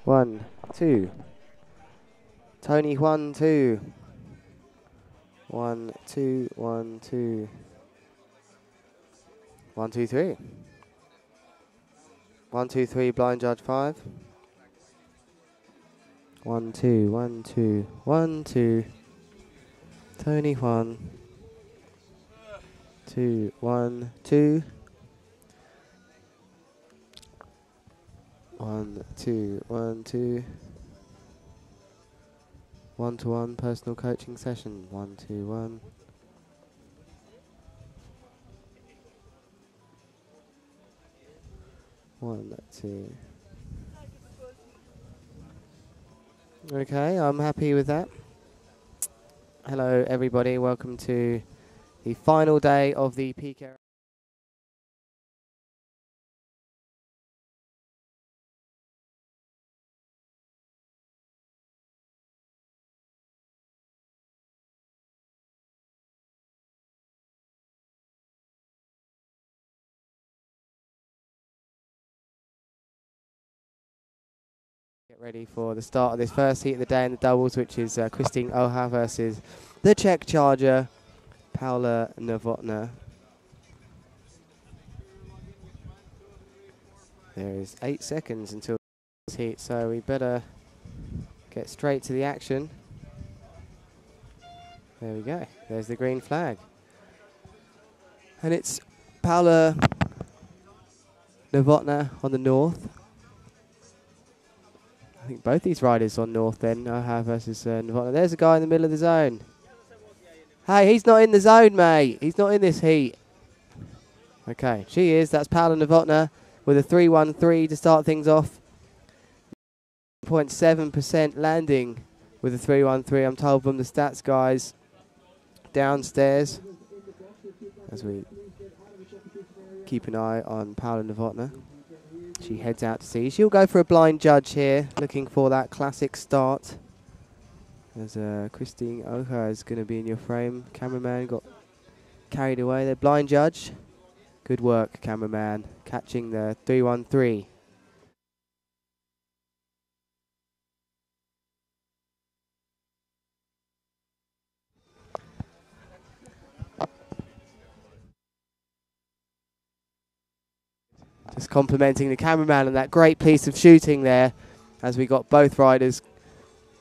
1, 2. Tony 1, 2. 1, 2, 1, 2. 1, 2, 3. 1, 2, 3, blind judge 5. 1, 2, 1, 2, 1, 2. Tony 1. 2, 1, 2. 1, 2, 1, 2. 1-to-1 personal coaching session. 1, 2, 1. One, two. Okay, I'm happy with that. Hello, everybody. Welcome to the final day of the PKRA. Get ready for the start of this first heat of the day in the doubles, which is Christine Oha versus the Czech charger, Paula Novotná. There is 8 seconds until this heat, so we better get straight to the action. There we go. There's the green flag. And it's Paula Novotná on the north. I think both these riders on north then, Oha versus Novotná. There's a guy in the middle of the zone. Hey, he's not in the zone, mate. He's not in this heat. Okay, she is. That's Paula Novotná with a 3-1-3 to start things off. 0.7% landing with a 3-1-3. I'm told from the stats guys downstairs as we keep an eye on Paula Novotná. She heads out to sea. She'll go for a blind judge here, looking for that classic start. As Christine Oha is going to be in your frame. Cameraman got carried away there. Blind judge. Good work, cameraman. Catching the 3-1-3. Just complimenting the cameraman on that great piece of shooting there, as we got both riders.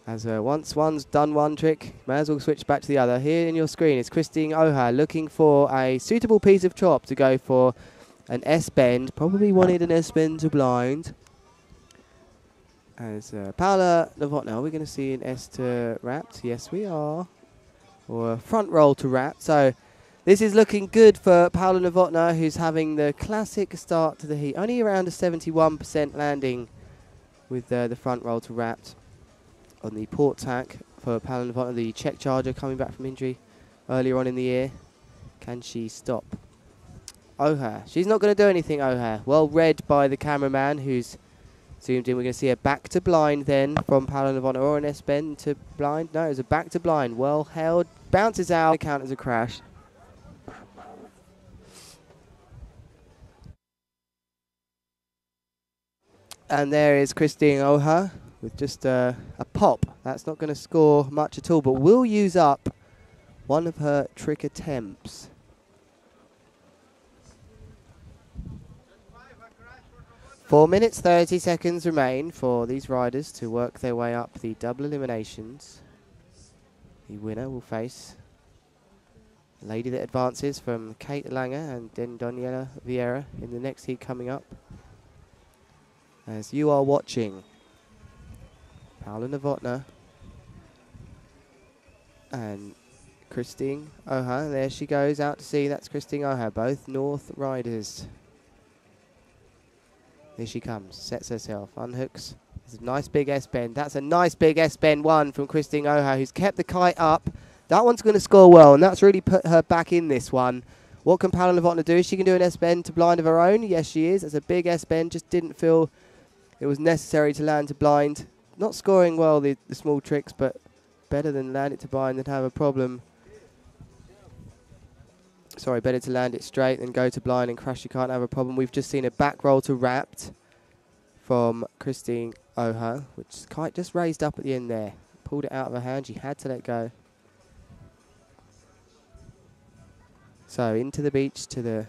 As once one's done one trick, may as well switch back to the other. Here in your screen is Christine Oha looking for a suitable piece of chop to go for an S-bend. Probably wanted an S-bend to blind. As Paula Novotná, are we going to see an S to wrapped? Yes, we are. Or a front roll to wrapped. So this is looking good for Paula Novotná, who's having the classic start to the heat. Only around a 71% landing with the front roll to wrapped. On the port tack for Paula Novotná, the Czech charger coming back from injury earlier on in the year. Can she stop Oha? She's not going to do anything, Oha. Well read by the cameraman who's zoomed in. We're going to see a back to blind then from Paula Novotná, or an S-bend to blind. No, it's a back to blind. Well held. Bounces out. Count as a crash. And there is Christine Oha with just a pop. That's not going to score much at all, but will use up one of her trick attempts. Four minutes, 30 seconds remain for these riders to work their way up the double eliminations. The winner will face a lady that advances from Kate Langer and then Daniela Vieira in the next heat coming up. As you are watching Paula Novotná and Christine Oha. There she goes out to sea. That's Christine Oha, both north riders. Here she comes, sets herself, unhooks. It's a nice big S-bend. That's a nice big S-bend one from Christine Oha, who's kept the kite up. That one's going to score well, and that's really put her back in this one. What can Paula Novotná do? She can do an S-bend to blind of her own. Yes, she is. That's a big S-bend. Just didn't feel it was necessary to land to blind. Not scoring well the small tricks, but better than land it to blind than have a problem. Sorry, better to land it straight than go to blind and crash. You can't have a problem. We've just seen a back roll to wrapped from Christine Oha, which kite just raised up at the end there. Pulled it out of her hand. She had to let go. So into the beach to the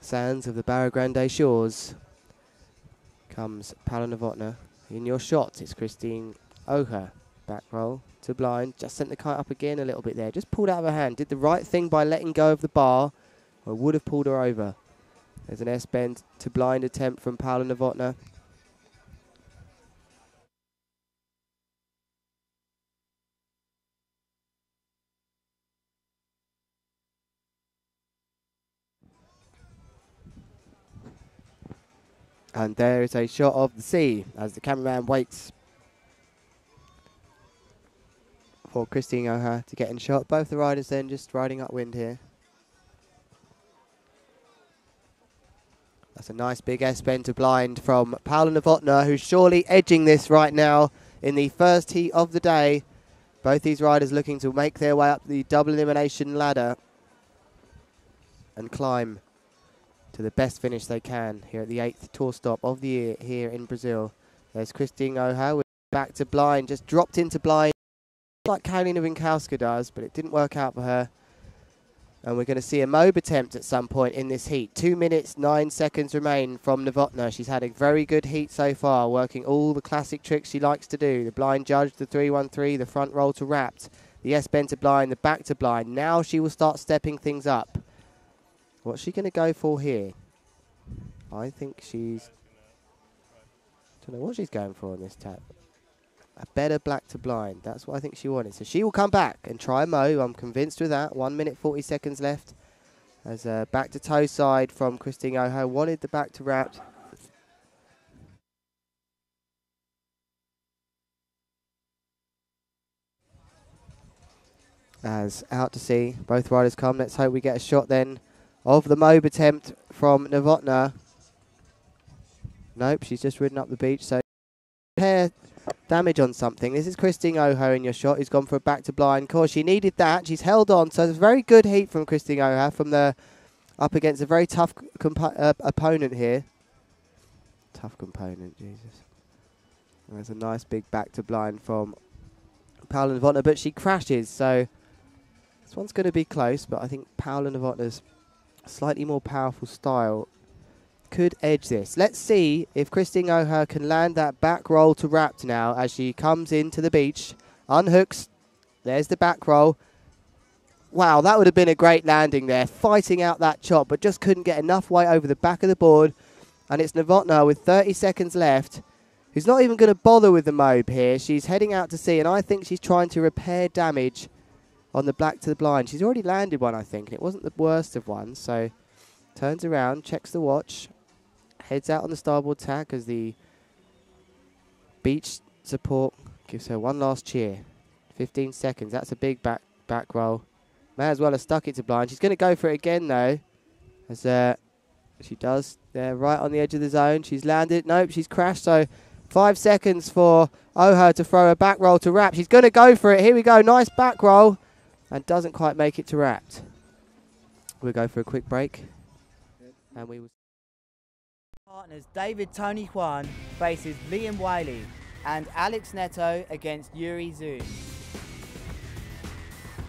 sands of the Barra Grande shores comes Paula Novotná. In your shots, it's Christine Oha. Back roll to blind. Just sent the kite up again a little bit there. Just pulled out of her hand. Did the right thing by letting go of the bar, or would have pulled her over. There's an S-bend to blind attempt from Paula Novotná. And there is a shot of the sea as the cameraman waits for Christine Oha to get in shot. Both the riders then just riding upwind here. That's a nice big S-bend to blind from Paula Novotná, who's surely edging this right now in the first heat of the day. Both these riders looking to make their way up the double elimination ladder and climb to the best finish they can here at the 8th tour stop of the year here in Brazil. There's Christine Oha with back to blind, just dropped into blind like Karolina Winkowska does, but it didn't work out for her. And we're going to see a mobe attempt at some point in this heat. 2 minutes, 9 seconds remain from Novotná. She's had a very good heat so far, working all the classic tricks she likes to do. The blind judge, the 3-1-3, the front roll to wrapped, the S-bend to blind, the back to blind. Now she will start stepping things up. What's she going to go for here? I think she's... don't know what she's going for on this tap. A better black to blind. That's what I think she wanted. So she will come back and try a mow. I'm convinced with that. 1 minute 40 seconds left. As back to toe side from Christine Oha. Wanted the back to wrapped. As out to sea. Both riders come. Let's hope we get a shot then of the mobe attempt from Novotná. Nope, she's just ridden up the beach. So pair damage on something. This is Christine Oha in your shot, who's gone for a back to blind. Of course, she needed that. She's held on. So it's a very good heat from Christine Oha from the up against a very tough opponent here. Tough component, Jesus. And there's a nice big back to blind from Paula Novotná, but she crashes. So this one's going to be close, but I think Paula Novotná's slightly more powerful style could edge this. Let's see if Christine Oha can land that back roll to wrapped now as she comes into the beach. Unhooks. There's the back roll. Wow, that would have been a great landing there. Fighting out that chop, but just couldn't get enough weight over the back of the board. And it's Novotná with 30 seconds left, who's not even going to bother with the mobe here. She's heading out to sea, and I think she's trying to repair damage on the black to the blind. She's already landed one, I think, and it wasn't the worst of ones. So turns around, checks the watch, heads out on the starboard tack as the beach support gives her one last cheer. 15 seconds. That's a big back roll. May as well have stuck it to blind. She's going to go for it again, though, as she does there right on the edge of the zone. She's landed. Nope, she's crashed. So 5 seconds for Oha to throw a back roll to wrap. She's going to go for it. Here we go. Nice back roll. And doesn't quite make it to wrapped. We'll go for a quick break. And we will... Partners David Tony Juan faces Liam Wiley and Alex Neto against Yuri Zoon.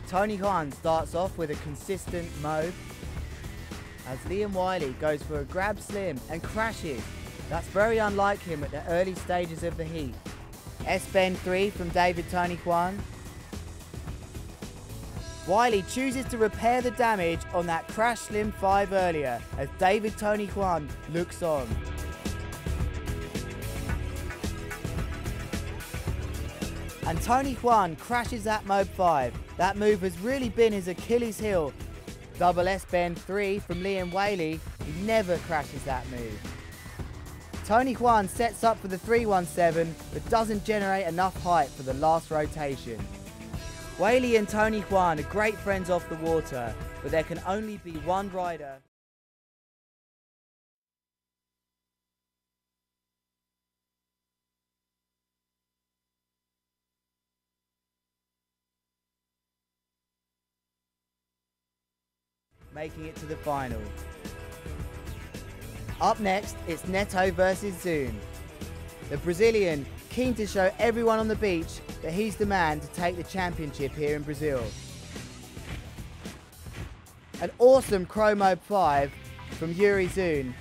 Tony Juan starts off with a consistent mobe as Liam Wiley goes for a grab slim and crashes. That's very unlike him at the early stages of the heat. S-bend 3 from David Tony Juan. Wiley chooses to repair the damage on that crash slim 5 earlier as David Tony Juan looks on. And Tony Juan crashes that mobe 5. That move has really been his Achilles heel. Double S-bend 3 from Liam Wiley. He never crashes that move. Tony Juan sets up for the 317 but doesn't generate enough height for the last rotation. Wiley and Tony Juan are great friends off the water, but there can only be one rider. Making it to the final. Up next, it's Neto versus Zoon. The Brazilian keen to show everyone on the beach that he's the man to take the championship here in Brazil. An awesome Chromo 5 from Yuri Zun.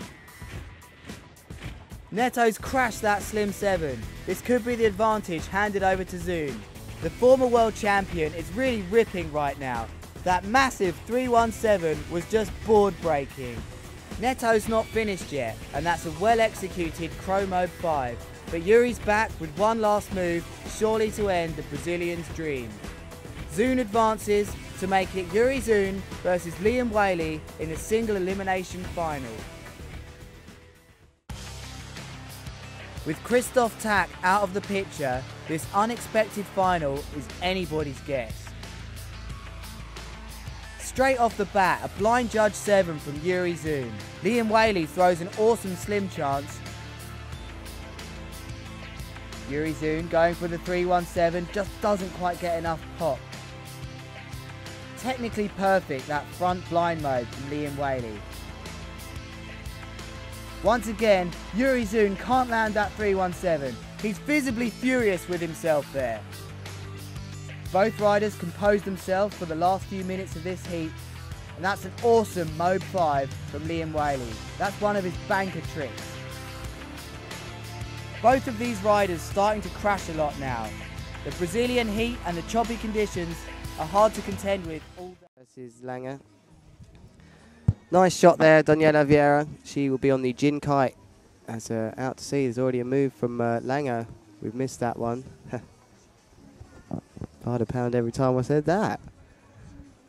Neto's crashed that Slim 7. This could be the advantage handed over to Zun. The former world champion is really ripping right now. That massive 317 was just board breaking. Neto's not finished yet, and that's a well executed Chromo 5. But Yuri's back with one last move, surely to end the Brazilian's dream. Zun advances to make it Yuri Zun versus Liam Whaley in the single elimination final. With Christoph Tack out of the picture, this unexpected final is anybody's guess. Straight off the bat, a blind judge 7 from Yuri Zun. Liam Whaley throws an awesome slim chance. Yuri Zun going for the 317, just doesn't quite get enough pop. Technically perfect, that front blind mode from Liam Whaley. Once again, Yuri Zun can't land that 317. He's visibly furious with himself there. Both riders composed themselves for the last few minutes of this heat, and that's an awesome Mode 5 from Liam Whaley. That's one of his banker tricks. Both of these riders starting to crash a lot now. The Brazilian heat and the choppy conditions are hard to contend with all day. This is Langer. Nice shot there, Daniela Vieira. She will be on the Gin Kite as out to sea. There's already a move from Langer. We've missed that one. I'd a pound every time I said that.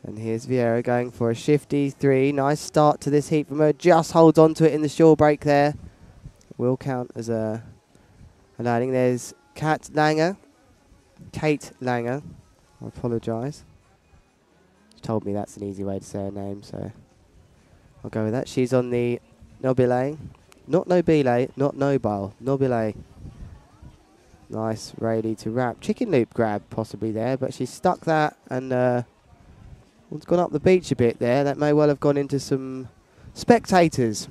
And here's Vieira going for a shifty 3. Nice start to this heat from her. Just holds on to it in the shore break there. Will count as a landing. There's Kate Langer. I apologise. She told me that's an easy way to say her name, so I'll go with that. She's on the Nobile. Not Nobile, not Nobile. Nobile. Nice Rayleigh to wrap. Chicken loop grab possibly there, but she stuck that and it's gone up the beach a bit there. That may well have gone into some spectators.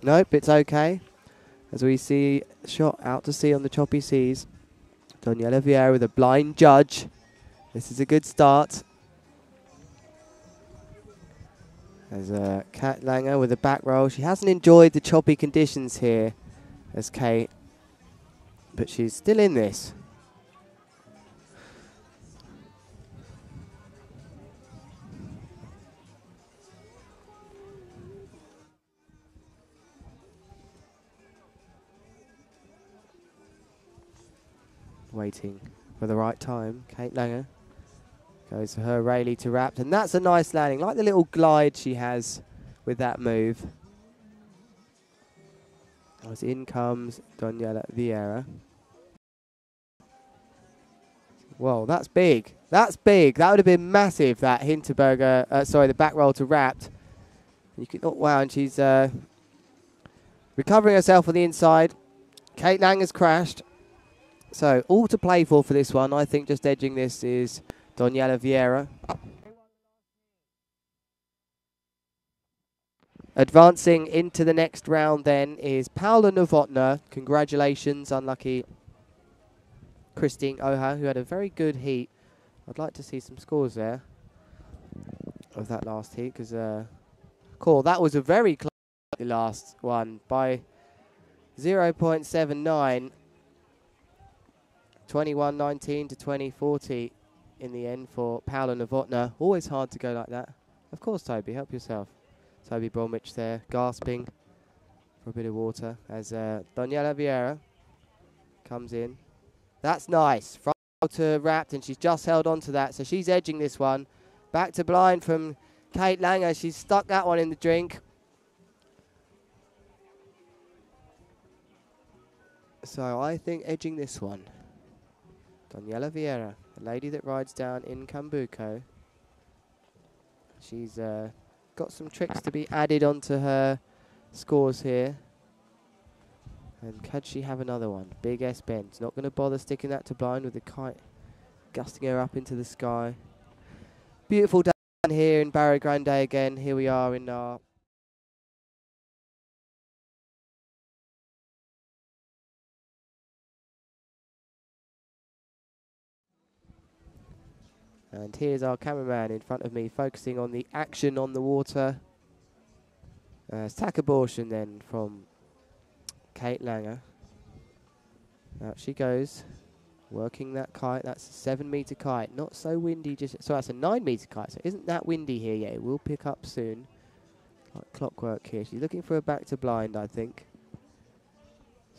Nope, it's okay. As we see shot out to sea on the choppy seas. Daniela Vieira with a blind judge. This is a good start. There's Kat Langer with a back roll. She hasn't enjoyed the choppy conditions here as Kate, but she's still in this. Waiting for the right time. Kate Langer goes for her Rayleigh to wrap, and that's a nice landing, like the little glide she has with that move. As in comes Daniela Vieira. Whoa, that's big. That's big. That would have been massive, that Hinterberger, sorry, the back roll to wrapped. You could, oh, wow, and she's recovering herself on the inside. Kate Lang has crashed. So, all to play for this one. I think just edging this is Daniela Vieira. Advancing into the next round then is Paula Novotná. Congratulations, unlucky Christine Oha, who had a very good heat. I'd like to see some scores there of that last heat, because cool, that was a very close last one by 0.79. 21.19 to 20.40 in the end for Paula Novotná. Always hard to go like that. Of course, Toby, help yourself. Toby Bromwich there, gasping for a bit of water as Daniela Vieira comes in. That's nice. Front to wrapped, and she's just held on to that, so she's edging this one. Back to blind from Kate Langer. She's stuck that one in the drink. So I think edging this one. Daniela Vieira, the lady that rides down in Cambuco. She's got some tricks to be added onto her scores here. And could she have another one? Big S bend. Not going to bother sticking that to blind with the kite gusting her up into the sky. Beautiful day here in Barra Grande again. Here we are in our And here's our cameraman in front of me focusing on the action on the water. Tack abortion then from Kate Langer. Out she goes, working that kite. That's a 7-meter kite. Not so windy. So that's a 9-meter kite. So it isn't that windy here yet. It will pick up soon. Like clockwork here. She's looking for a back to blind, I think.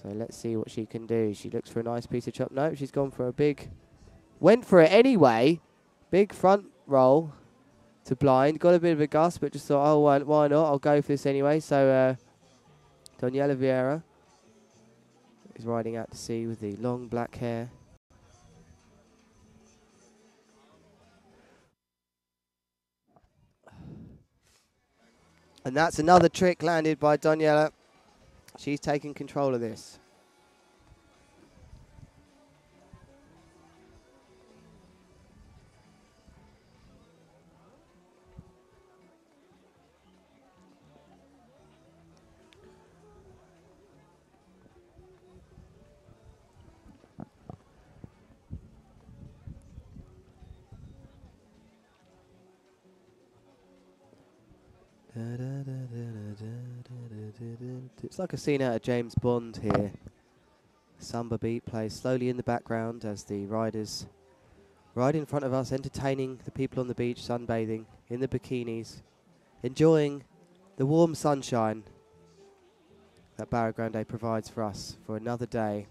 So let's see what she can do. She looks for a nice piece of chop. Nope, she's gone for a big... Went for it anyway. Big front roll to blind. Got a bit of a gust, but just thought, oh, why not? I'll go for this anyway. So Daniela Vieira is riding out to sea with the long black hair. And that's another trick landed by Daniela. She's taking control of this. It's like a scene out of James Bond here. Samba beat plays slowly in the background as the riders ride in front of us, entertaining the people on the beach, sunbathing in the bikinis, enjoying the warm sunshine that Barra Grande provides for us for another day.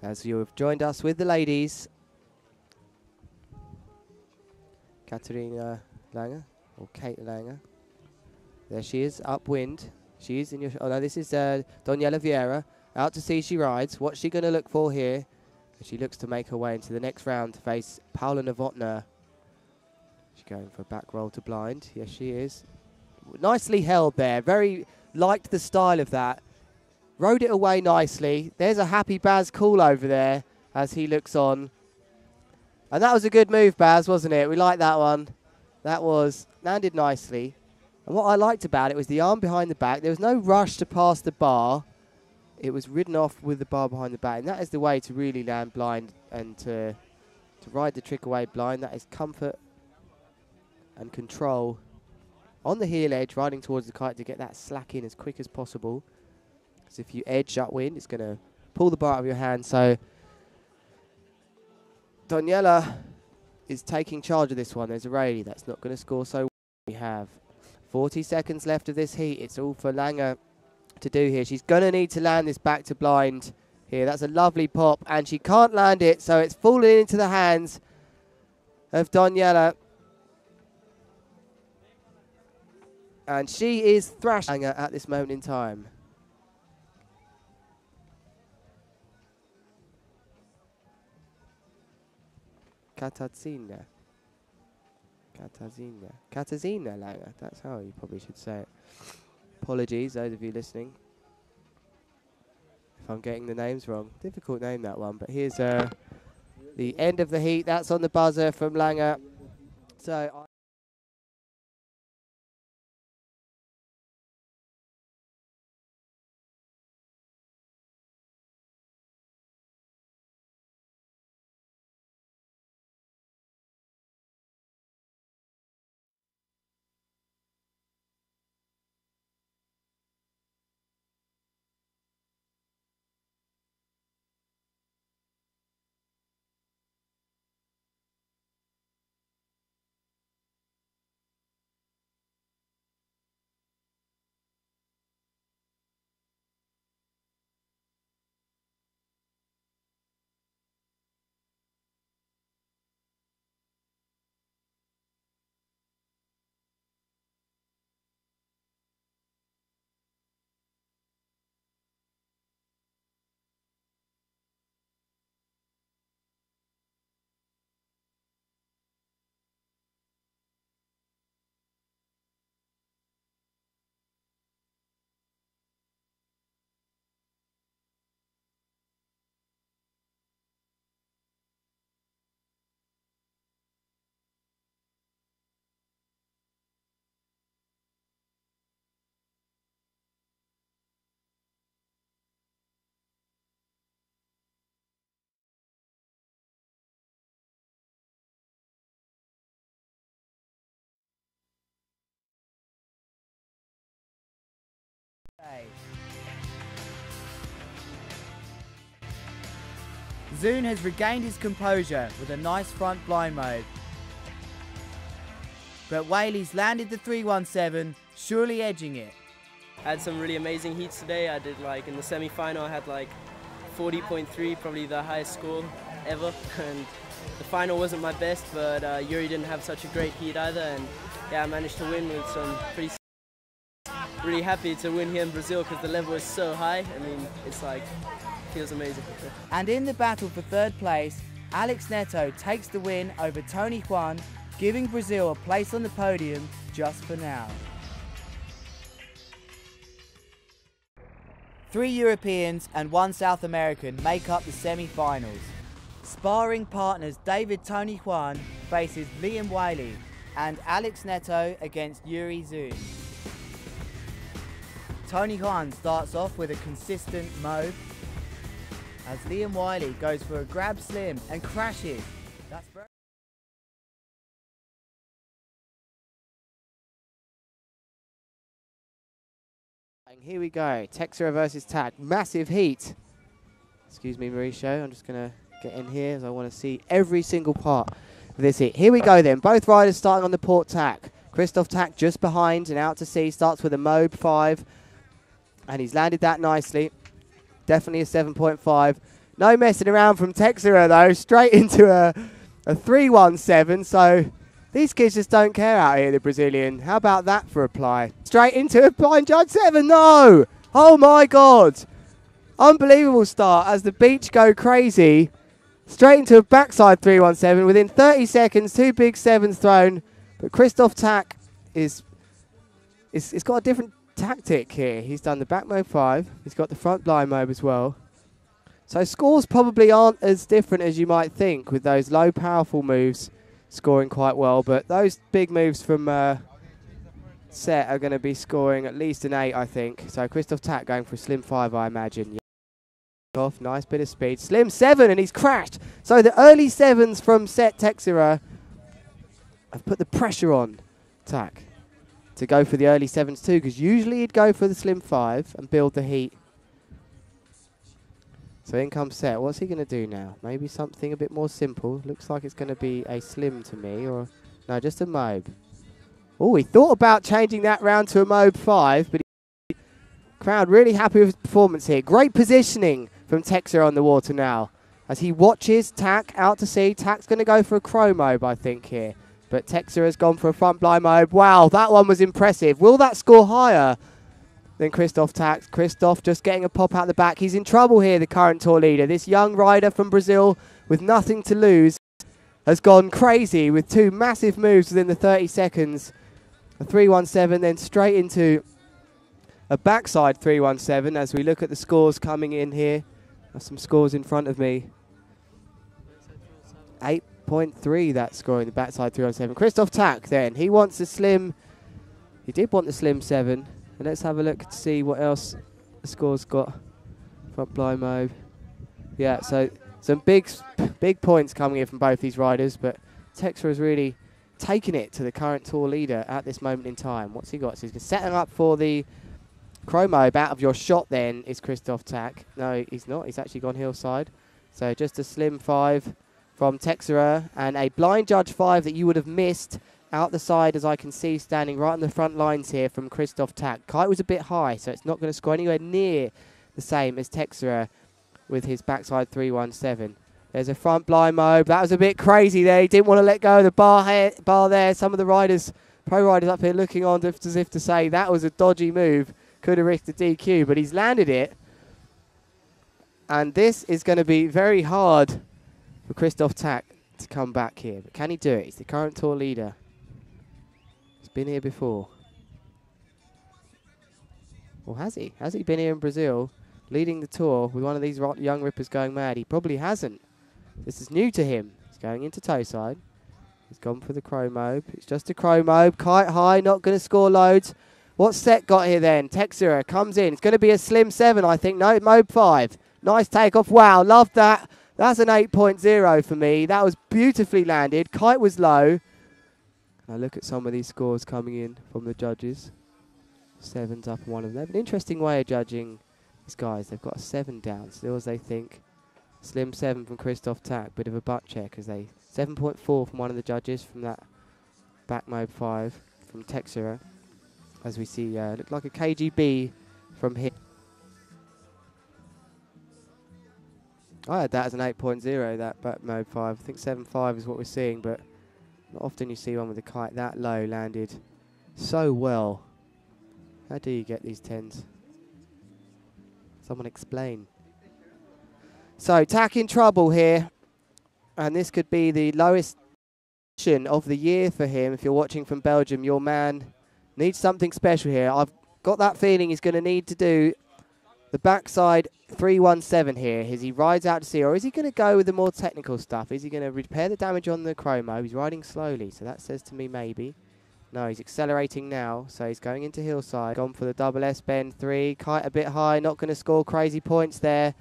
As you have joined us with the ladies, Katerina Langer, or Kate Langer. There she is, upwind. She is in your... Oh, no, this is Daniela Vieira. Out to sea she rides. What's she going to look for here? She looks to make her way into the next round to face Paula Novotná. She's going for a back roll to blind. Yes, she is. Nicely held there. Very liked the style of that. Rode it away nicely. There's a happy Baz Cool over there as he looks on. And that was a good move, Baz, wasn't it? We like that one. That was landed nicely. And what I liked about it was the arm behind the back. There was no rush to pass the bar. It was ridden off with the bar behind the back. And that is the way to really land blind and to ride the trick away blind. That is comfort and control on the heel edge, riding towards the kite to get that slack in as quick as possible. Because if you edge upwind, it's going to pull the bar out of your hand. So Daniela is taking charge of this one. There's a Rayleigh that's not going to score so well. We have 40 seconds left of this heat. It's all for Langer to do here. She's going to need to land this back to blind here. That's a lovely pop, and she can't land it, so it's falling into the hands of Daniela. And she is thrashing Langer at this moment in time. Katarzyna Langer. That's how you probably should say it. Apologies, those of you listening, if I'm getting the names wrong. Difficult name, that one. But here's the end of the heat. That's on the buzzer from Langer. So Zune has regained his composure with a nice front blind mode. But Whaley's landed the 317, surely edging it. I had some really amazing heats today. I did in the semi-final I had 40.3, probably the highest score ever. And the final wasn't my best, but Yuri didn't have such a great heat either. And yeah, I managed to win with some pretty. Really happy to win here in Brazil because the level is so high. I mean, it's feels amazing. And in the battle for third place, Alex Neto takes the win over Tony Juan, giving Brazil a place on the podium just for now. 3 Europeans and 1 South American make up the semi-finals. Sparring partners David Tony Juan faces Liam Whaley and Alex Neto against Yuri Zune. Tony Juan starts off with a consistent mode as Liam Whaley goes for a grab slim and crashes. That's Here we go, Texera versus Tac, massive heat. Excuse me, Mauricio, I'm just going to get in here as I want to see every single part of this heat. Here we go then, both riders starting on the port tack. Christoph Tac just behind and out to sea, starts with a Mobe 5. And he's landed that nicely. Definitely a 7.5. No messing around from Texera though. Straight into a 317. So these kids just don't care out here, the Brazilian. How about that for a ply? Straight into a blind judge 7. No! Oh my God. Unbelievable start as the beach go crazy. Straight into a backside 317. Within 30 seconds, 2 big 7s thrown. But Christoph Tac it's got a different tactic here. He's done the back mode 5. He's got the front blind mode as well. So scores probably aren't as different as you might think with those low powerful moves scoring quite well, but those big moves from Set are going to be scoring at least an 8, I think. So Christoph Tac going for a slim 5, I imagine. Yeah. Off, nice bit of speed. Slim 7 and he's crashed. So the early 7s from Set Texera have put the pressure on Tac to go for the early 7s too, because usually he'd go for the slim 5 and build the heat. So in comes Set. What's he going to do now? Maybe something a bit more simple. Looks like it's going to be a slim to me, or no, just a Mobe. Oh, he thought about changing that round to a Mobe 5, but crowd really happy with his performance here. Great positioning from Texera on the water now as he watches Tac out to sea. Tac's going to go for a Crow Mobe, I think, here. But Texera has gone for a front blind mode. Wow, that one was impressive. Will that score higher than Christoph Tac? Christoph just getting a pop out the back. He's in trouble here, the current tour leader. This young rider from Brazil with nothing to lose has gone crazy with 2 massive moves within the 30 seconds. A 317, then straight into a backside 317 as we look at the scores coming in here. There's some scores in front of me. 8.3 that score in the backside 317. Christoph Tac then, he wants the slim, he did want the slim 7. And let's have a look to see what else the score's got. Front blind mode. Yeah, so some big points coming in from both these riders, but Texera is really taking it to the current tour leader at this moment in time. What's he got? So he's setting up for the Chromo. Out of your shot then is Christoph Tac. No, he's not. He's actually gone hillside. So just a slim 5 from Texera and a blind judge 5 that you would have missed out the side, as I can see standing right on the front lines here from Christoph Tac. Kite was a bit high, so it's not going to score anywhere near the same as Texera with his backside 317. There's a front blind mode. That was a bit crazy there. He didn't want to let go of the bar there. Some of the riders, pro riders up here looking on as if to say that was a dodgy move. Could have risked a DQ, but he's landed it. And this is going to be very hard for Christoph Tac to come back here. But can he do it? He's the current tour leader. He's been here before. Or has he? Has he been here in Brazil, leading the tour with one of these young rippers going mad? He probably hasn't. This is new to him. He's going into toe side. He's gone for the Crow Mobe. It's just a Crow Mobe. Kite high, not going to score loads. What's Set got here then? Texera comes in. It's going to be a slim 7, I think. No, Mobe 5. Nice takeoff. Wow, loved that. That's an 8.0 for me. That was beautifully landed. Kite was low. Now look at some of these scores coming in from the judges. 7's up on one of them. An interesting way of judging these guys. They've got a 7 down still as they think. Slim 7 from Christoph Tack. Bit of a butt check as they 7.4 from one of the judges from that back mode 5 from Texera. As we see, looked like a KGB from here. I had that as an 8.0, that back mode 5. I think 7.5 is what we're seeing, but not often you see one with a kite that low landed so well. How do you get these 10s? Someone explain. So, Tack in trouble here. And this could be the lowest of the year for him. If you're watching from Belgium, your man needs something special here. I've got that feeling he's going to need to do the backside 317 here. As he rides out to sea, or is he going to go with the more technical stuff? Is he going to repair the damage on the chromo? He's riding slowly, so that says to me maybe. No, he's accelerating now, so he's going into hillside. Gone for the double S bend 3. Kite a bit high, not going to score crazy points there.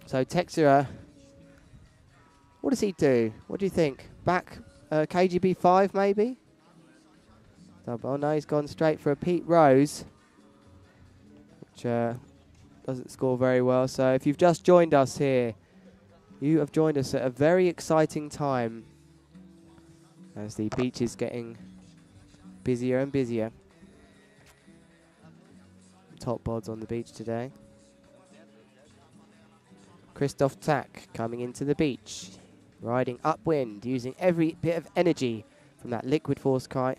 So Texera, what does he do? What do you think? Back KGB 5 maybe? Double, oh no, he's gone straight for a Pete Rose, which doesn't score very well. So if you've just joined us here, you have joined us at a very exciting time as the beach is getting busier and busier. Top bods on the beach today. Christoph Tack coming into the beach, riding upwind, using every bit of energy from that liquid force kite.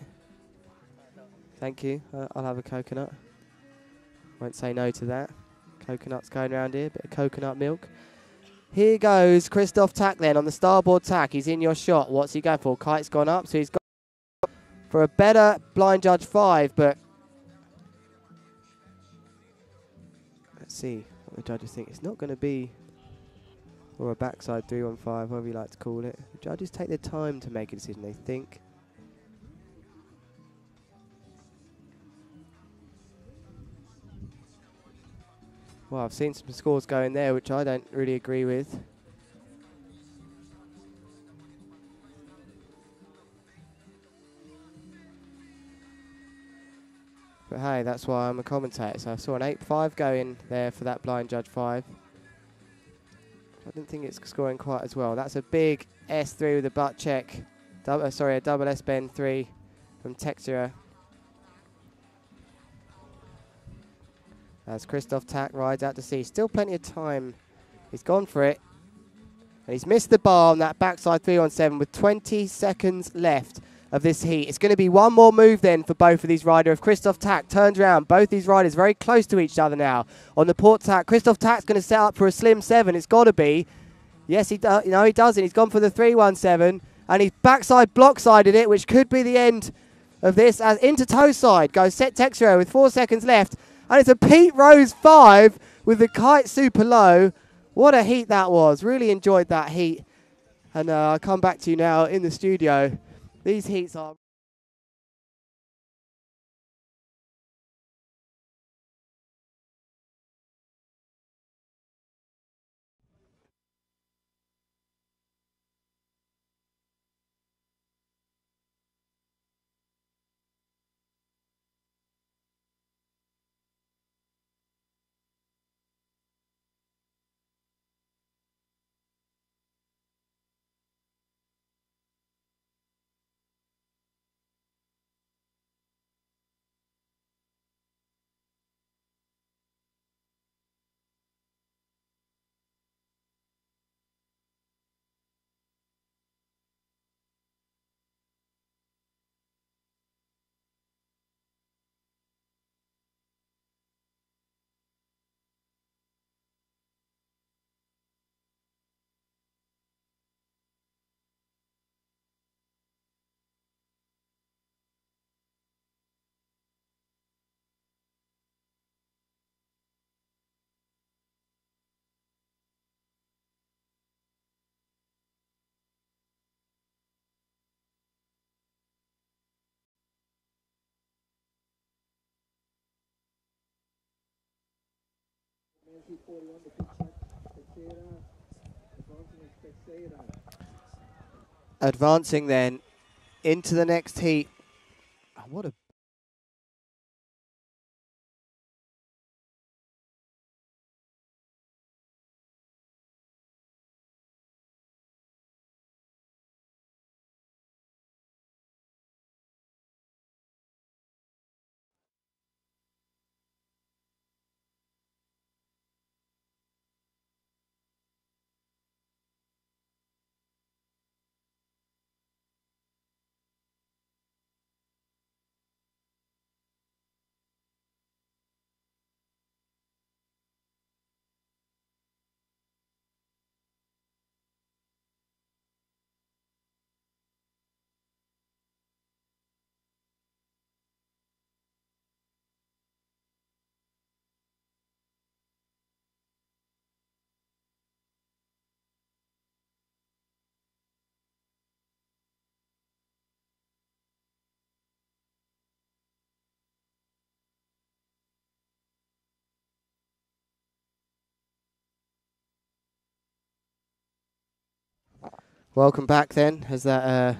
Thank you. I'll have a coconut. Won't say no to that. Coconuts going around here, bit of coconut milk. Here goes Christoph Tack then on the starboard tack. He's in your shot. What's he going for? Kite's gone up, so he's gone for a better blind judge 5, but let's see what the judges think. It's not going to be, or a backside 315, whatever you like to call it. The judges take their time to make a decision, they think. Well, I've seen some scores going there, which I don't really agree with. But hey, that's why I'm a commentator. So I saw an 8.5 go in there for that blind judge 5. I didn't think it's scoring quite as well. That's a big S3 with a butt check. Sorry, a double S bend 3 from Texera. As Christoph Tack rides out to sea. Still plenty of time. He's gone for it. And he's missed the bar on that backside 317 with 20 seconds left of this heat. It's going to be one more move then for both of these riders. If Christoph Tack turns around, both these riders very close to each other now. On the port tack, Christoph Tack's going to set up for a slim 7. It's got to be. Yes, he does. No, he doesn't. He's gone for the 317. And he's backside block-sided it, which could be the end of this. As into toe side goes Set Texera with 4 seconds left. And it's a Pete Rose 5 with the kite super low. What a heat that was. Really enjoyed that heat. And I'll come back to you now in the studio. These heats are... Advancing then into the next heat. What a Welcome back then, as that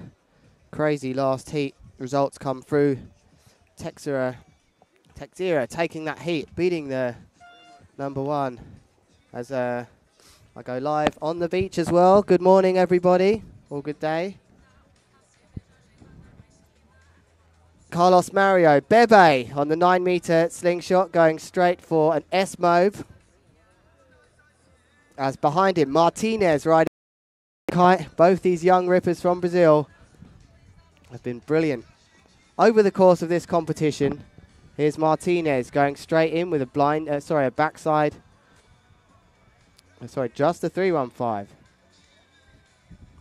crazy last heat results come through. Texera taking that heat, beating the number one. As I go live on the beach as well. Good morning, everybody. All good day. Carlos Mario Bebe on the 9-meter slingshot, going straight for an S move. As behind him, Martinez riding kite. Both these young rippers from Brazil have been brilliant over the course of this competition. Here's Martinez going straight in with a backside. Just a 315.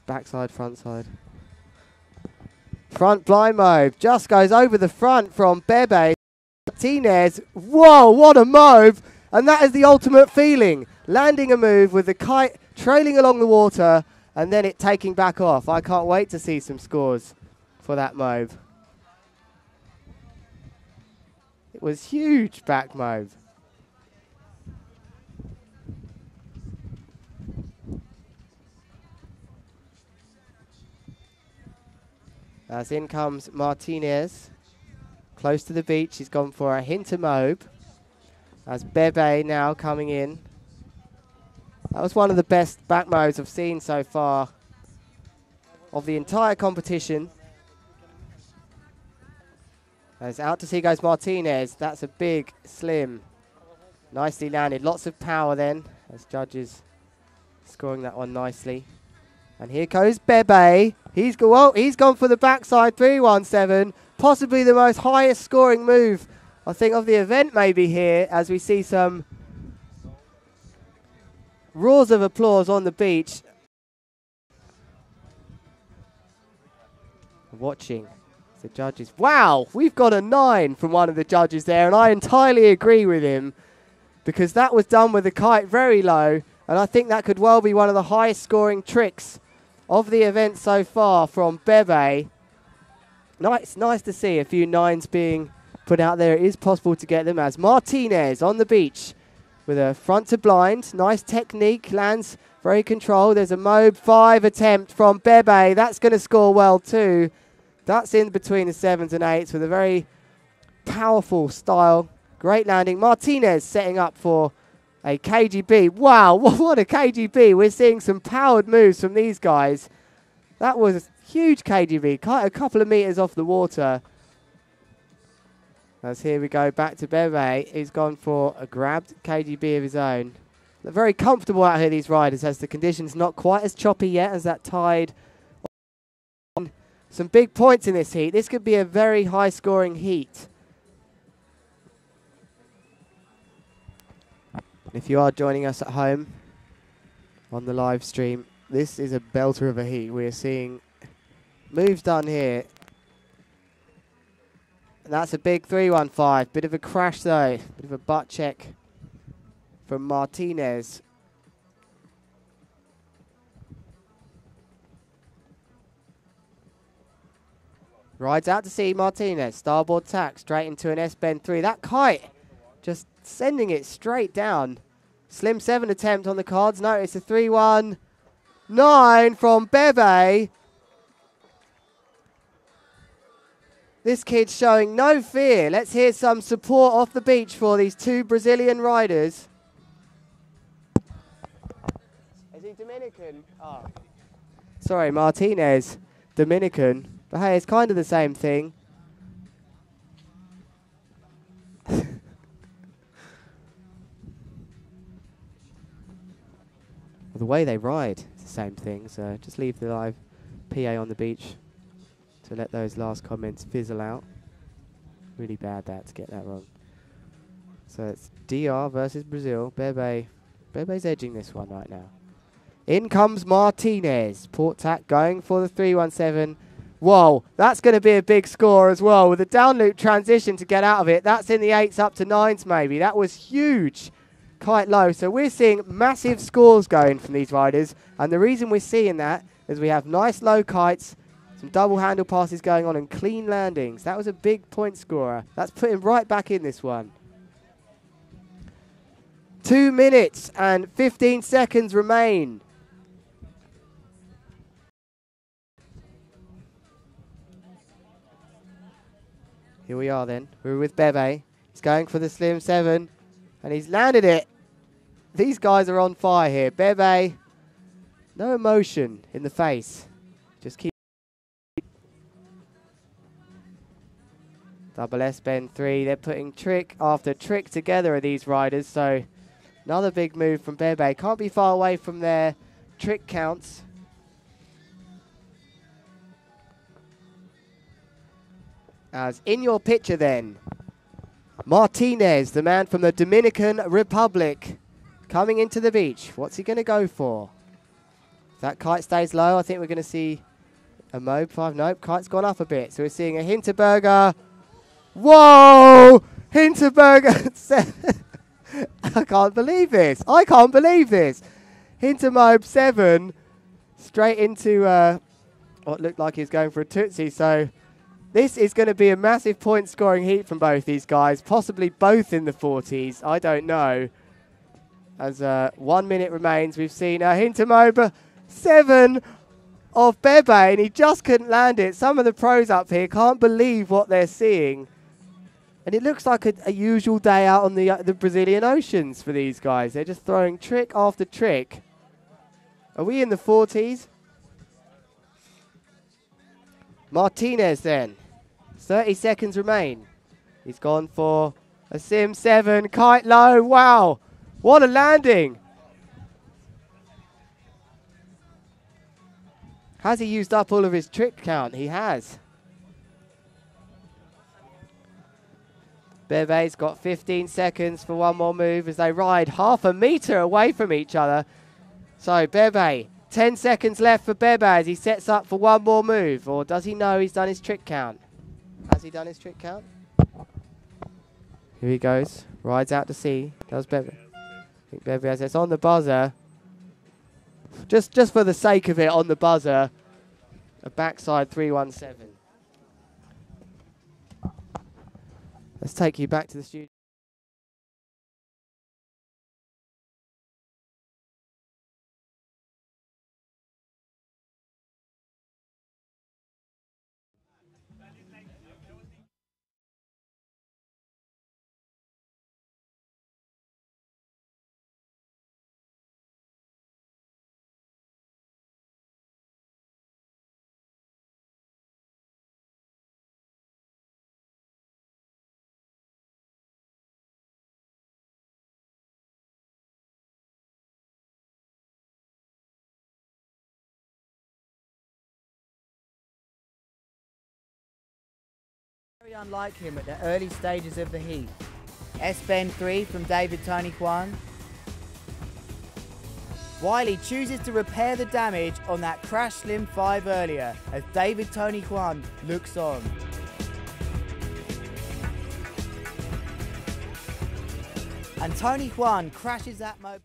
Backside, front side. Front blind move. Just goes over the front from Bebe. Martinez. Whoa, what a move. And that is the ultimate feeling. Landing a move with the kite trailing along the water and then it taking back off. I can't wait to see some scores for that move. It was huge back move. As in comes Martinez. Close to the beach, he's gone for a hinter mobe. As Bebe now coming in. That was one of the best back moves I've seen so far of the entire competition. As out to sea goes Martinez. That's a big, slim, nicely landed. Lots of power then, as judges scoring that one nicely. And here goes Bebe. He's gone for the backside 317. Possibly the most highest scoring move, I think, of the event maybe here, as we see some roars of applause on the beach. Watching the judges. Wow, we've got a 9 from one of the judges there, and I entirely agree with him, because that was done with the kite very low, and I think that could well be one of the highest scoring tricks of the event so far from Bebe. Nice to see a few 9s being put out there. It is possible to get them, as Martinez on the beach with a front to blind. Nice technique, lands very controlled. There's a Mobe 5 attempt from Bebe. That's going to score well too. That's in between the 7s and 8s with a very powerful style. Great landing. Martinez setting up for a KGB. Wow, what a KGB. We're seeing some powered moves from these guys. That was a huge KGB, quite a couple of meters off the water. As here we go back to Bebe. He's gone for a grabbed KGB of his own. They're very comfortable out here, these riders, as the conditions not quite as choppy yet as that tide. Some big points in this heat. This could be a very high scoring heat. If you are joining us at home on the live stream, this is a belter of a heat. We're seeing moves done here. And that's a big 315. Bit of a crash though. Bit of a butt check from Martinez. Rides out to sea, Martinez. Starboard tack straight into an S-bend 3. That kite just sending it straight down. Slim 7 attempt on the cards. No, it's a 319 from Bebe. This kid's showing no fear. Let's hear some support off the beach for these two Brazilian riders. Is he Dominican? Oh. Sorry, Martinez. Dominican. But hey, it's kind of the same thing. The way they ride is the same thing, so just leave the live PA on the beach to let those last comments fizzle out. Really bad that to get that wrong. So it's DR versus Brazil. Bebe's edging this one right now. In comes Martinez. Port tack going for the 317. Whoa, that's going to be a big score as well. With a down loop transition to get out of it. That's in the 8s up to 9s maybe. That was huge. Quite low. So we're seeing massive scores going from these riders. And the reason we're seeing that is we have nice low kites, some double handle passes going on, and clean landings. That was a big point scorer. That's put him right back in this one. 2 minutes and 15 seconds remain. Here we are then. We're with Bebe. He's going for the Slim 7. And he's landed it. These guys are on fire here. Bebe, no emotion in the face. Just keep. Double S bend 3. They're putting trick after trick together, are these riders. So another big move from Bebe. Can't be far away from their trick counts. As in your picture then, Martinez, the man from the Dominican Republic, coming into the beach. What's he going to go for? If that kite stays low, I think we're going to see a Mobe 5. Nope, kite's gone up a bit. So we're seeing a Hinterberger. Whoa! Hinterberger. I can't believe this. I can't believe this. Hintermobe 7 straight into what looked like he was going for a Tootsie. So this is going to be a massive point scoring heat from both these guys, possibly both in the 40s. I don't know. As 1 minute remains, we've seen a Hintermobe 7 of Bebe, and he just couldn't land it. Some of the pros up here can't believe what they're seeing. And it looks like a usual day out on the Brazilian oceans for these guys. They're just throwing trick after trick. Are we in the 40s? Martinez then. 30 seconds remain. He's gone for a Sim 7. Kite low. Wow. What a landing. Has he used up all of his trick count? He has. Bebe's got 15 seconds for one more move as they ride half a meter away from each other. So Bebe, 10 seconds left for Bebe as he sets up for one more move. Or does he know he's done his trick count? Has he done his trick count? Here he goes. Rides out to sea. Does Bebe. I think Bebe has it's on the buzzer. Just for the sake of it, on the buzzer. A backside 317. Let's take you back to the studio. Very unlike him at the early stages of the heat. S-bend 3 from David Tony Kwan. Wiley chooses to repair the damage on that crash Slim 5 earlier as David Tony Kwan looks on. And Tony Kwan crashes that Mobe.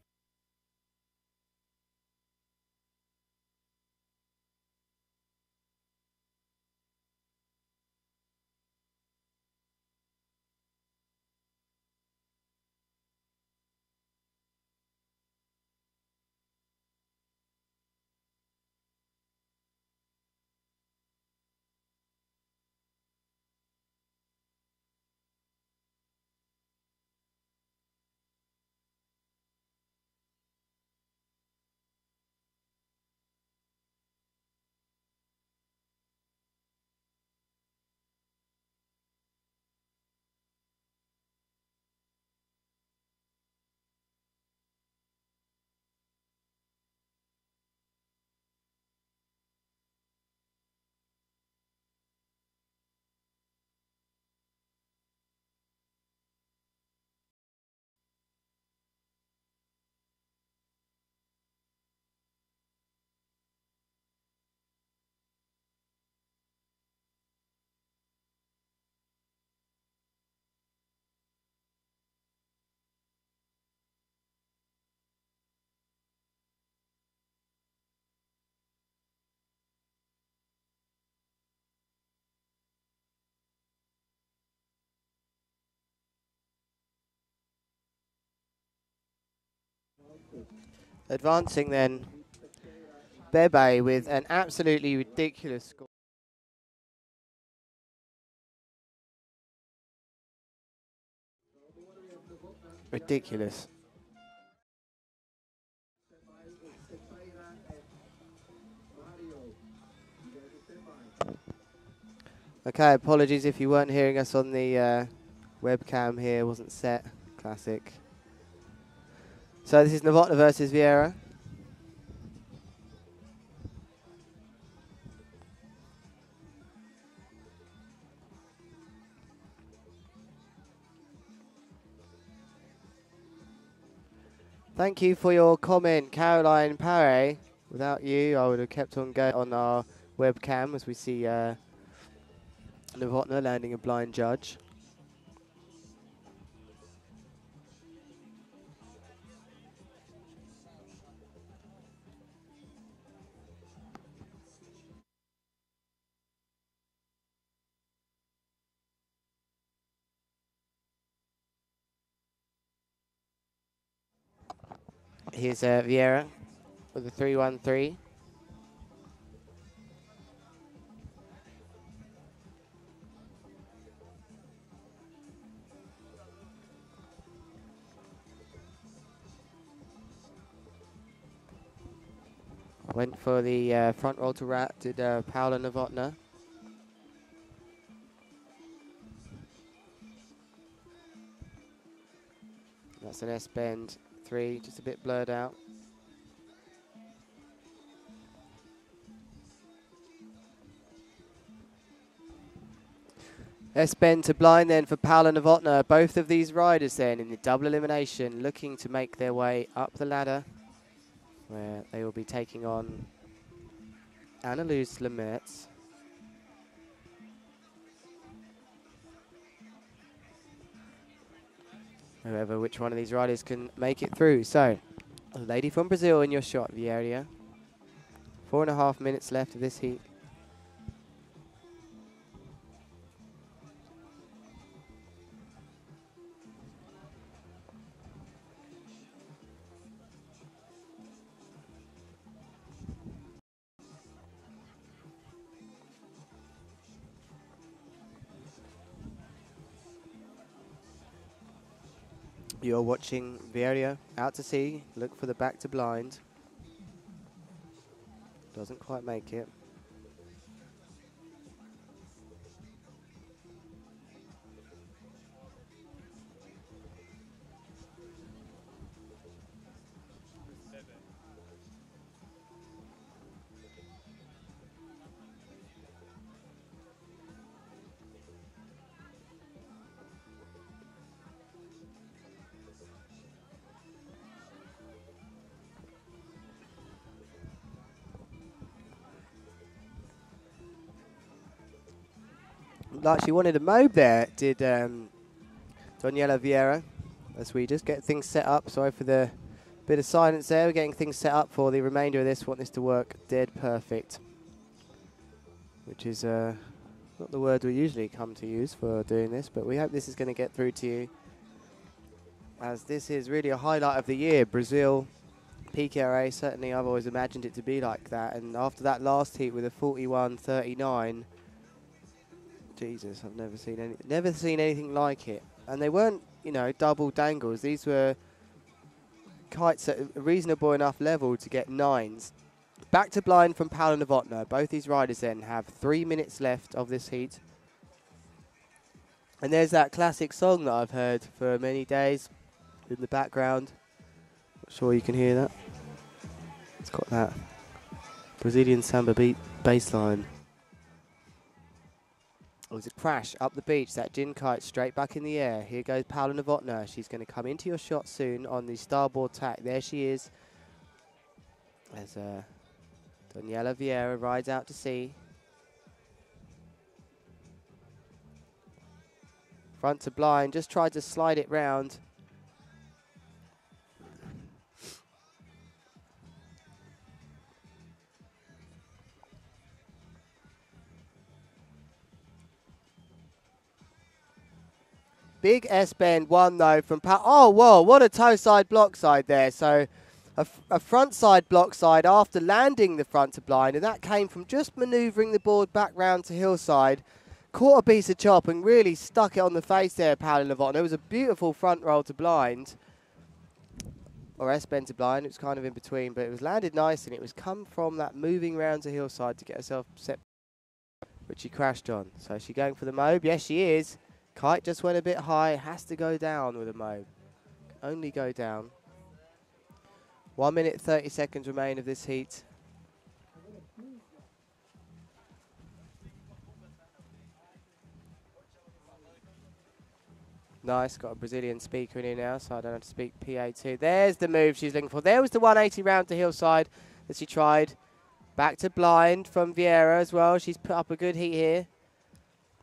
Advancing then, Bebe with an absolutely ridiculous score. Ridiculous. Okay, apologies if you weren't hearing us on the webcam here, wasn't set. Classic. So this is Novotny versus Vieira. Thank you for your comment, Caroline Paré. Without you, I would have kept on going on our webcam as we see Novotny landing a blind judge. Here's Vieira with a 3-1-3. Went for the front roll to wrap, did Paolo Novotny. That's an S-bend 3, just a bit blurred out. S-bend to blind then for Paolo Novotny. Both of these riders then in the double elimination looking to make their way up the ladder, where they will be taking on Annalise Lemertz. However, which one of these riders can make it through. So, a lady from Brazil in your shot, Vieira. 4.5 minutes left of this heat. You're watching Vieira out to sea, look for the back to blind. Doesn't quite make it. Like she wanted a mobe there, did Daniela Vieira, as we just get things set up. Sorry for the bit of silence there. We're getting things set up for the remainder of this. Want this to work dead perfect, which is not the word we usually come to use for doing this, but we hope this is going to get through to you, as this is really a highlight of the year. Brazil, PKRA, certainly I've always imagined it to be like that, and after that last heat with a 41-39, Jesus, I've never seen anything like it. And they weren't, you know, double dangles. These were kites at a reasonable enough level to get 9s. Back to blind from Paolo Novotny. Both these riders then have 3 minutes left of this heat. And there's that classic song that I've heard for many days in the background. Not sure you can hear that. It's got that Brazilian samba beat bass line. It was a crash up the beach, that gin kite straight back in the air. Here goes Paolo Novotny. She's going to come into your shot soon on the starboard tack. There she is. As Daniela Vieira rides out to sea. Front to blind, just tried to slide it round. Big S-bend 1 though from oh, whoa, what a toe side block side there. So a front side block side after landing the front to blind, and that came from just manoeuvring the board back round to hillside. caught a piece of chop and really stuck it on the face there, Paolo Novotny. It was a beautiful front roll to blind, or S-bend to blind. It was kind of in between, but it was landed nice, and it was come from that moving round to hillside to get herself set, which she crashed on. So is she going for the mobe? Yes, she is. Kite just went a bit high. Has to go down with a mobe. Only go down. 1 minute 30 seconds remain of this heat. Nice, got a Brazilian speaker in here now, so I don't have to speak PA2. There's the move she's looking for. There was the 180 round to hillside that she tried. Back to blind from Vieira as well. She's put up a good heat here.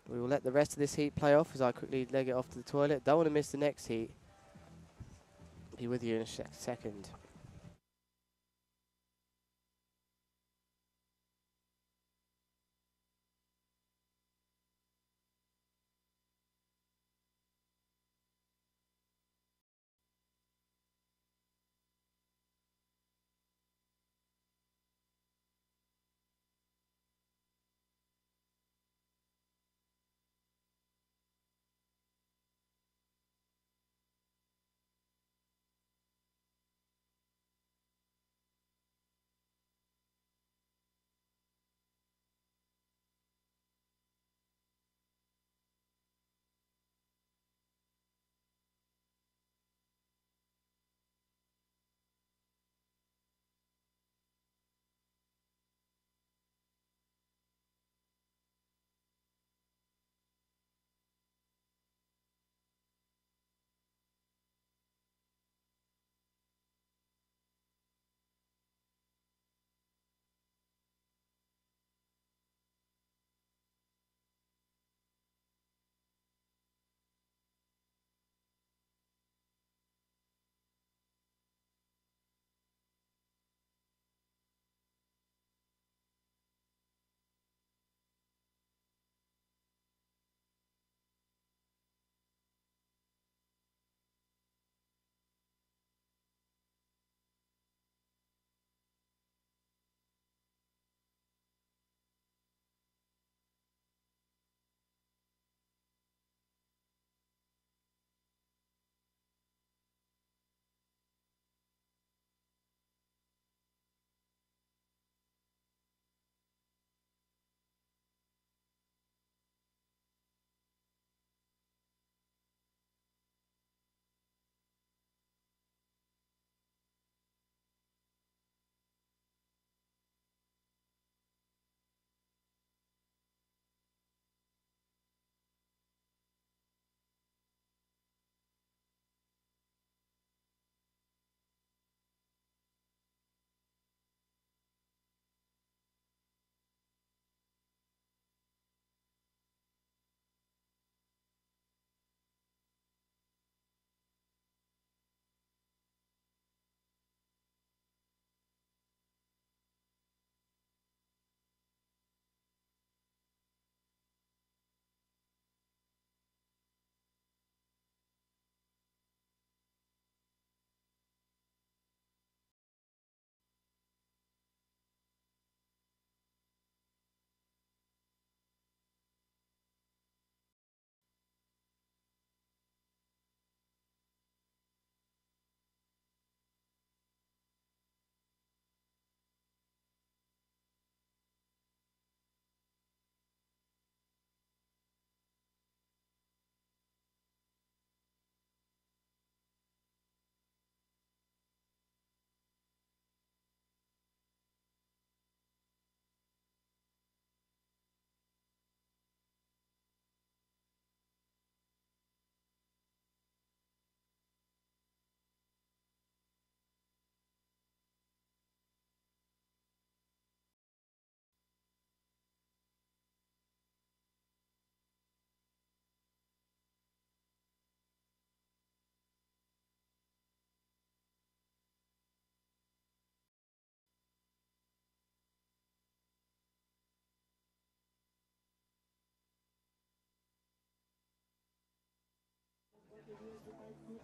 We will let the rest of this heat play off as I quickly leg it off to the toilet. Don't want to miss the next heat. Be with you in a second.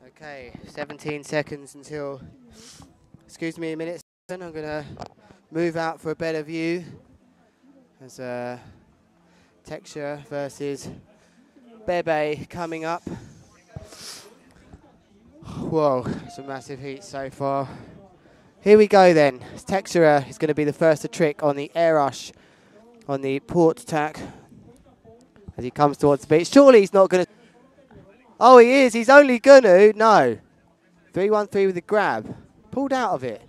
Okay, 17 seconds until, excuse me a minute, I'm going to move out for a better view as Texture versus Bebe coming up. Whoa, it's a massive heat so far. Here we go then. Texture is going to be the first to trick on the air rush on the port tack as he comes towards the beach. Surely he's not going to... Oh, he is. He's only going to... No. 3-1-3 with the grab. Pulled out of it.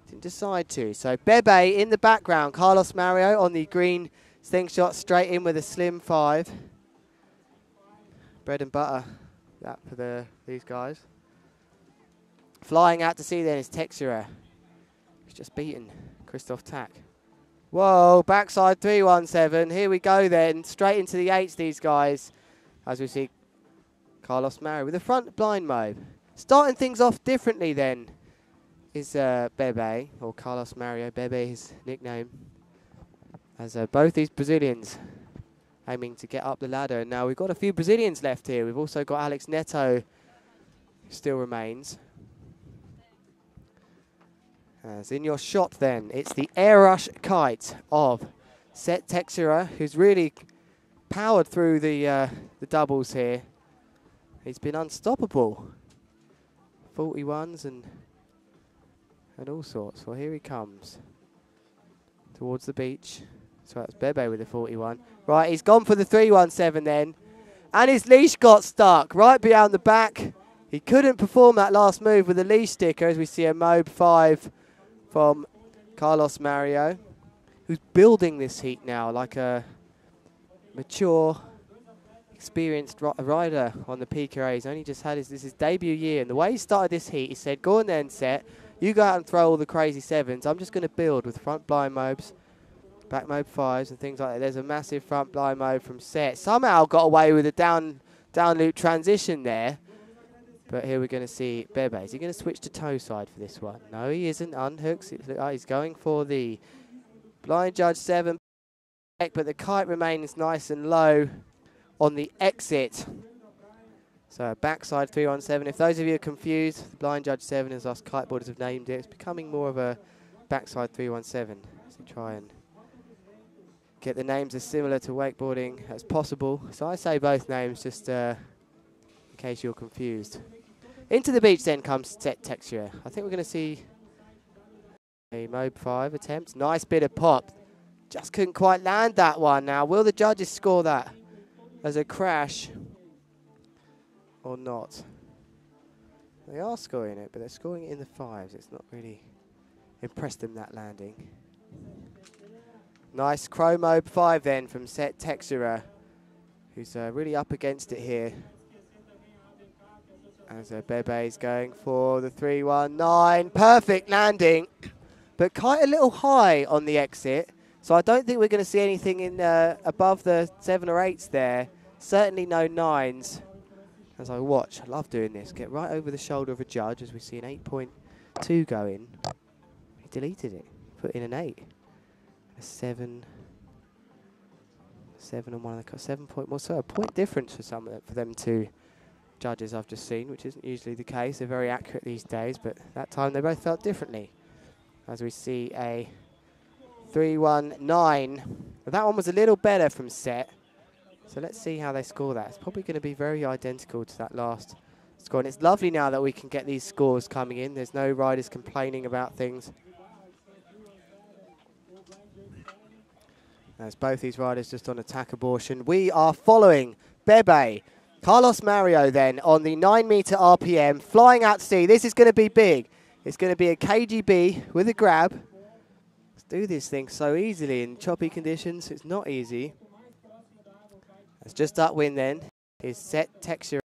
Didn't decide to. So Bebe in the background. Carlos Mario on the green slingshot straight in with a slim 5. Bread and butter. That for these guys. Flying out to sea then is Texura. He's just beaten Christoph Tack. Whoa, backside 317. Here we go then. Straight into the 8s, these guys. As we see Carlos Mario with the front blind mode. Starting things off differently then is Bebe, or Carlos Mario. Bebe, his nickname. As both these Brazilians aiming to get up the ladder. Now we've got a few Brazilians left here. We've also got Alex Neto, who still remains. As in your shot then, it's the air rush kite of Set Texura, who's really powered through the doubles here. He's been unstoppable. 41s and all sorts. Well, here he comes towards the beach. So that's Bebe with the 41. Right, he's gone for the 317 then. And his leash got stuck right behind the back. He couldn't perform that last move with the leash sticker, as we see a Mobe 5 from Carlos Mario, who's building this heat now like a mature, experienced rider on the PKRA. He's only just had this is his debut year. And the way he started this heat, he said, go on then, Set. You go out and throw all the crazy 7s. I'm just going to build with front blind Mobes, back Mobe 5s and things like that. There's a massive front blind Mobe from Set. Somehow got away with a down loop transition there. But here we're going to see Bebe. Is he going to switch to toe side for this one? No, he isn't. Unhooks. He's going for the blind judge 7. But the kite remains nice and low on the exit. So backside 317. If those of you are confused, the blind judge 7, as us kiteboarders have named it, it's becoming more of a backside 317. So try and get the names as similar to wakeboarding as possible. So I say both names just in case you're confused. Into the beach then comes Set Texture. I think we're going to see a Mobe 5 attempt. Nice bit of pop. Just couldn't quite land that one. Now, will the judges score that as a crash or not? They are scoring it, but they're scoring it in the 5s. It's not really impressed them, that landing. Nice Crow Mobe 5 then from Set Texura, who's really up against it here. As Bebe's going for the 319. Perfect landing, but quite a little high on the exit. So I don't think we're going to see anything in above the 7 or 8s there. Certainly no 9s. As I watch, I love doing this. Get right over the shoulder of a judge as we see an 8.2 go in. He deleted it. Put in an 8. A 7. 7 on one of the 7 point. Well, so a point difference for them two judges I've just seen, which isn't usually the case. They're very accurate these days, but that time they both felt differently. As we see a 319. That one was a little better from Set. So let's see how they score that. It's probably going to be very identical to that last score. And it's lovely now that we can get these scores coming in. There's no riders complaining about things. As both these riders just on attack abortion. We are following Bebe. Carlos Mario then on the 9-meter RPM, flying out to sea. This is going to be big. It's going to be a KGB with a grab. Let's do this thing so easily in choppy conditions. It's not easy. It's just upwind then. Is Set Texture.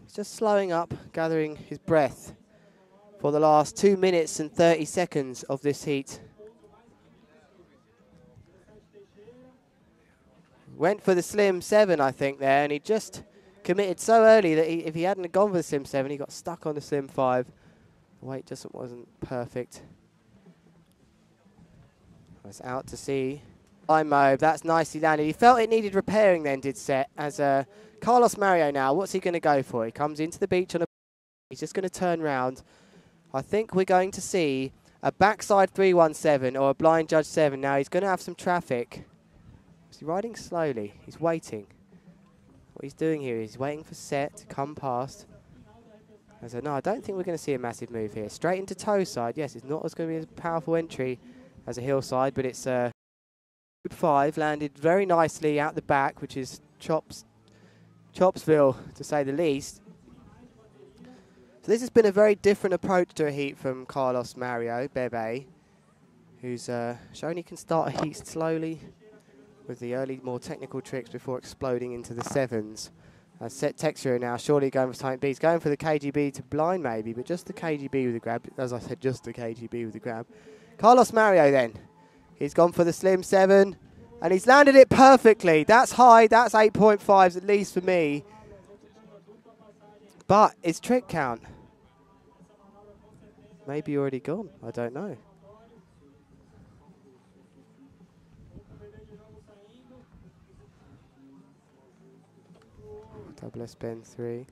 He's just slowing up, gathering his breath for the last 2 minutes and 30 seconds of this heat. Went for the slim 7, I think, there, and he just committed so early that if he hadn't gone for the slim 7, he got stuck on the slim 5. The weight just wasn't perfect. Was out to sea. Mobe, that's nicely landed. He felt it needed repairing then, did Set. As Carlos Mario now, what's he going to go for? He comes into the beach on a... He's just going to turn round. I think we're going to see a backside 317 or a blind judge 7. Now he's going to have some traffic. He's riding slowly. He's waiting. What he's doing here is waiting for set to come past. I said, no, I don't think we're going to see a massive move here. Straight into toe side. Yes, it's not as going to be as powerful entry as a hillside, but it's group 5 landed very nicely out the back, which is Chopsville, to say the least. So this has been a very different approach to a heat from Carlos Mario Bebe, who's shown he can start a heat slowly with the early, more technical tricks before exploding into the 7s. Set Texture now, surely going for something B. He's going for the KGB to blind maybe, but just the KGB with the grab. As I said, just the KGB with the grab. Carlos Mario then. He's gone for the slim 7, and he's landed it perfectly. That's high, that's 8.5s at least for me. But it's trick count. Maybe already gone, I don't know. Double S bend 3.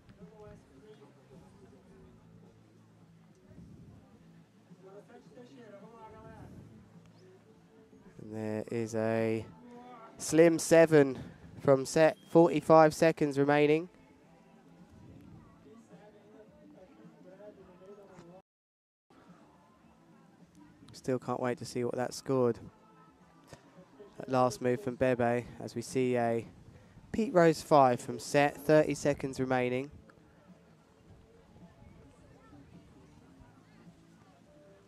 And there is a slim 7 from set. 45 seconds remaining. Still can't wait to see what that scored. That last move from Bebe, as we see a Pete Rose 5 from set, 30 seconds remaining.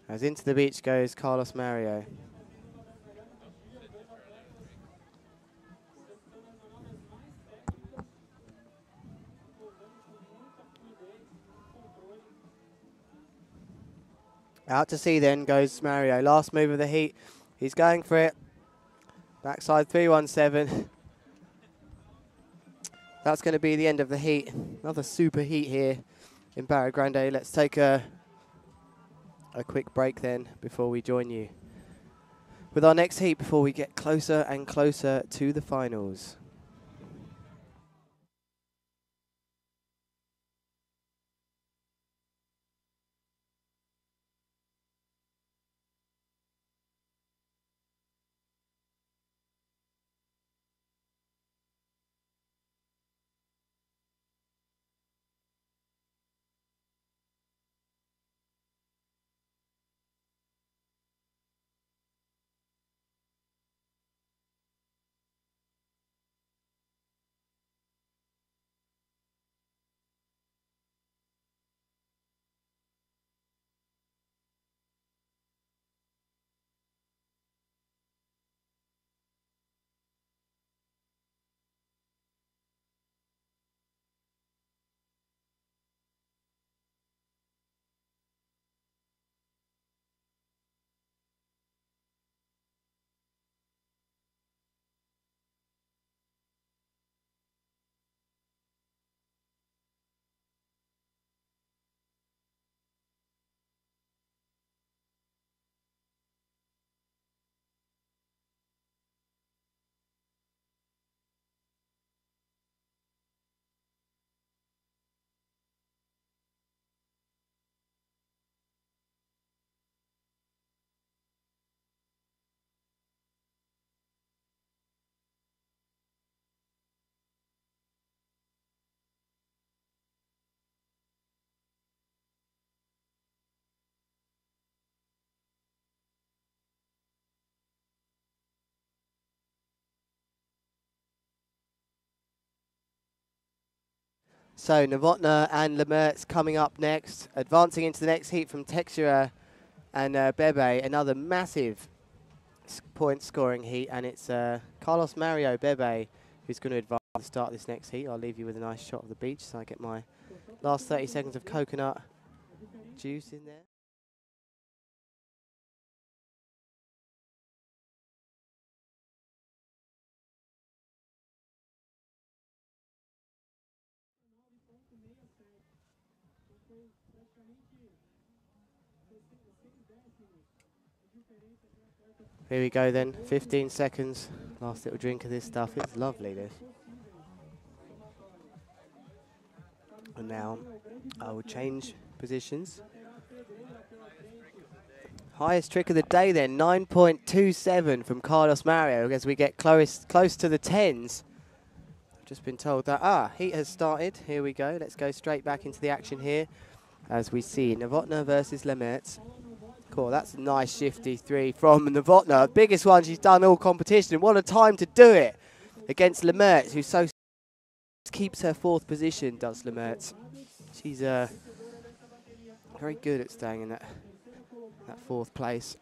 As into the beach goes Carlos Mario. Out to sea then goes Mario. Last move of the heat. He's going for it. Backside 317. That's going to be the end of the heat. Another super heat here in Barra Grande. Let's take a quick break then before we join you with our next heat before we get closer and closer to the finals. So Novotny and Lemertz coming up next, advancing into the next heat from Texura and Bebe, another massive point scoring heat, and it's Carlos Mario Bebe who's going to advance to start this next heat. I'll leave you with a nice shot of the beach so I get my last 30 seconds of coconut juice in there. Here we go then, 15 seconds. Last little drink of this stuff. It's lovely, this. And now I will change positions. Highest trick of the day then, 9.27 from Carlos Mario as we get close to the 10s. I've just been told that, heat has started. Here we go. Let's go straight back into the action here as we see Novotná versus Lemets. Cool, that's a nice shifty 3 from Novotná. Biggest one she's done all competition. What a time to do it against Lemets, who so keeps her 4th position, does Lemets. She's very good at staying in that 4th place.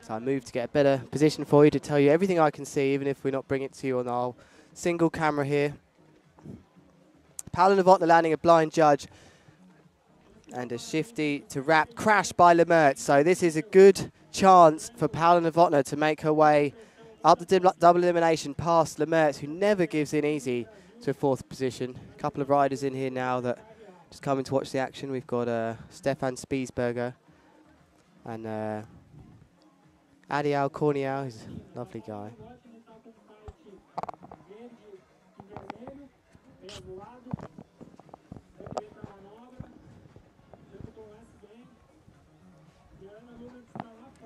So I moved to get a better position for you to tell you everything I can see, even if we're not bringing it to you on our single camera here. Paula Novotná landing a blind judge. And a shifty to wrap, crashed by Lemets. So this is a good chance for Paula Novotná to make her way up the double elimination past Lemets, who never gives in easy to a 4th position. A couple of riders in here now that just coming to watch the action. We've got Stefan Spiesberger and Adiel Cornial, who's a lovely guy.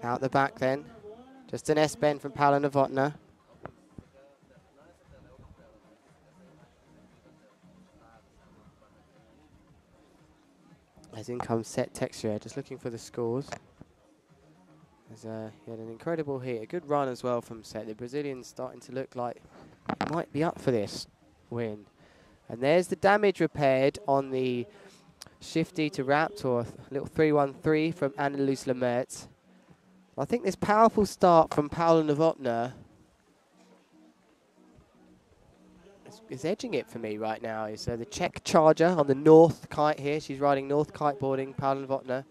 Out the back then, just an S-bend from Paula Novotná. As in comes Set Texture, just looking for the scores. As he had an incredible heat, a good run as well from Set. The Brazilian's starting to look like he might be up for this win. And there's the damage repaired on the shifty to wrapped, or a little 3-1-3 from Annelies Lemets. I think this powerful start from Paula Novotná is edging it for me right now. Is the Czech Charger on the North Kite here. She's riding North Kiteboarding, Paula Novotná.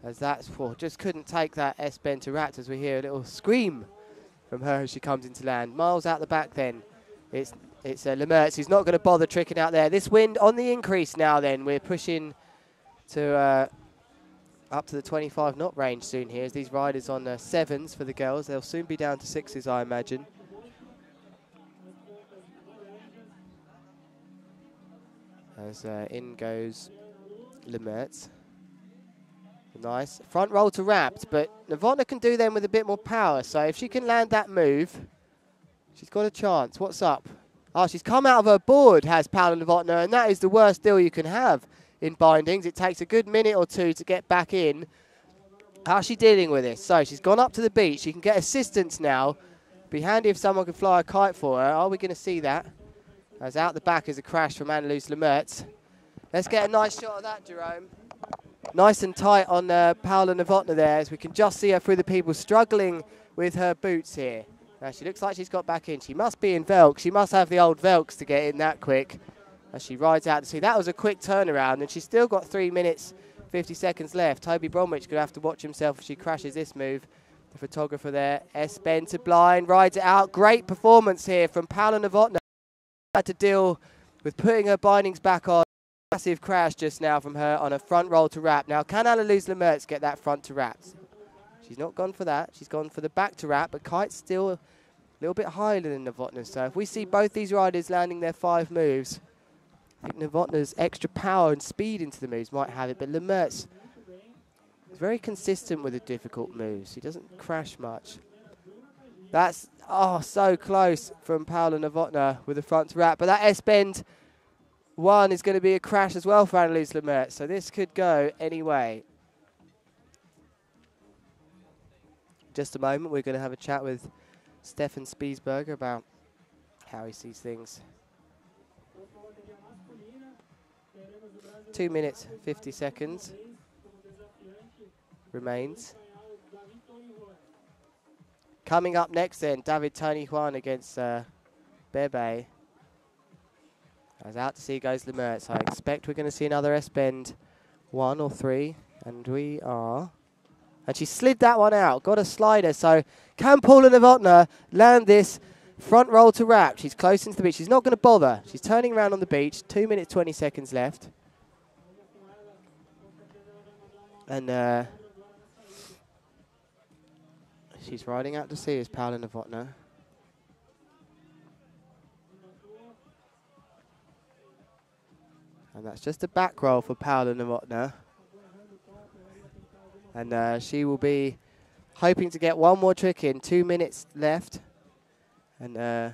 As that's just couldn't take that S-bend to wrapped, as we hear a little scream from her as she comes into land. Miles out the back then. It's Lemets who's not going to bother tricking out there. This wind on the increase now then. We're pushing to up to the 25 knot range soon here as these riders on 7s for the girls. They'll soon be down to 6s, I imagine. As in goes Lemets. Nice. Front roll to wrapped, but Novotná can do them with a bit more power. So if she can land that move, she's got a chance. What's up? Oh, she's come out of her board, has Paula Novotná, and that is the worst deal you can have in bindings. It takes a good minute or two to get back in. How's she dealing with this? So she's gone up to the beach. She can get assistance now. Be handy if someone could fly a kite for her. Are we going to see that? As out the back is a crash from Annelies Lemets. Let's get a nice shot of that, Jerome. Nice and tight on Paula Novotná there, as we can just see her through the people struggling with her boots here. Now she looks like she's got back in. She must be in Velks. She must have the old Velks to get in that quick. As she rides out to sea. That was a quick turnaround, and she's still got 3 minutes, 50 seconds left. Toby Bromwich could have to watch himself if she crashes this move. The photographer there, S-bend to blind, rides it out. Great performance here from Paula Novotná. Had to deal with putting her bindings back on. Massive crash just now from her on a front roll to wrap. Now, can Annelies Lemets get that front to wrap? She's not gone for that. She's gone for the back to wrap, but Kite's still a little bit higher than Novotná. So if we see both these riders landing their 5 moves, I think Novotná's extra power and speed into the moves might have it, but Lemets is very consistent with the difficult moves. He doesn't crash much. That's, so close from Paula Novotná with the front to wrap, but that S-bend 1 is going to be a crash as well for Annelies Lemets, so this could go any way. Just a moment, we're going to have a chat with Stefan Spiesberger about how he sees things. 2 minutes, 50 seconds remains. Coming up next then, David Tony Juan against Bebe. As out to sea goes Lemets. I expect we're going to see another S-bend 1 or 3, and we are. And she slid that one out, got a slider. So can Paula Novotná land this front roll to wrap? She's close into the beach. She's not going to bother. She's turning around on the beach. 2 minutes, 20 seconds left. And she's riding out to sea as Paula Novotná. And that's just a back roll for Paula Novotná. And she will be hoping to get one more trick in. 2 minutes left. And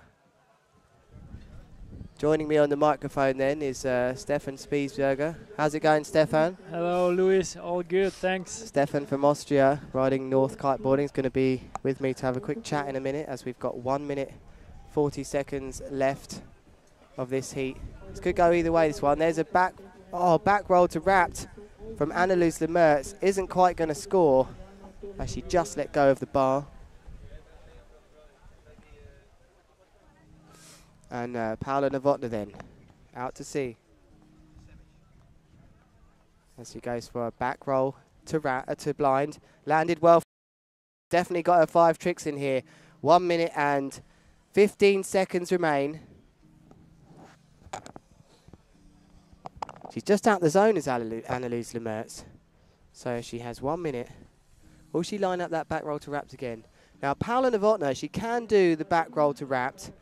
joining me on the microphone then is Stefan Spiesberger. How's it going, Stefan? Hello, Luis. All good, thanks. Stefan from Austria, riding North Kiteboarding, is going to be with me to have a quick chat in a minute, as we've got 1 minute 40 seconds left of this heat. This could go either way, this one. There's a back roll to wrapped from Annalise Lemertz. Isn't quite going to score, as she just let go of the bar. And Paula Novotná then, out to sea. As she goes for a back roll to blind. Landed well. Definitely got her 5 tricks in here. 1 minute and 15 seconds remain. She's just out the zone as Annalise Lemertz. So she has 1 minute. Will she line up that back roll to wrapped again? Now Paula Novotná, she can do the back roll to wrapped.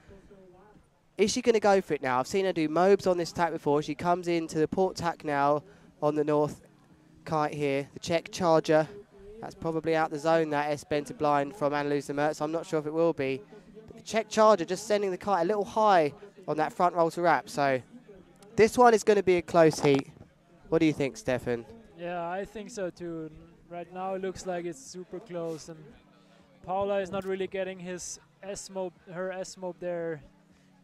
Is she going to go for it now? I've seen her do mobes on this tack before. She comes into the port tack now on the North Kite here. The Czech charger. That's probably out the zone, that S-bend to blind from Annalise Lemertz. I'm not sure if it will be. But the Czech charger just sending the kite a little high on that front roll to wrap. So this one is going to be a close heat. What do you think, Stefan? Yeah, I think so too. Right now it looks like it's super close, and Paula is not really getting her S-mobe there.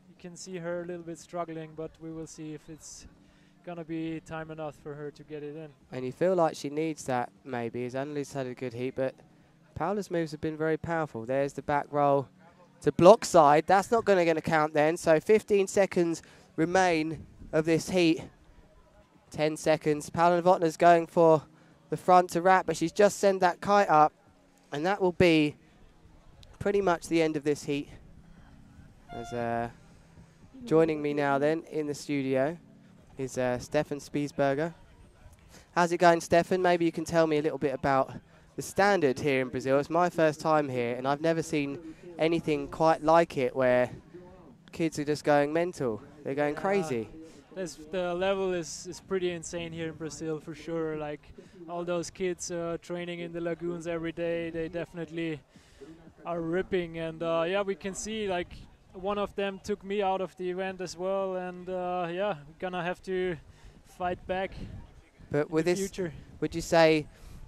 You can see her a little bit struggling, but we will see if it's gonna be time enough for her to get it in. And you feel like she needs that maybe, as Annalise had a good heat, but Paula's moves have been very powerful. There's the back roll to block side. That's not going to count then. So 15 seconds remain of this heat. 10 seconds. Paula Novotná's going for the front to wrap, but she's just sent that kite up, and that will be pretty much the end of this heat. As joining me now then in the studio is Stefan Spiesberger. How's it going, Stefan? Maybe you can tell me a little bit about the standard here in Brazil. It's my first time here, and I've never seen anything quite like it, where kids are just going mental. They're going crazy. The level is pretty insane here in Brazil, for sure. Like all those kids training in the lagoons every day, they definitely are ripping. And yeah, we can see like one of them took me out of the event as well, and yeah, we're gonna have to fight back. But with this, future. Would you say,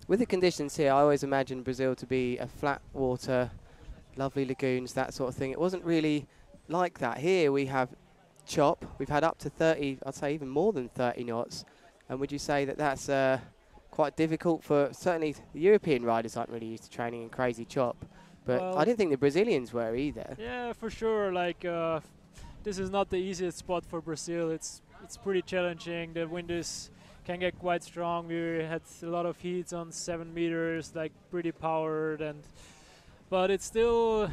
with the conditions here, I always imagined Brazil to be a flat water, lovely lagoons, that sort of thing. It wasn't really like that. Here we have chop. We've had up to 30, I'd say even more than 30 knots. And would you say that that's quite difficult for, certainly the European riders aren't really used to training in crazy chop. But well, I didn't think the Brazilians were either. Yeah, for sure. Like this is not the easiest spot for Brazil. It's pretty challenging. The wind can get quite strong. We had a lot of heats on 7 meters, like pretty powered, but it's still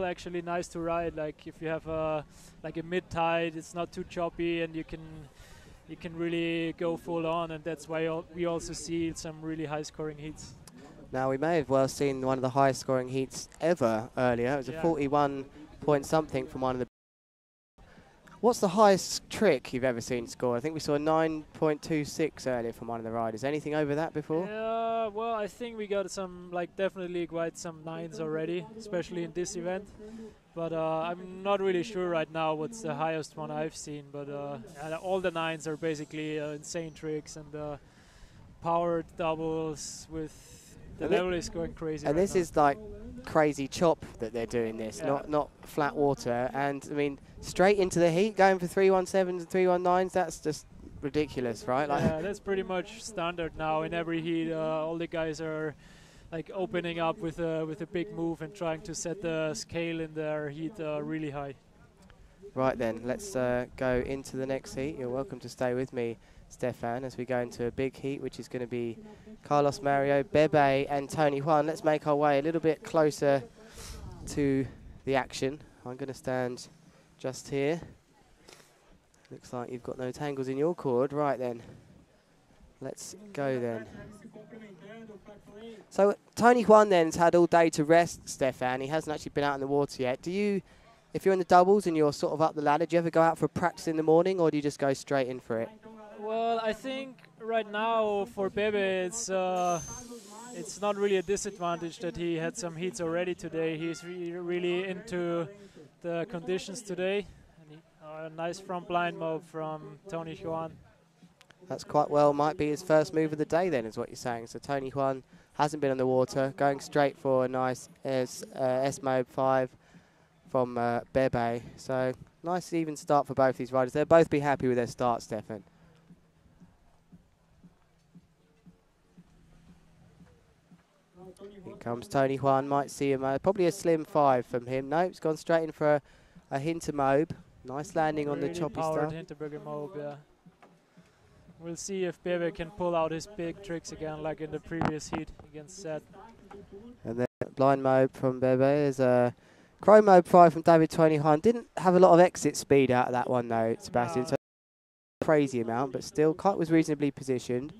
actually nice to ride. Like if you have like a mid tide, it's not too choppy, and you can really go full on, and that's why we also see some really high scoring heats. Now, we may have well seen one of the highest scoring heats ever earlier. It was a 41 point something from one of the... What's the highest trick you've ever seen score? I think we saw a 9.26 earlier from one of the riders. Anything over that before? Yeah, well, I think we got some, like definitely quite some 9s already, especially in this event. But I'm not really sure right now what's the highest one I've seen. But all the 9s are basically insane tricks, and powered doubles with... The level is going crazy. And right this now. is like crazy chop that they're doing this, yeah. not flat water. And I mean, straight into the heat, going for 317s and 319s, that's just ridiculous, right? Like Yeah, that's pretty much standard now in every heat. All the guys are like opening up with a big move and trying to set the scale in their heat really high. Right then, let's go into the next heat. You're welcome to stay with me, Stefan, as we go into a big heat, which is going to be Carlos Mario, Bebe and Tony Juan. Let's make our way a little bit closer to the action. I'm going to stand just here. Looks like you've got no tangles in your cord. Right then, let's go then. So Tony Juan then's had all day to rest, Stefan. He hasn't actually been out in the water yet. Do you, if you're in the doubles and you're sort of up the ladder, do you ever go out for practice in the morning, or do you just go straight in for it? Well, I think right now for Bebe, it's not really a disadvantage that he had some heats already today. He's really into the conditions today. And a nice front blind move from Tony Juan. That's quite well, might be his first move of the day then, is what you're saying. So Tony Juan hasn't been on the water, going straight for a nice S-Mode 5 from Bebe. So nice even start for both these riders. They'll both be happy with their start, Stefan. Here comes Tony Juan, might see him, probably a slim 5 from him. Nope, he's gone straight in for a Hintermobe. Nice landing on the choppy stuff. Hinterberger mobe, yeah. We'll see if Bebe can pull out his big tricks again, like in the previous heat against Seth. And then blind mobe from Bebe is a Chrome Mobe 5 from David Tony Juan. Didn't have a lot of exit speed out of that one though, Sebastian. No. So crazy amount, but still, kite was reasonably positioned.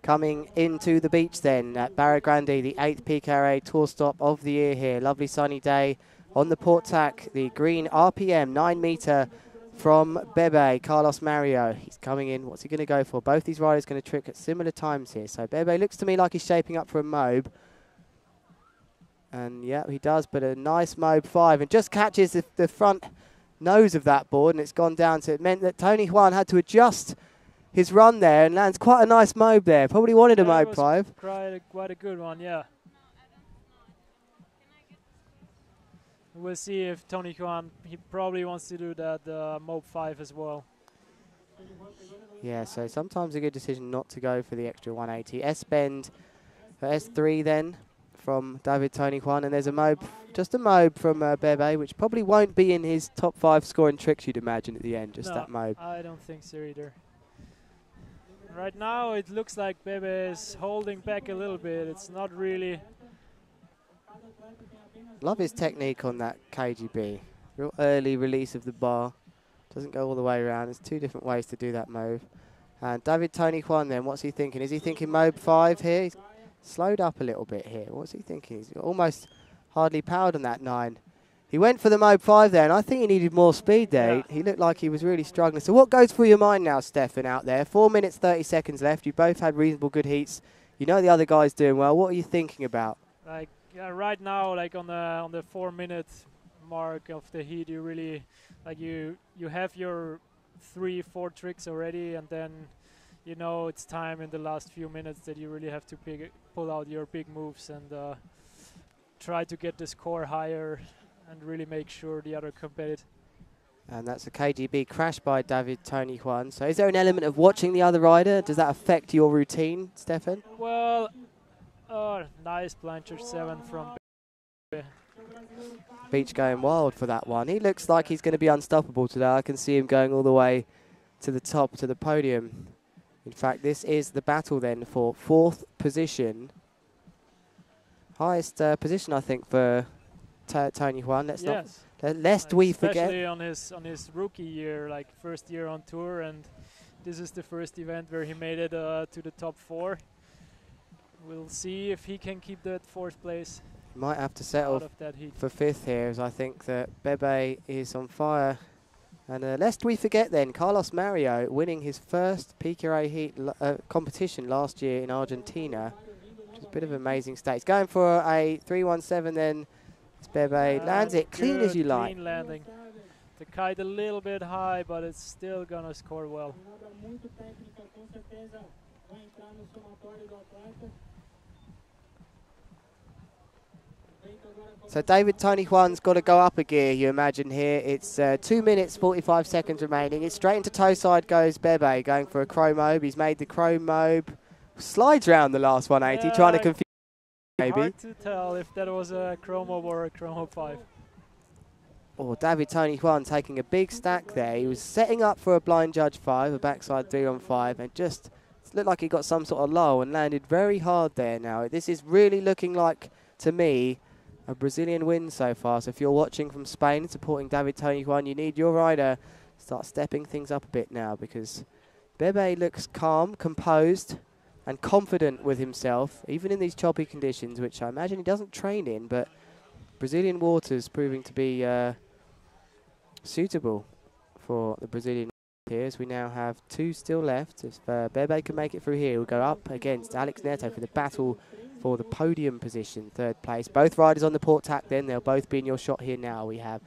Coming into the beach then at Barra Grande, the 8th PKRA tour stop of the year here. Lovely sunny day on the port tack. The green RPM 9 meter from Bebe, Carlos Mario. He's coming in. What's he going to go for? Both these riders going to trick at similar times here. So Bebe looks to me like he's shaping up for a Mobe. And yeah, he does, but a nice Mobe 5. And just catches the front nose of that board, and it's gone down. So it meant that Tony Juan had to adjust his run there and lands quite a nice Mobe there. Probably wanted a Mobe 5. Quite a good one, yeah. We'll see if Tony Juan, he probably wants to do that Mobe 5 as well. Yeah, so sometimes a good decision not to go for the extra 180. S-bend for S3 then from David Tony Juan. And there's a Mobe, just a Mobe from Bebe, which probably won't be in his top 5 scoring tricks, you'd imagine, at the end, just that Mobe. I don't think so either. Right now it looks like Bebe is holding back a little bit. It's not really... Love his technique on that KGB. Real early release of the bar. Doesn't go all the way around. There's 2 different ways to do that Mobe. And David Tony Juan then, what's he thinking? Is he thinking Mobe 5 here? He's slowed up a little bit here. What's he thinking? He's almost hardly powered on that 9. He went for the Mobe 5 there, and I think he needed more speed there. Yeah. He looked like he was really struggling. So what goes through your mind now, Stefan, out there? 4 minutes, 30 seconds left. You both had reasonable good heats. You know the other guy's doing well. What are you thinking about? Like, yeah, right now, like on the 4-minute mark of the heat, you really, like you have your 3-4 tricks already, and then you know it's time in the last few minutes that you really have to pull out your big moves and try to get the score higher and really make sure the other competitive. And that's a KGB crash by David Tony Juan. So is there an element of watching the other rider? Does that affect your routine, Stefan? Well, nice plancher 7 from Beach going wild for that one. He looks like he's going to be unstoppable today. I can see him going all the way to the top, to the podium. In fact, this is the battle then for 4th position. Highest position, I think, for Tony Juan. Lest we forget. Especially on his rookie year, like first year on tour, and this is the first event where he made it to the top 4. We'll see if he can keep that 4th place. Might have to settle for 5th here, as I think that Bebe is on fire. And lest we forget then, Carlos Mario winning his first PKRA heat competition last year in Argentina, which is a bit of an amazing state. He's going for a 317 then. Bebe lands it clean as you like. Clean landing. The kite a little bit high, but it's still gonna score well. So David Tony Juan's got to go up a gear, you imagine here. It's 2 minutes, 45 seconds remaining. It's straight into toe side goes Bebe, going for a Chrome Mobe. He's made the Chrome Mobe. Slides round the last 180, trying to confuse maybe. Hard to tell if that was a Chrome Mobe or a Chrome Mobe 5. Oh, David Tony Juan taking a big stack there. He was setting up for a blind judge 5, a backside 3 on 5, and just looked like he got some sort of lull and landed very hard there now. This is really looking like, to me, a Brazilian win so far. So if you're watching from Spain, supporting David Tony Juan, you need your rider to start stepping things up a bit now, because Bebe looks calm, composed, and confident with himself, even in these choppy conditions, which I imagine he doesn't train in, but Brazilian waters proving to be suitable for the Brazilian here, as we now have 2 still left. If Bebe can make it through here, we'll go up against Alex Neto for the battle for the podium position, 3rd place. Both riders on the port tack then, they'll both be in your shot here now. We have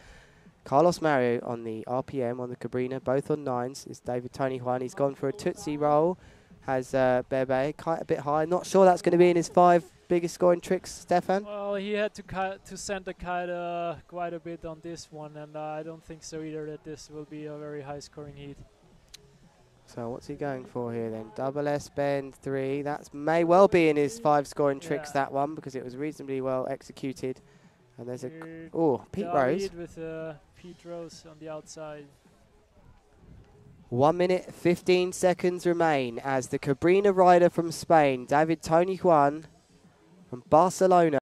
Carlos Mario on the RPM, on the Cabrina, both on 9s. It's David Tony Juan. He's gone for a Tootsie roll. Has Bebe quite a bit high. Not sure that's going to be in his 5 biggest scoring tricks, Stefan. Well, he had to send the kite quite a bit on this one, and I don't think so either that this will be a very high scoring heat. So what's he going for here then? Double S bend 3. That may well be in his 5 scoring tricks, that one, because it was reasonably well executed. And there's a Pete Rose with Pete Rose on the outside. 1 minute 15 seconds remain as the Cabrina rider from Spain, David Tony Juan from Barcelona,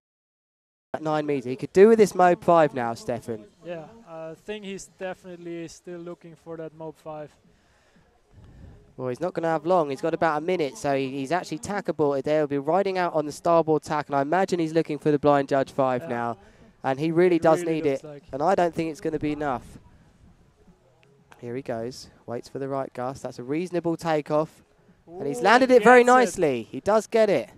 at 9 meters. He could do with this Mode 5 now, Stefan. Yeah, I think he's definitely still looking for that Mode 5. Well, he's not going to have long. He's got about a minute, so he's actually tack aborted there. He'll be riding out on the starboard tack, and I imagine he's looking for the Blind Judge 5 now. And he really does need it, and I don't think it's going to be enough. Here he goes. Waits for the right gust. That's a reasonable takeoff. And he's landed it very nicely. He does get it.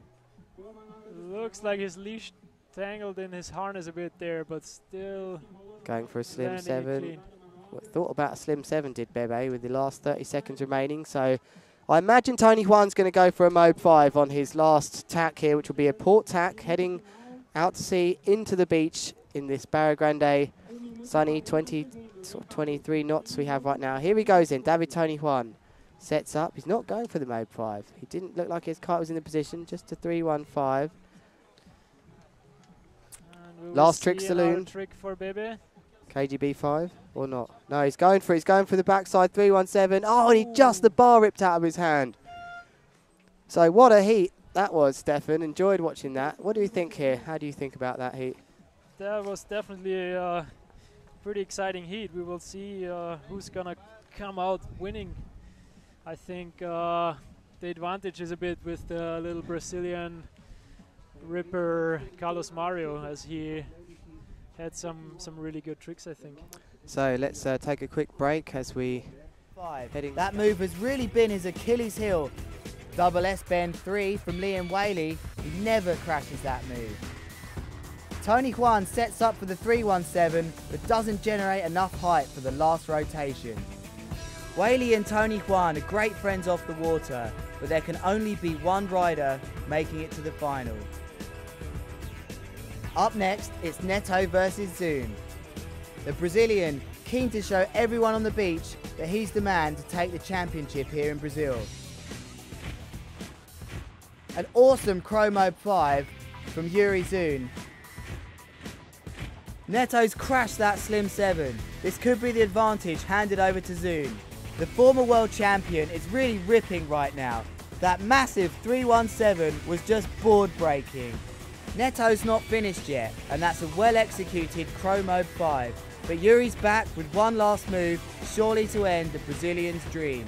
Looks like his leash tangled in his harness a bit there, but still going for a slim 7. Thought about a slim 7 did Bebe with the last 30 seconds remaining. So I imagine Tony Juan's going to go for a Mode 5 on his last tack here, which will be a port tack heading out to sea into the beach in this Barra Grande sunny 23 knots we have right now. Here he goes in. David Tony Juan sets up. He's not going for the Mode 5. He didn't look like his kite was in the position. Just a 3-1-5. Last trick saloon. Trick for Bebe. KGB 5 or not? No, he's going for it. He's going for the backside 3-1-7. Oh, and he just the bar ripped out of his hand. So what a heat that was, Stefan. Enjoyed watching that. What do you think here? How do you think about that heat? That was definitely a pretty exciting heat. We will see who's gonna come out winning. I think the advantage is a bit with the little Brazilian ripper Carlos Mario, as he had some really good tricks, I think. So let's take a quick break as we heading. That move has really been his Achilles heel. Double S bend 3 from Liam Whaley. He never crashes that move. Tony Juan sets up for the 3-1-7, but doesn't generate enough height for the last rotation. Whaley and Tony Juan are great friends off the water, but there can only be one rider making it to the final. Up next, it's Neto versus Zune. The Brazilian, keen to show everyone on the beach that he's the man to take the championship here in Brazil. An awesome Chromo 5 from Yuri Zune. Neto's crashed that slim 7. This could be the advantage handed over to Zune. The former world champion is really ripping right now. That massive 3-1-7 was just board breaking. Neto's not finished yet, and that's a well executed Chromo 5. But Yuri's back with one last move, surely to end the Brazilian's dream.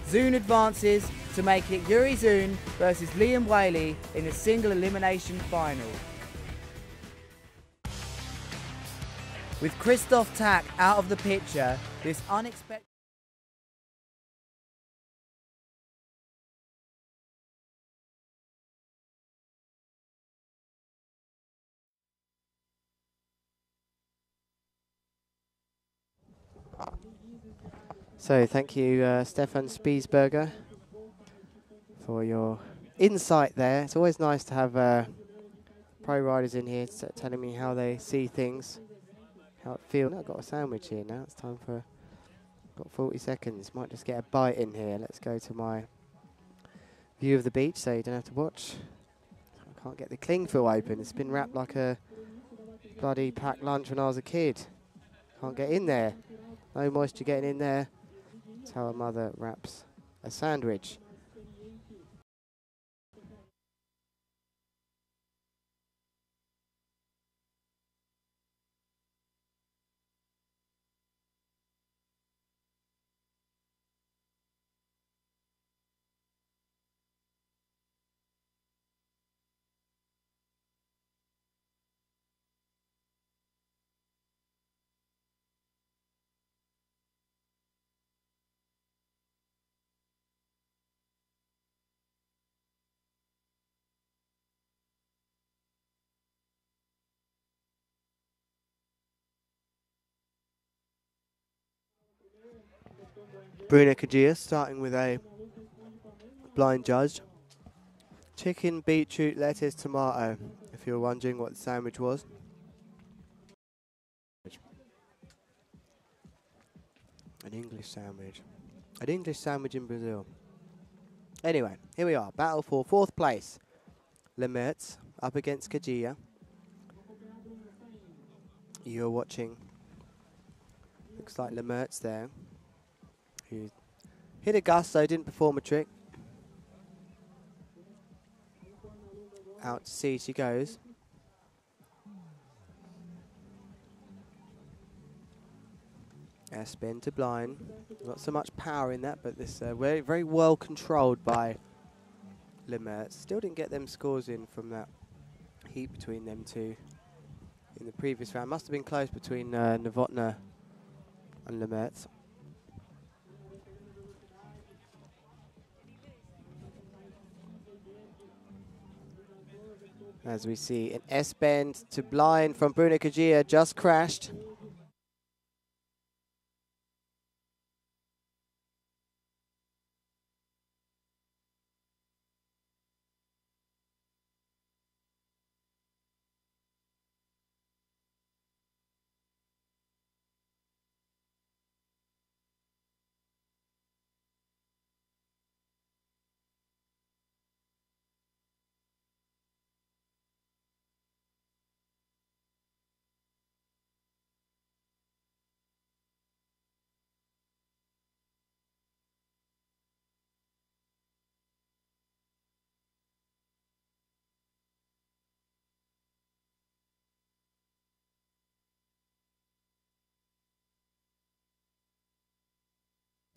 Zune advances to make it Yuri Zune versus Liam Whaley in a single elimination final. With Christoph Tack out of the picture, this unexpected... So thank you, Stefan Spiesberger, for your insight there. It's always nice to have pro riders in here telling me how they see things, how it feels. I've got a sandwich here now. It's time for, got 40 seconds. Might just get a bite in here. Let's go to my view of the beach so you don't have to watch. I can't get the cling film open. It's been wrapped like a bloody packed lunch when I was a kid. Can't get in there. No moisture getting in there. That's how a mother wraps a sandwich. Bruno Kajia starting with a blind judge. Chicken, beetroot, lettuce, tomato, if you're wondering what the sandwich was. An English sandwich. An English sandwich in Brazil. Anyway, here we are. Battle for 4th place. Lemertz up against Kajia. You're watching. Looks like Lemertz there. Who hit a gust, so didn't perform a trick. Out to sea she goes. Spin to blind. Not so much power in that, but this very, very well controlled by Lemertz. Still didn't get them scores in from that heat between them two in the previous round. Must have been close between Novotná and Lemertz. As we see an S-bend to blind from Bruno Kajia, just crashed.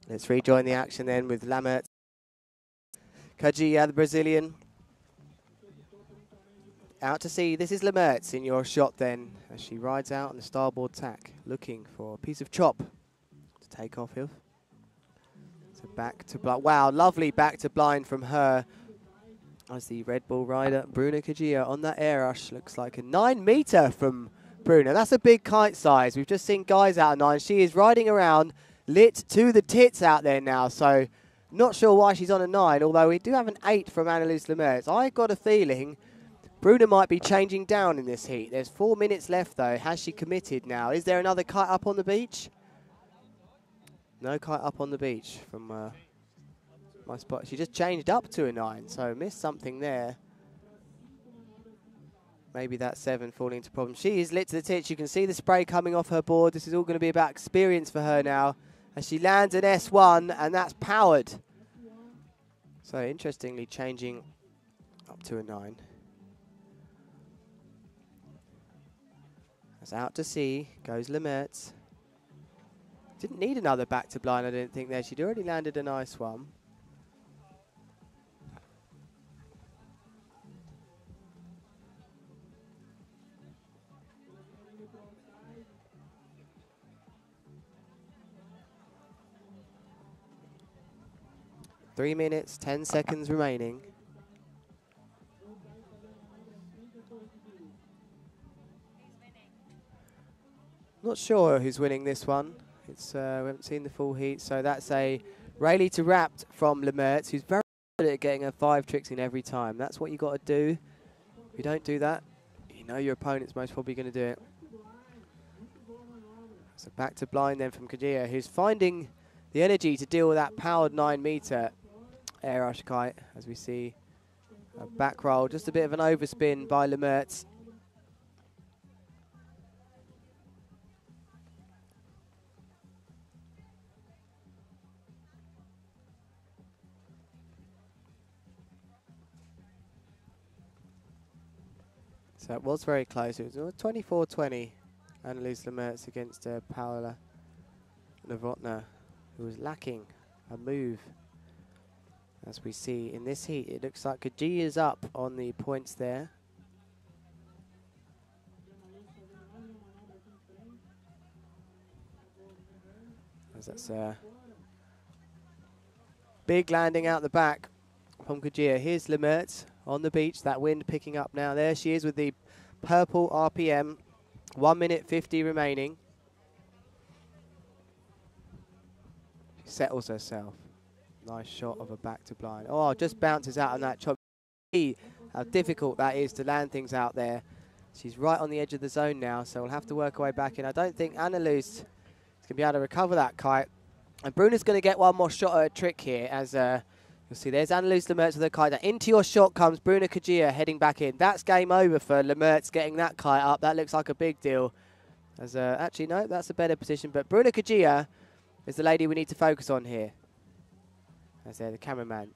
Let's rejoin the action then with Lemertz. Kajia, the Brazilian. Out to sea. This is Lemertz in your shot then, as she rides out on the starboard tack, looking for a piece of chop to take off of. So back to blind. Wow, lovely back to blind from her. As the Red Bull rider, Bruno Kajia on that air rush. Looks like a 9 meter from Bruno. That's a big kite size. We've just seen guys out of 9. She is riding around lit to the tits out there now, so not sure why she's on a 9, although we do have an 8 from Annelies Lemertz. I got a feeling Bruno might be changing down in this heat. There's 4 minutes left though. Has she committed now? Is there another kite up on the beach? No kite up on the beach from my spot. She just changed up to a 9, so missed something there. Maybe that 7 falling into problem. She is lit to the tits. You can see the spray coming off her board. This is all going to be about experience for her now. As she lands an S1, and that's powered. So interestingly, changing up to a 9. As out to sea goes Lemertz. Didn't need another back to blind, I didn't think there. She'd already landed a nice one. Three minutes, 10 seconds remaining. Not sure who's winning this one. It's we haven't seen the full heat, so that's a Rayleigh to Rapt from Lemertz, who's very good at getting her 5 tricks in every time. That's what you got to do. If you don't do that, you know your opponent's most probably going to do it. So back to blind then from Kajia, who's finding the energy to deal with that powered 9 meter air rush kite, as we see a back roll, just a bit of an overspin by Lemertz. So it was very close. It was 24-20, Annelies Lemertz against Paola Novotná, who was lacking a move. As we see in this heat, it looks like Kajia is up on the points there. As that's a big landing out the back from Kajia. Here's Lemertz on the beach, that wind picking up now. There she is with the purple RPM, 1 minute 50 remaining. settles herself. Nice shot of a back to blind. Oh, just bounces out on that chop. See how difficult that is to land things out there. She's right on the edge of the zone now, so we'll have to work our way back in. I don't think Annalise is going to be able to recover that kite. And Bruna's going to get one more shot at a trick here, as you'll see there's Annalise Lemertz with the kite. Now into your shot comes Bruna Kajia heading back in. That's game over for Lemertz getting that kite up. That looks like a big deal. As actually, no, that's a better position. But Bruna Kajia is the lady we need to focus on here. As there, the cameraman.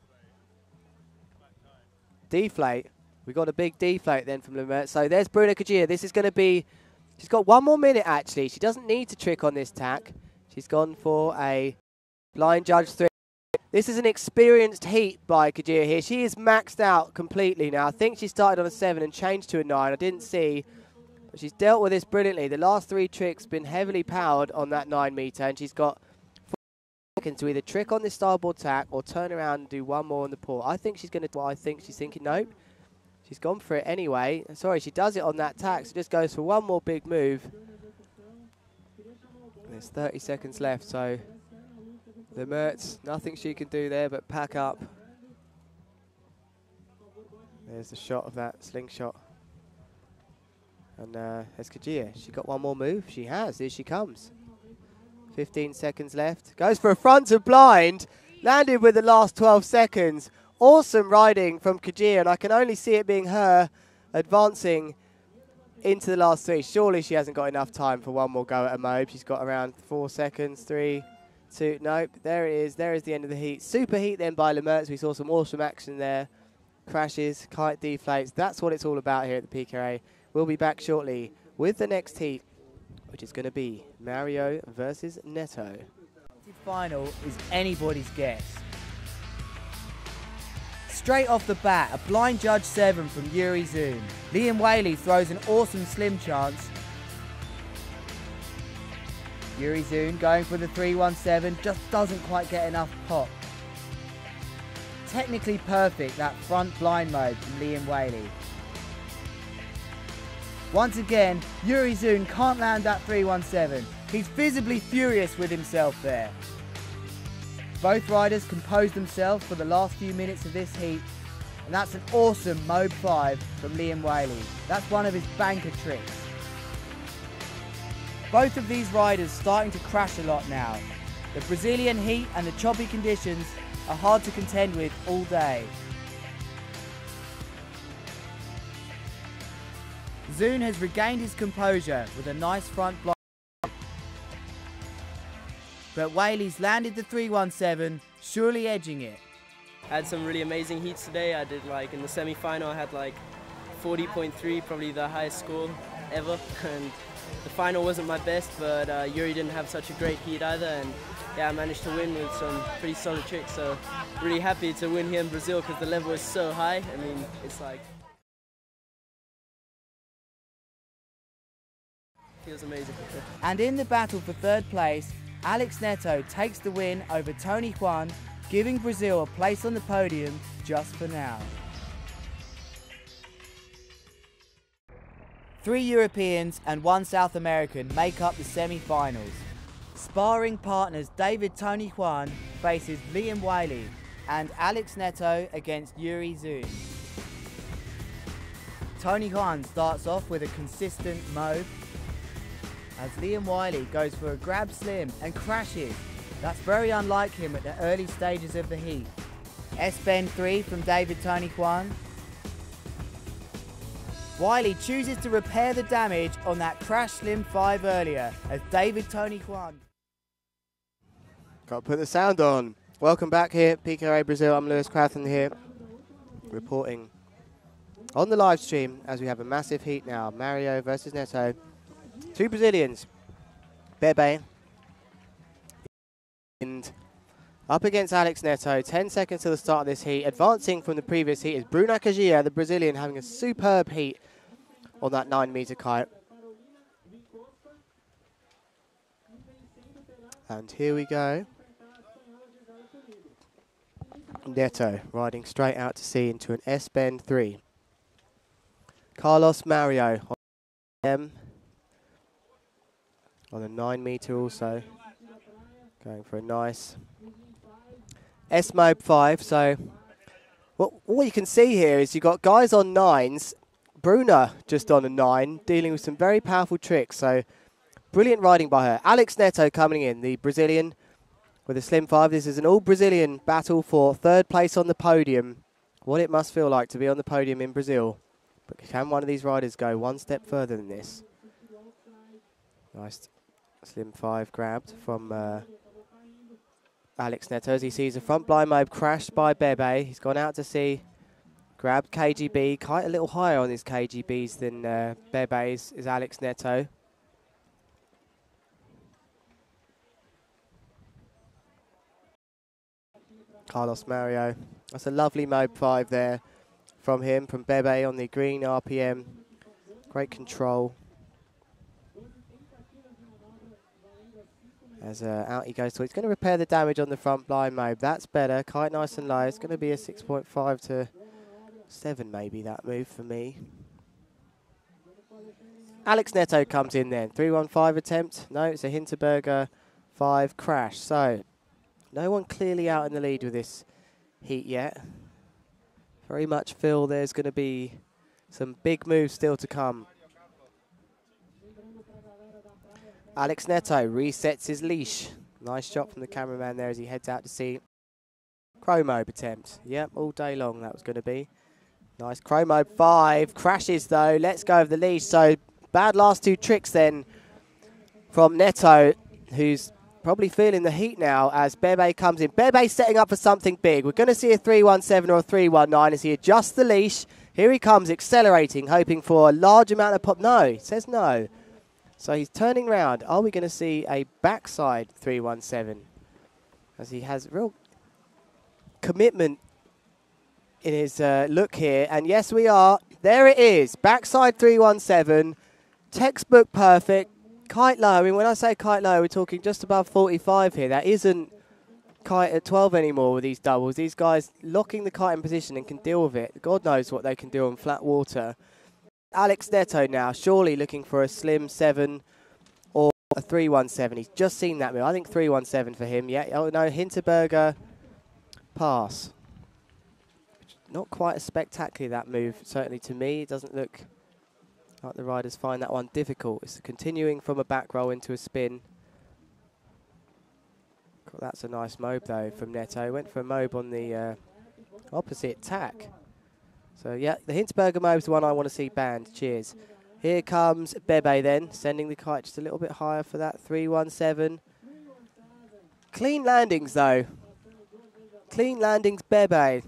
Deflate. We got a big deflate then from Lemertz. So there's Bruna Kajia. This is going to be... She's got 1 more minute, actually. She doesn't need to trick on this tack. She's gone for a blind judge 3. This is an experienced heat by Kajia here. She is maxed out completely now. I think she started on a 7 and changed to a 9. I didn't see, but she's dealt with this brilliantly. The last 3 tricks been heavily powered on that 9 meter, and she's got 4 seconds to either trick on this starboard tack or turn around and do 1 more on the port. I think she's going to do what I think she's thinking. Nope. She's gone for it anyway. Sorry, she does it on that tack, so just goes for 1 more big move. There's 30 seconds left, so Lemertz, nothing she can do there but pack up. There's the shot of that slingshot. And there's Kajia. She got 1 more move? She has. Here she comes. 15 seconds left. Goes for a front to blind. Landed with the last 12 seconds. Awesome riding from Kajia, and I can only see it being her advancing into the last 3. Surely she hasn't got enough time for 1 more go at a mobe. She's got around 4 seconds, 3, 2, nope, there it is. There is the end of the heat. Super heat then by Lemertz. We saw some awesome action there. Crashes, kite deflates. That's what it's all about here at the PKRA. We'll be back shortly with the next heat, which is going to be Mario versus Neto. The final is anybody's guess. Straight off the bat, a blind judge 7 from Yuri Zoon. Liam Whaley throws an awesome slim chance. Yuri Zoon going for the 317, just doesn't quite get enough pop. Technically perfect, that front blind mode from Liam Whaley. Once again, Yuri Zoon can't land that 317. He's visibly furious with himself there. Both riders composed themselves for the last few minutes of this heat, and that's an awesome Mobe 5 from Liam Whaley. That's one of his banker tricks. Both of these riders starting to crash a lot now. The Brazilian heat and the choppy conditions are hard to contend with all day. Zoon has regained his composure with a nice front block. But Whaley's landed the 317, surely edging it. I had some really amazing heats today. I did like in the semi-final I had like 40.3, probably the highest score ever. And the final wasn't my best, but Yuri didn't have such a great heat either. And yeah, I managed to win with some pretty solid tricks. So really happy to win here in Brazil because the level is so high. I mean, it's like, feels amazing. And in the battle for 3rd place, Alex Neto takes the win over Tony Juan, giving Brazil a place on the podium just for now. 3 Europeans and 1 South American make up the semi-finals. Sparring partners David Tony Juan faces Liam Whaley and Alex Neto against Yuri Zoon. Tony Juan starts off with a consistent Mobe, as Liam Whaley goes for a grab slim and crashes. That's very unlike him at the early stages of the heat. S-bend 3 from David Tony Juan. Whaley chooses to repair the damage on that crash slim 5 earlier as David Tony Juan. Got to put the sound on. Welcome back here, PKRA Brazil. I'm Lewis Crathen here, reporting on the live stream as we have a massive heat now. Mario versus Neto. 2 Brazilians, Bebe and up against Alex Neto. 10 seconds to the start of this heat. Advancing from the previous heat is Bruna Kajia, the Brazilian, having a superb heat on that 9 meter kite. And here we go. Neto riding straight out to sea into an S-bend 3. Carlos Mario on M. On a 9 meter also. Going for a nice S-Mobe 5. So what you can see here is you've got guys on 9s. Bruna just on a 9, dealing with some very powerful tricks. So brilliant riding by her. Alex Neto coming in, the Brazilian with a slim 5. This is an all-Brazilian battle for 3rd place on the podium. What it must feel like to be on the podium in Brazil. But can one of these riders go one step further than this? Nice slim 5 grabbed from Alex Neto as he sees a front blind mobe crashed by Bebe. He's gone out to see, grabbed KGB, quite a little higher on his KGBs than Bebe's is Alex Neto. Carlos Mario, that's a lovely mobe 5 there from him, from Bebe on the green RPM. Great control. As out he goes to, he's going to repair the damage on the front blind mobe. That's better, quite nice and low. It's going to be a 6.5 to 7 maybe, that move for me. Alex Neto comes in then, 315 attempt. No, it's a Hinterberger 5 crash. So, no one clearly out in the lead with this heat yet. Very much feel there's going to be some big moves still to come. Alex Neto resets his leash. Nice shot from the cameraman there as he heads out to see Chromobe attempt. Yep, all day long that was going to be. Nice Chromobe 5. Crashes though. Let's go of the leash. So bad last 2 tricks then from Neto, who's probably feeling the heat now as Bebe comes in. Bebe setting up for something big. We're going to see a 317 or a 319 as he adjusts the leash. Here he comes accelerating, hoping for a large amount of pop. No, he says no. So he's turning round. Are we going to see a backside 317? As he has real commitment in his look here. And yes, we are. There it is. Backside 317. Textbook perfect. Kite low. I mean, when I say kite low, we're talking just above 45 here. That isn't kite at 12 anymore with these doubles. These guys locking the kite in position and can deal with it. God knows what they can do on flat water. Alex Neto now, surely looking for a slim 7 or a 317. He's just seen that move. I think 317 for him. Yeah. Oh, no, Hinterberger pass. Not quite as spectacular, that move, certainly to me. It doesn't look like the riders find that one difficult. It's continuing from a back roll into a spin. God, that's a nice mobe, though, from Neto. Went for a mobe on the opposite tack. So, yeah, the Hinterberger mobe is the one I want to see banned. Cheers. Here comes Bebe then, sending the kite just a little bit higher for that 317. Clean landings, though. Clean landings, Bebe.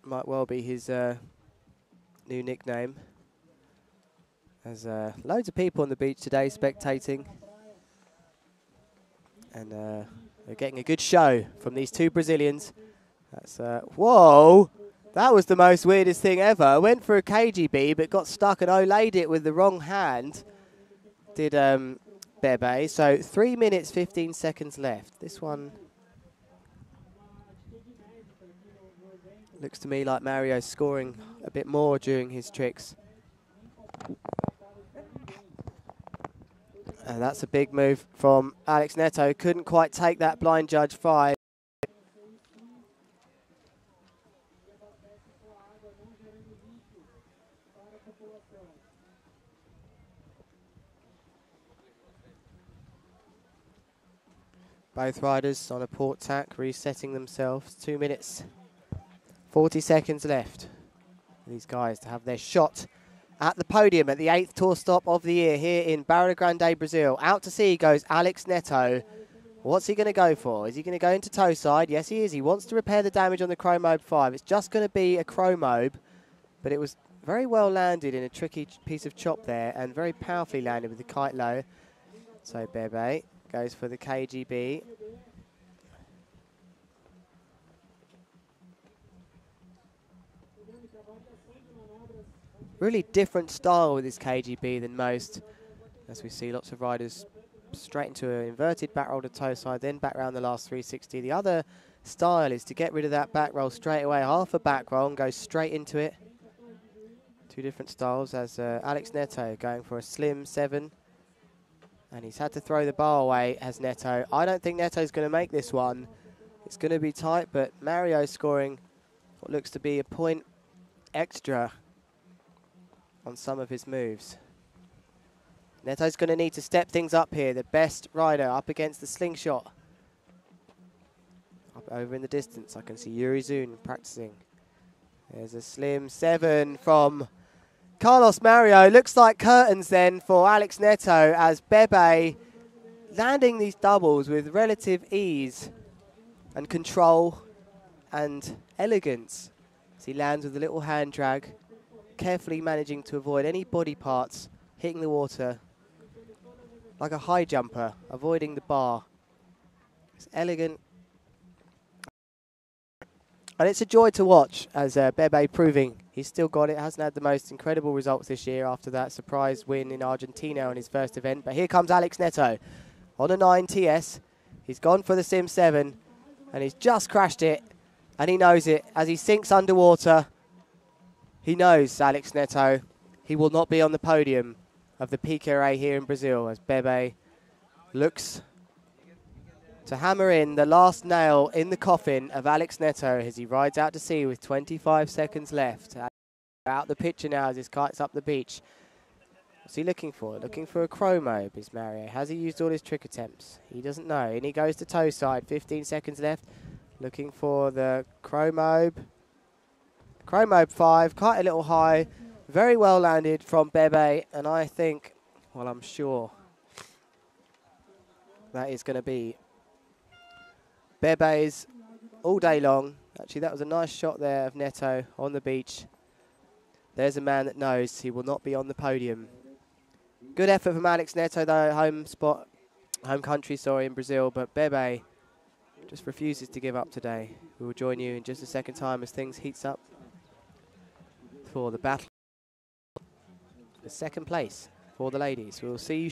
Might well be his new nickname. There's loads of people on the beach today spectating. And they're getting a good show from these 2 Brazilians. That's, whoa! That was the most weirdest thing ever. Went for a KGB, but got stuck and olayed it with the wrong hand. Did Bebe. So 3 minutes, 15 seconds left. This one looks to me like Mario's scoring a bit more during his tricks. And that's a big move from Alex Neto. Couldn't quite take that blind judge 5. Both riders on a port tack, resetting themselves. 2 minutes, 40 seconds left. These guys to have their shot at the podium at the 8th tour stop of the year here in Barra Grande, Brazil. Out to sea goes Alex Neto. What's he going to go for? Is he going to go into toe side? Yes, he is. He wants to repair the damage on the Chromobe 5. It's just going to be a Chromobe, but it was very well landed in a tricky piece of chop there and very powerfully landed with the kite low. So Bebe goes for the KGB. Really different style with this KGB than most. As we see lots of riders straight into an inverted back roll to toe side, then back round the last 360. The other style is to get rid of that back roll straight away, half a back roll and go straight into it. 2 different styles as Alex Neto going for a slim 7. And he's had to throw the bar away, has Neto. I don't think Neto's going to make this one. It's going to be tight, but Mario scoring what looks to be a point extra on some of his moves. Neto's going to need to step things up here. The best rider up against the slingshot. Up over in the distance, I can see Yuri Zun practicing. There's a slim 7 from Carlos Mario. Looks like curtains then for Alex Neto as Bebe landing these doubles with relative ease and control and elegance. As he lands with a little hand drag, carefully managing to avoid any body parts hitting the water like a high jumper, avoiding the bar. It's elegant. And it's a joy to watch as Bebe proving he's still got it. Hasn't had the most incredible results this year after that surprise win in Argentina on his first event. But here comes Alex Neto on a 9 TS. He's gone for the Sim 7 and he's just crashed it. And he knows it as he sinks underwater. He knows, Alex Neto, he will not be on the podium of the PKRA here in Brazil as Bebe looks to hammer in the last nail in the coffin of Alex Neto as he rides out to sea with 25 seconds left. Out the picture now as his kite's up the beach. What's he looking for? Looking for a chromobe is Mario. Has he used all his trick attempts? He doesn't know. And he goes to toe side. 15 seconds left. Looking for the chromobe. Chromobe 5, quite a little high. Very well landed from Bebe. And I think, well, I'm sure that is going to be Bebe's all day long. Actually, that was a nice shot there of Neto on the beach. There's a man that knows he will not be on the podium. Good effort from Alex Neto, though, home country, sorry, in Brazil. But Bebe just refuses to give up today. We will join you in just a second time as things heats up for the battle. The second place for the ladies. We'll see you.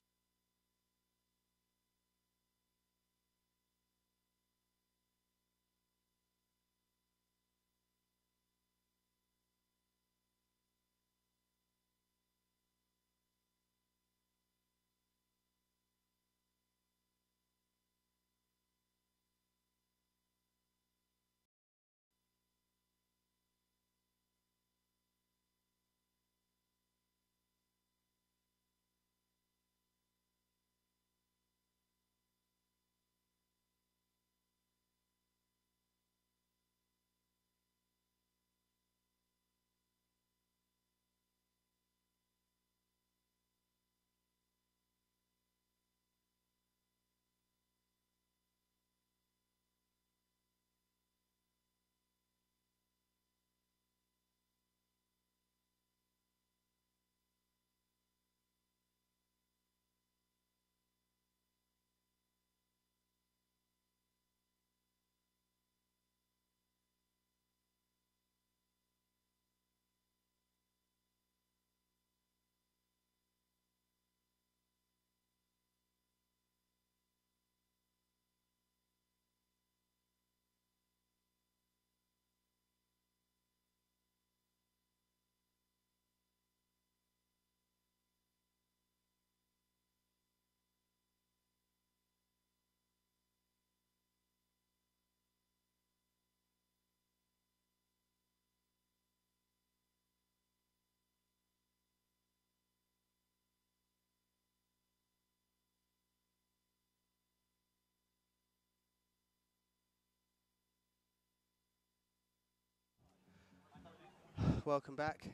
Welcome back.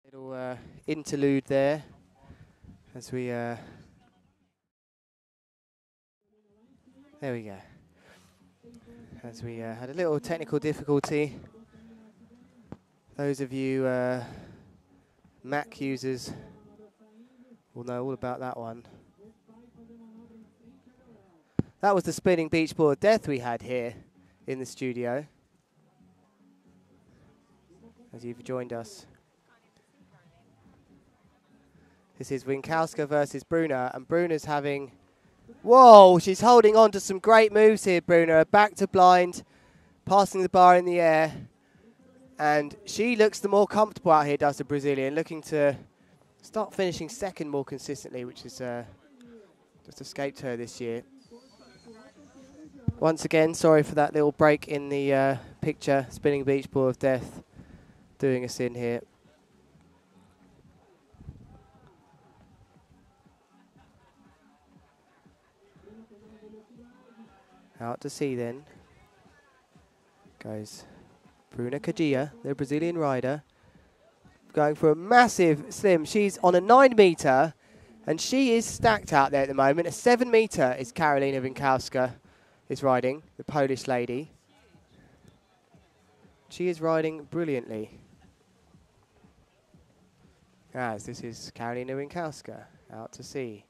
Little interlude there as we there we go. As we had a little technical difficulty. Those of you Mac users will know all about that one. That was the spinning beach ball of death we had here in the studio. As you've joined us. This is Winkowska versus Bruna, and Bruna's having, whoa, she's holding on to some great moves here, Bruna. Back to blind, passing the bar in the air, and she looks the more comfortable out here, does the Brazilian, looking to start finishing second more consistently, which is just escaped her this year. Once again, sorry for that little break in the picture. Spinning beach ball of death doing us in here. Out to sea then goes Bruna Kajia, the Brazilian rider, going for a massive slim. She's on a 9 meter and she is stacked out there at the moment. A 7 meter is Karolina Winkowska is riding, the Polish lady. She is riding brilliantly. As this is Karolina Winkowska out to sea.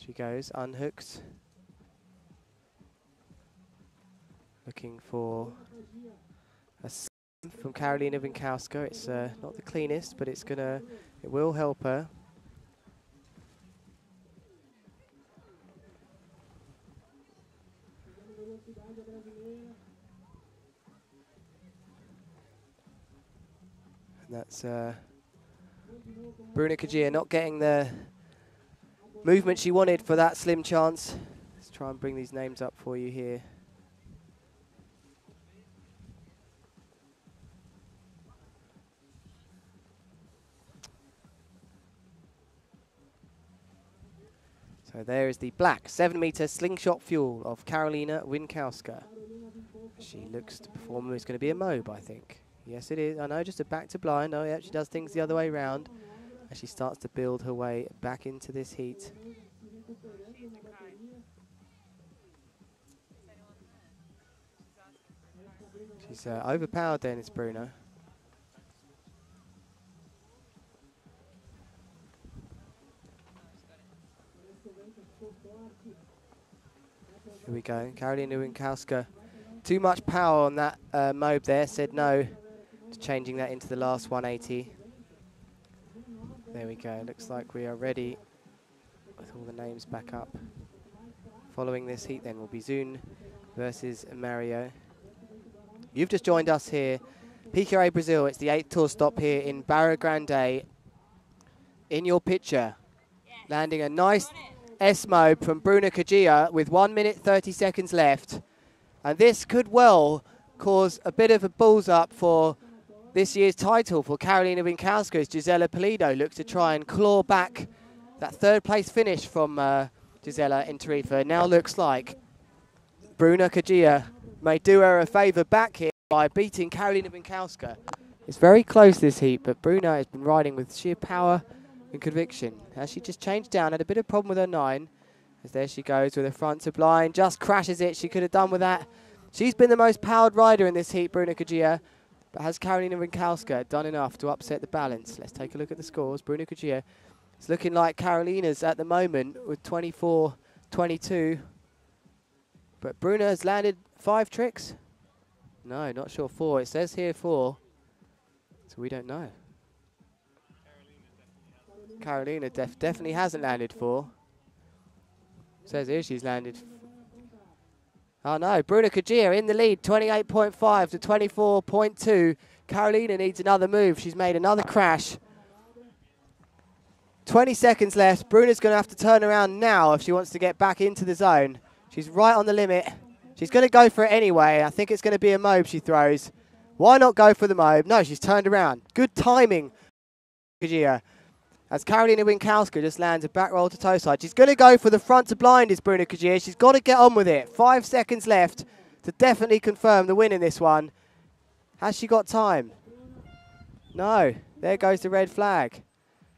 She goes unhooked. Looking for a slim from Karolina Winkowska. It's not the cleanest, but it will help her. And that's Bruna Kajia not getting the movement she wanted for that slim chance. Let's try and bring these names up for you here. So there is the black 7 meter slingshot fuel of Karolina Winkowska. She looks to perform. It's going to be a mobe, I think. Yes, it is. I know, just a back to blind. Oh, yeah, she does things the other way around as she starts to build her way back into this heat. She's overpowered then, it's Bruna. Here we go, Karolina Winkowska. Too much power on that mobe there, said no to changing that into the last 180. There we go, looks like we are ready with all the names back up. Following this heat then will be Zune versus Mario. You've just joined us here, PKRA Brazil. It's the 8th tour stop here in Barra Grande. In your picture, landing a nice S-mobe from Bruna Kajia with 1 minute 30 seconds left. And this could well cause a bit of a balls up for this year's title for Karolina Winkowska as Gisela Pulido looks to try and claw back that 3rd place finish from Gisela in Tarifa. Now looks like Bruna Kajia may do her a favour back here by beating Karolina Winkowska. It's very close this heat, but Bruna has been riding with sheer power and conviction. As she just changed down, had a bit of problem with her 9. As there she goes with her front to blind, just crashes it. She could have done with that. She's been the most powered rider in this heat, Bruna Kajia. But has Karolina Winkowska done enough to upset the balance? Let's take a look at the scores. Bruna Kajia, it's looking like Karolina's at the moment with 24-22. But Bruna has landed 5 tricks. No, not sure, 4. It says here 4. So we don't know. Karolina definitely hasn't landed 4. Says here she's landed. Oh no, Bruna Kajia in the lead, 28.5 to 24.2. Karolina needs another move. She's made another crash. 20 seconds left. Bruna's going to have to turn around now if she wants to get back into the zone. She's right on the limit. She's going to go for it anyway. I think it's going to be a mobe she throws. Why not go for the mobe? No, she's turned around. Good timing, Kajia. As Karolina Winkowska just lands a back roll to toe side. She's going to go for the front to blind is Bruna Kajia. She's got to get on with it. 5 seconds left to definitely confirm the win in this one. Has she got time? No. There goes the red flag.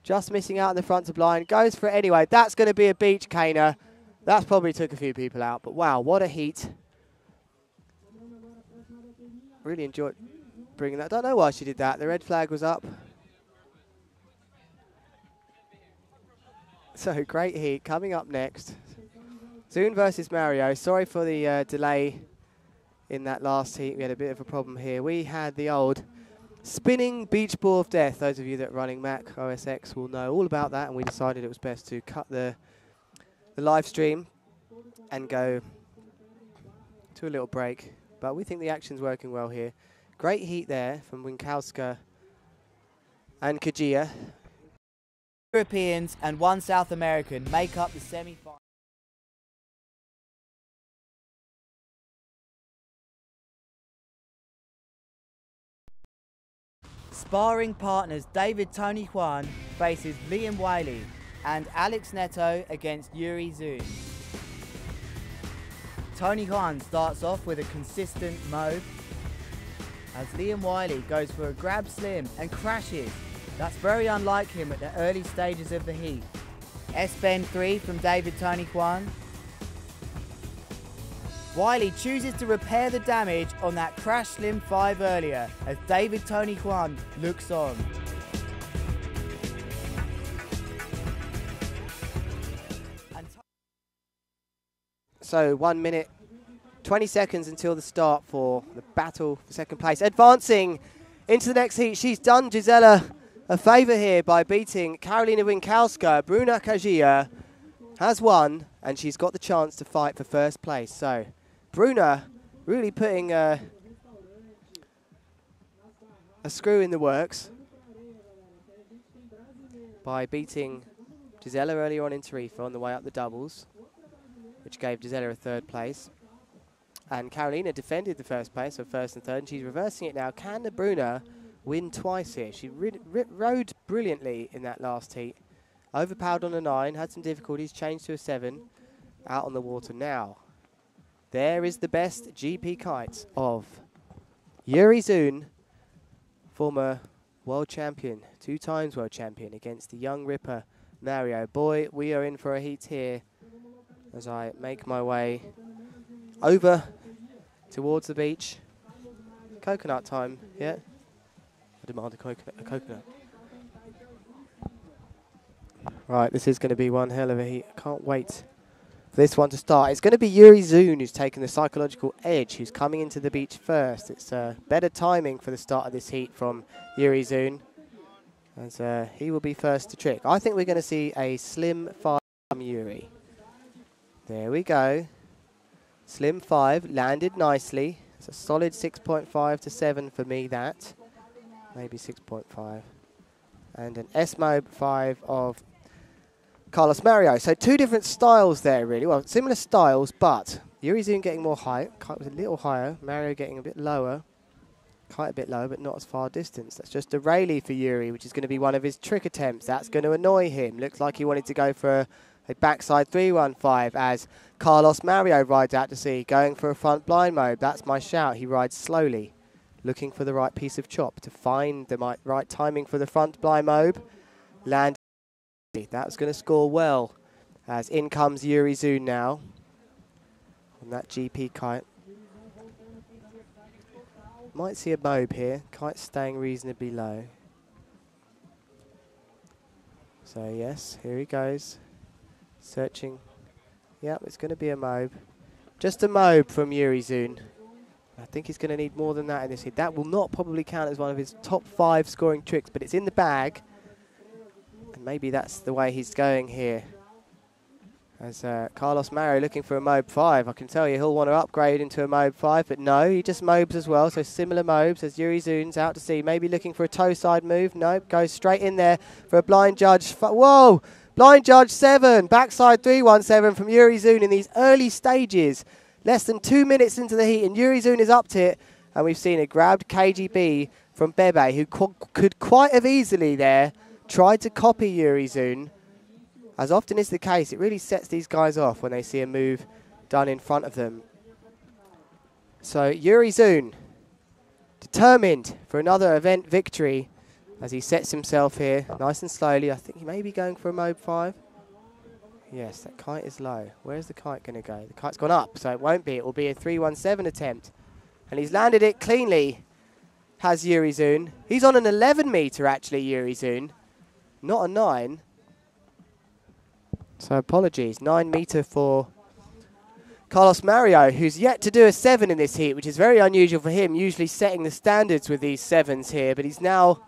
Just missing out in the front to blind. Goes for it anyway. That's going to be a beach caner. That's probably took a few people out. But wow, what a heat. Really enjoyed bringing that. Don't know why she did that. The red flag was up. So, great heat. Coming up next, Zune versus Mario. Sorry for the delay in that last heat. We had a bit of a problem here. We had the old spinning beach ball of death. Those of you that are running Mac OS X will know all about that, and we decided it was best to cut the live stream and go to a little break. But we think the action's working well here. Great heat there from Winkowska and Kajia. Europeans and 1 South American make up the semi-final. Sparring partners David Tony Juan faces Liam Whaley and Alex Neto against Yuri Zun. Tony Juan starts off with a consistent move as Liam Whaley goes for a grab slim and crashes. That's very unlike him at the early stages of the heat. S-bend 3 from David Tony Juan. Whaley chooses to repair the damage on that crash slim 5 earlier as David Tony Juan looks on. So 1 minute, 20 seconds until the start for the battle for second place. Advancing into the next heat, she's done Gisela a favour here by beating Karolina Winkowska. Bruna Kajia has won, and she's got the chance to fight for first place. So Bruna really putting a screw in the works by beating Gisela earlier on in Tarifa on the way up the doubles, which gave Gisela a third place. And Karolina defended the first place, so first and third, and she's reversing it now. Can the Bruna win twice here? She rode brilliantly in that last heat. Overpowered on a 9, had some difficulties, changed to a 7. Out on the water now. There is the best GP kite of Yuri Zun, former world champion, 2 times world champion, against the young ripper Mario. Boy, we are in for a heat here as I make my way over towards the beach. Coconut time, yeah? I demand a coconut. Right, this is going to be one hell of a heat. I can't wait for this one to start. It's going to be Yuri Zun who's taken the psychological edge, who's coming into the beach first. It's better timing for the start of this heat from Yuri Zun, as he will be first to trick. I think we're going to see a slim 5 from Yuri. There we go. Slim 5, landed nicely. It's a solid 6.5 to 7 for me, that. Maybe 6.5. And an S-Mob 5 of Carlos Mario. So 2 different styles there, really. Well, similar styles, but Yuri Zun getting more height. Kite was a little higher. Mario getting a bit lower. Kite a bit lower, but not as far distance. That's just a Rayleigh for Yuri, which is going to be one of his trick attempts. That's going to annoy him. Looks like he wanted to go for a backside 315 as Carlos Mario rides out to sea, going for a front blind mode. That's my shout. He rides slowly, looking for the right piece of chop to find the right timing for the front blind mode. Land. That's going to score well as in comes Yuri Zun now on that GP kite. Might see a mobe here. Kite staying reasonably low. So yes, here he goes. Searching. Yep, it's going to be a mobe. Just a mobe from Yuri Zun. I think he's going to need more than that in this hit. That will not probably count as one of his top 5 scoring tricks, but it's in the bag. And maybe that's the way he's going here. As Carlos Mario looking for a mobe 5. I can tell you he'll want to upgrade into a mobe 5, but no, he just mobes as well. So similar mobes as Yuri Zun's out to sea. Maybe looking for a toe side move. Nope, goes straight in there for a blind judge. Whoa! Blind judge 7, backside 317 from Yuri Zun in these early stages. Less than 2 minutes into the heat, and Yuri Zun is up to it. And we've seen a grabbed KGB from Bebe, who could quite have easily there tried to copy Yuri Zun. As often is the case, it really sets these guys off when they see a move done in front of them. So Yuri Zun, determined for another event victory, as he sets himself here nice and slowly. I think he may be going for a mobe 5. Yes, that kite is low. Where's the kite going to go? The kite's gone up, so it won't be. It will be a 317 attempt. And he's landed it cleanly, has Yuri Zun. He's on an 11 meter, actually, Yuri Zun. Not a 9. So apologies. 9 meter for Carlos Mario, who's yet to do a 7 in this heat, which is very unusual for him, usually setting the standards with these 7s here. But he's now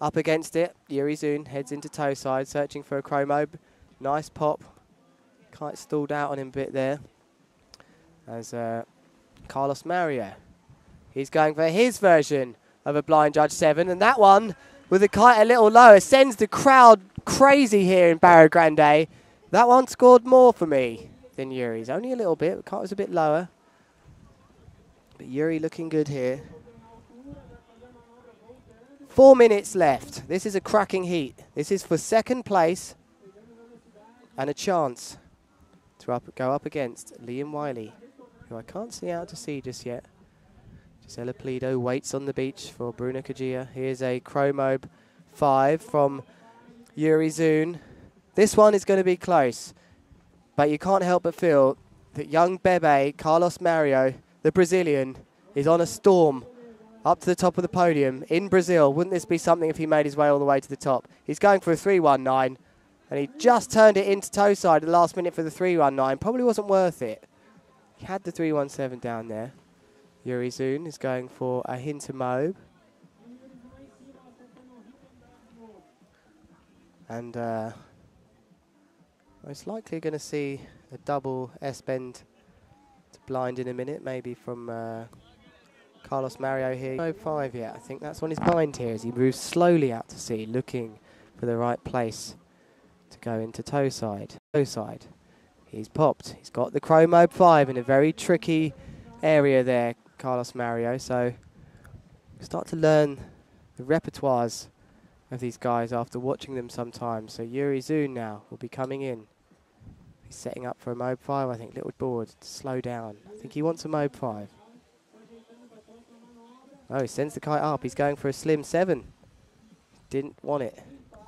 up against it. Yuri Zun heads into toe side, searching for a chromo. Nice pop. Kite stalled out on him a bit there. As Carlos Mario, he's going for his version of a blind judge 7, and that one with the kite a little lower sends the crowd crazy here in Barra Grande. That one scored more for me than Yuri's. Only a little bit. The cut was a bit lower. But Yuri looking good here. 4 minutes left. This is a cracking heat. This is for second place and a chance to go up against Liam Wiley, who I can't see out to sea just yet. Gisela Plido waits on the beach for Bruno Kajia. Here's a Chromobe 5 from Yuri Zun. This one is going to be close, but you can't help but feel that young Bebe, Carlos Mario, the Brazilian, is on a storm up to the top of the podium in Brazil. Wouldn't this be something if he made his way all the way to the top? He's going for a 319, and he just turned it into toe side at the last minute for the 319. Probably wasn't worth it. He had the 317 down there. Yuri Zun is going for a Hintermobe. And most likely going to see a double S-bend to blind in a minute, maybe from Carlos Mario here. No 5 yet. I think that's on his blind here as he moves slowly out to sea, looking for the right place to go into toe side. Toe side. He's popped. He's got the Chromobe 5 in a very tricky area there, Carlos Mario. So start to learn the repertoires of these guys after watching them sometimes. So Yuri Zun now will be coming in. He's setting up for a Mobe 5, I think. Little board to slow down. I think he wants a Mobe 5. Oh, he sends the kite up. He's going for a slim 7. Didn't want it.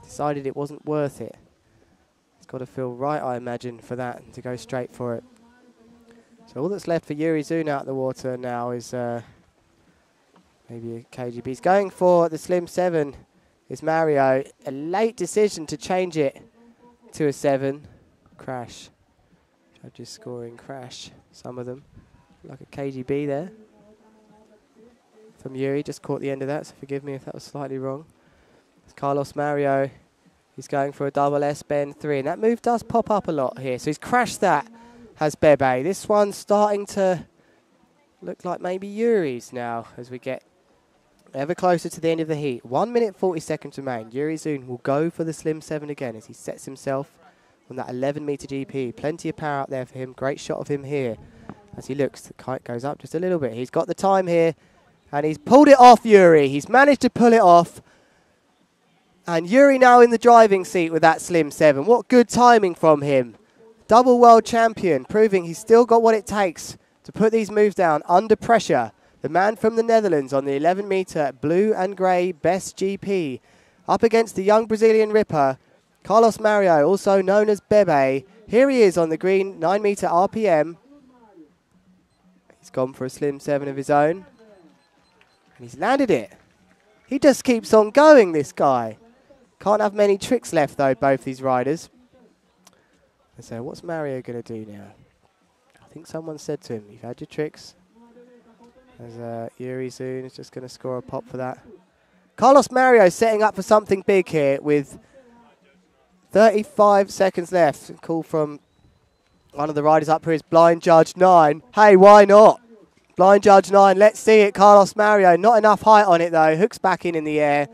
Decided it wasn't worth it. It's got to feel right, I imagine, for that to go straight for it. So all that's left for Yuri Zun out of the water now is maybe a KGB. He's going for the slim 7. Is Mario. A late decision to change it to a 7. Crash. Judges scoring crash. Some of them. Like a KGB there. From Yuri. Just caught the end of that, so forgive me if that was slightly wrong. It's Carlos Mario. He's going for a double S-bend 3. And that move does pop up a lot here. So he's crashed that, has Bebe. This one's starting to look like maybe Yuri's now as we get ever closer to the end of the heat. 1 minute 40 seconds remain. Yuri Zun will go for the slim 7 again as he sets himself on that 11-meter GP. Plenty of power out there for him. Great shot of him here as he looks. The kite goes up just a little bit. He's got the time here and he's pulled it off, Yuri. He's managed to pull it off. And Yuri now in the driving seat with that slim 7. What good timing from him. Double world champion, proving he's still got what it takes to put these moves down under pressure. The man from the Netherlands on the 11-meter blue and grey best GP. Up against the young Brazilian ripper, Carlos Mario, also known as Bebe. Here he is on the green 9-meter RPM. He's gone for a slim 7 of his own. And he's landed it. He just keeps on going, this guy. Can't have many tricks left, though, both these riders. And so what's Mario going to do now? I think someone said to him, you've had your tricks. As Yuri Zun is just going to score a pop for that. Carlos Mario setting up for something big here with 35 seconds left. Call from one of the riders up here is Blind Judge 9. Hey, why not? Blind Judge 9, let's see it. Carlos Mario, not enough height on it though. Hooks back in the air.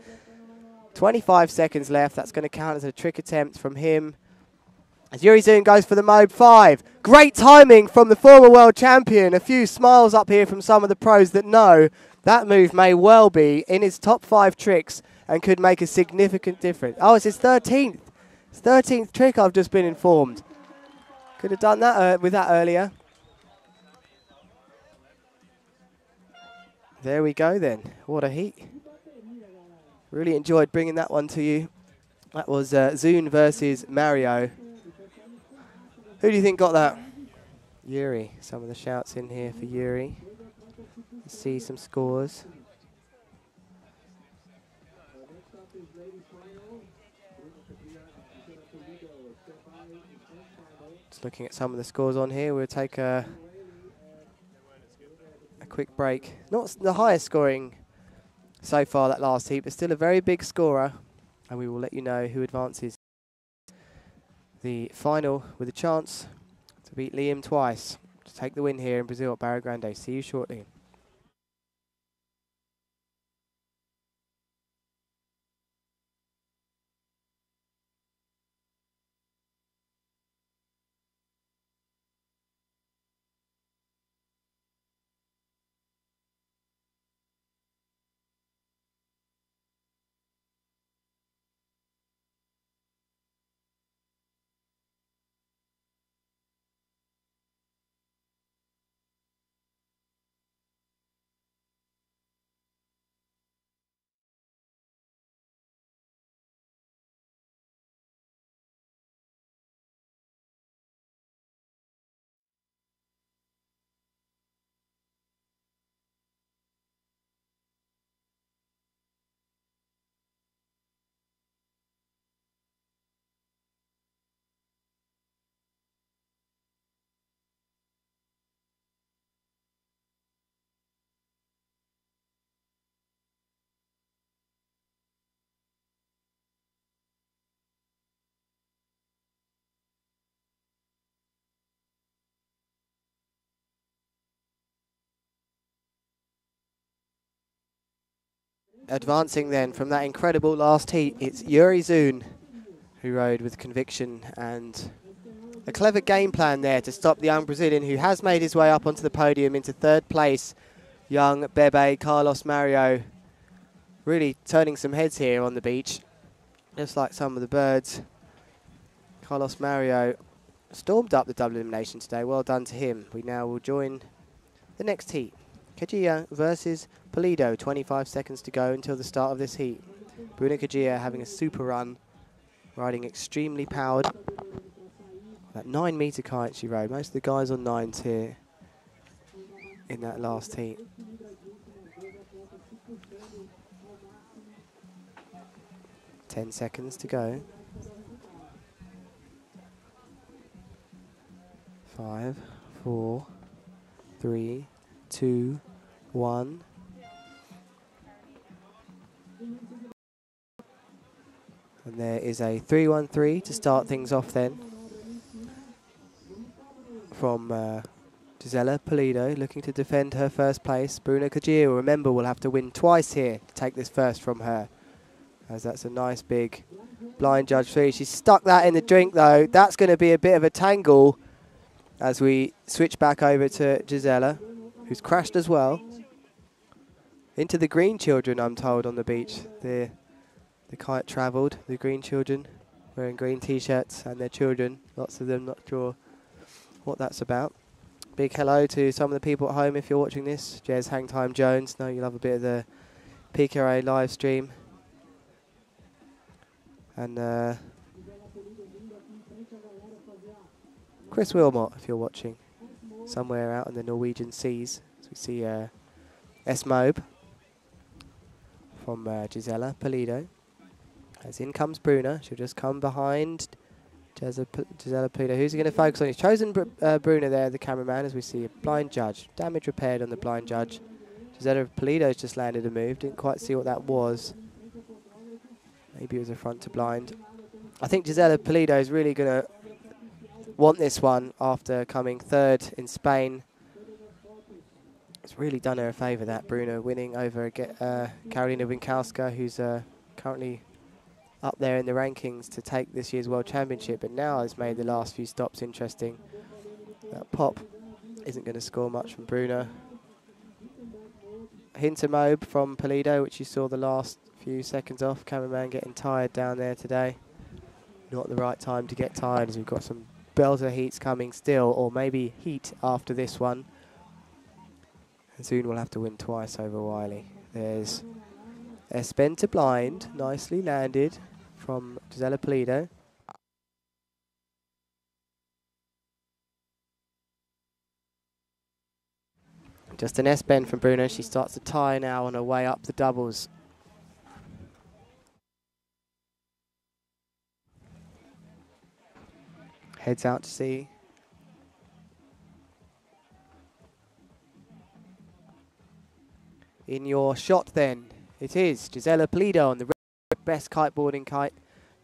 25 seconds left. That's going to count as a trick attempt from him. As Yuri Zun goes for the Mobe 5. Great timing from the former world champion. A few smiles up here from some of the pros that know that move may well be in his top 5 tricks and could make a significant difference. Oh, it's his 13th. His 13th trick, I've just been informed. Could have done that with that earlier. There we go then. What a heat. Really enjoyed bringing that one to you. That was Zun versus Mario. Who do you think got that? Yuri. Some of the shouts in here for Yuri. Let's see some scores. Just looking at some of the scores on here. We'll take a quick break. Not the highest scoring so far that last heat, but still a very big scorer. And we will let you know who advances the final with a chance to beat Liam twice, to take the win here in Brazil at Barra Grande. See you shortly. advancing then from that incredible last heat, it's Yuri Zun, who rode with conviction and a clever game plan there to stop the young Brazilian, who has made his way up onto the podium into third place. Young Bebe Carlos Mario really turning some heads here on the beach, just like some of the birds. Carlos Mario stormed up the double elimination today. Well done to him. We now will join the next heat. Kajia versus Pulido. 25 seconds to go until the start of this heat. Bruno Kajia having a super run, riding extremely powered. That 9-meter kite she rode. Most of the guys on 9s here in that last heat. Ten seconds to go. 5, 4, 3, 2, 1. And there is a 3-1-3 to start things off then. From Gisela Pulido, looking to defend her first place. Bruno Kajia, remember, will have to win twice here to take this first from her, as that's a nice big blind judge 3. She's stuck that in the drink though. That's going to be a bit of a tangle as we switch back over to Gisela, who's crashed as well. Into the green children, I'm told, on the beach. The kite travelled, the green children, wearing green t-shirts, and their children, lots of them, not sure what that's about. Big hello to some of the people at home if you're watching this. Jez Hangtime Jones, know you love a bit of the PKRA live stream. And Chris Wilmot, if you're watching, somewhere out in the Norwegian seas. So we see S-Mobe from Gisela Pulido. As in comes Bruna. She'll just come behind Gisela Pulido. Who's he going to focus on? He's chosen Bruna there, the cameraman, as we see a blind judge. Damage repaired on the blind judge. Gisela Pulido's just landed a move. Didn't quite see what that was. Maybe it was a front to blind. I think Gisela Pulido is really going to want this one after coming third in Spain. It's really done her a favour, that Bruno winning over Karolina Winkowska, who's currently up there in the rankings to take this year's World Championship, but now has made the last few stops interesting. That pop isn't going to score much from Bruno. Hintermobe from Pulido, which you saw the last few seconds off. Cameraman getting tired down there today. Not the right time to get tired, as we've got some belter heats coming still, or maybe heat after this one. And soon we'll have to win twice over Wiley. There's Espen to blind, nicely landed from Gisela Pulido. Just an S-bend from Bruno. She starts to tie now on her way up the doubles. Heads out to sea. In your shot then, it is Gisela Pulido on the best kiteboarding kite.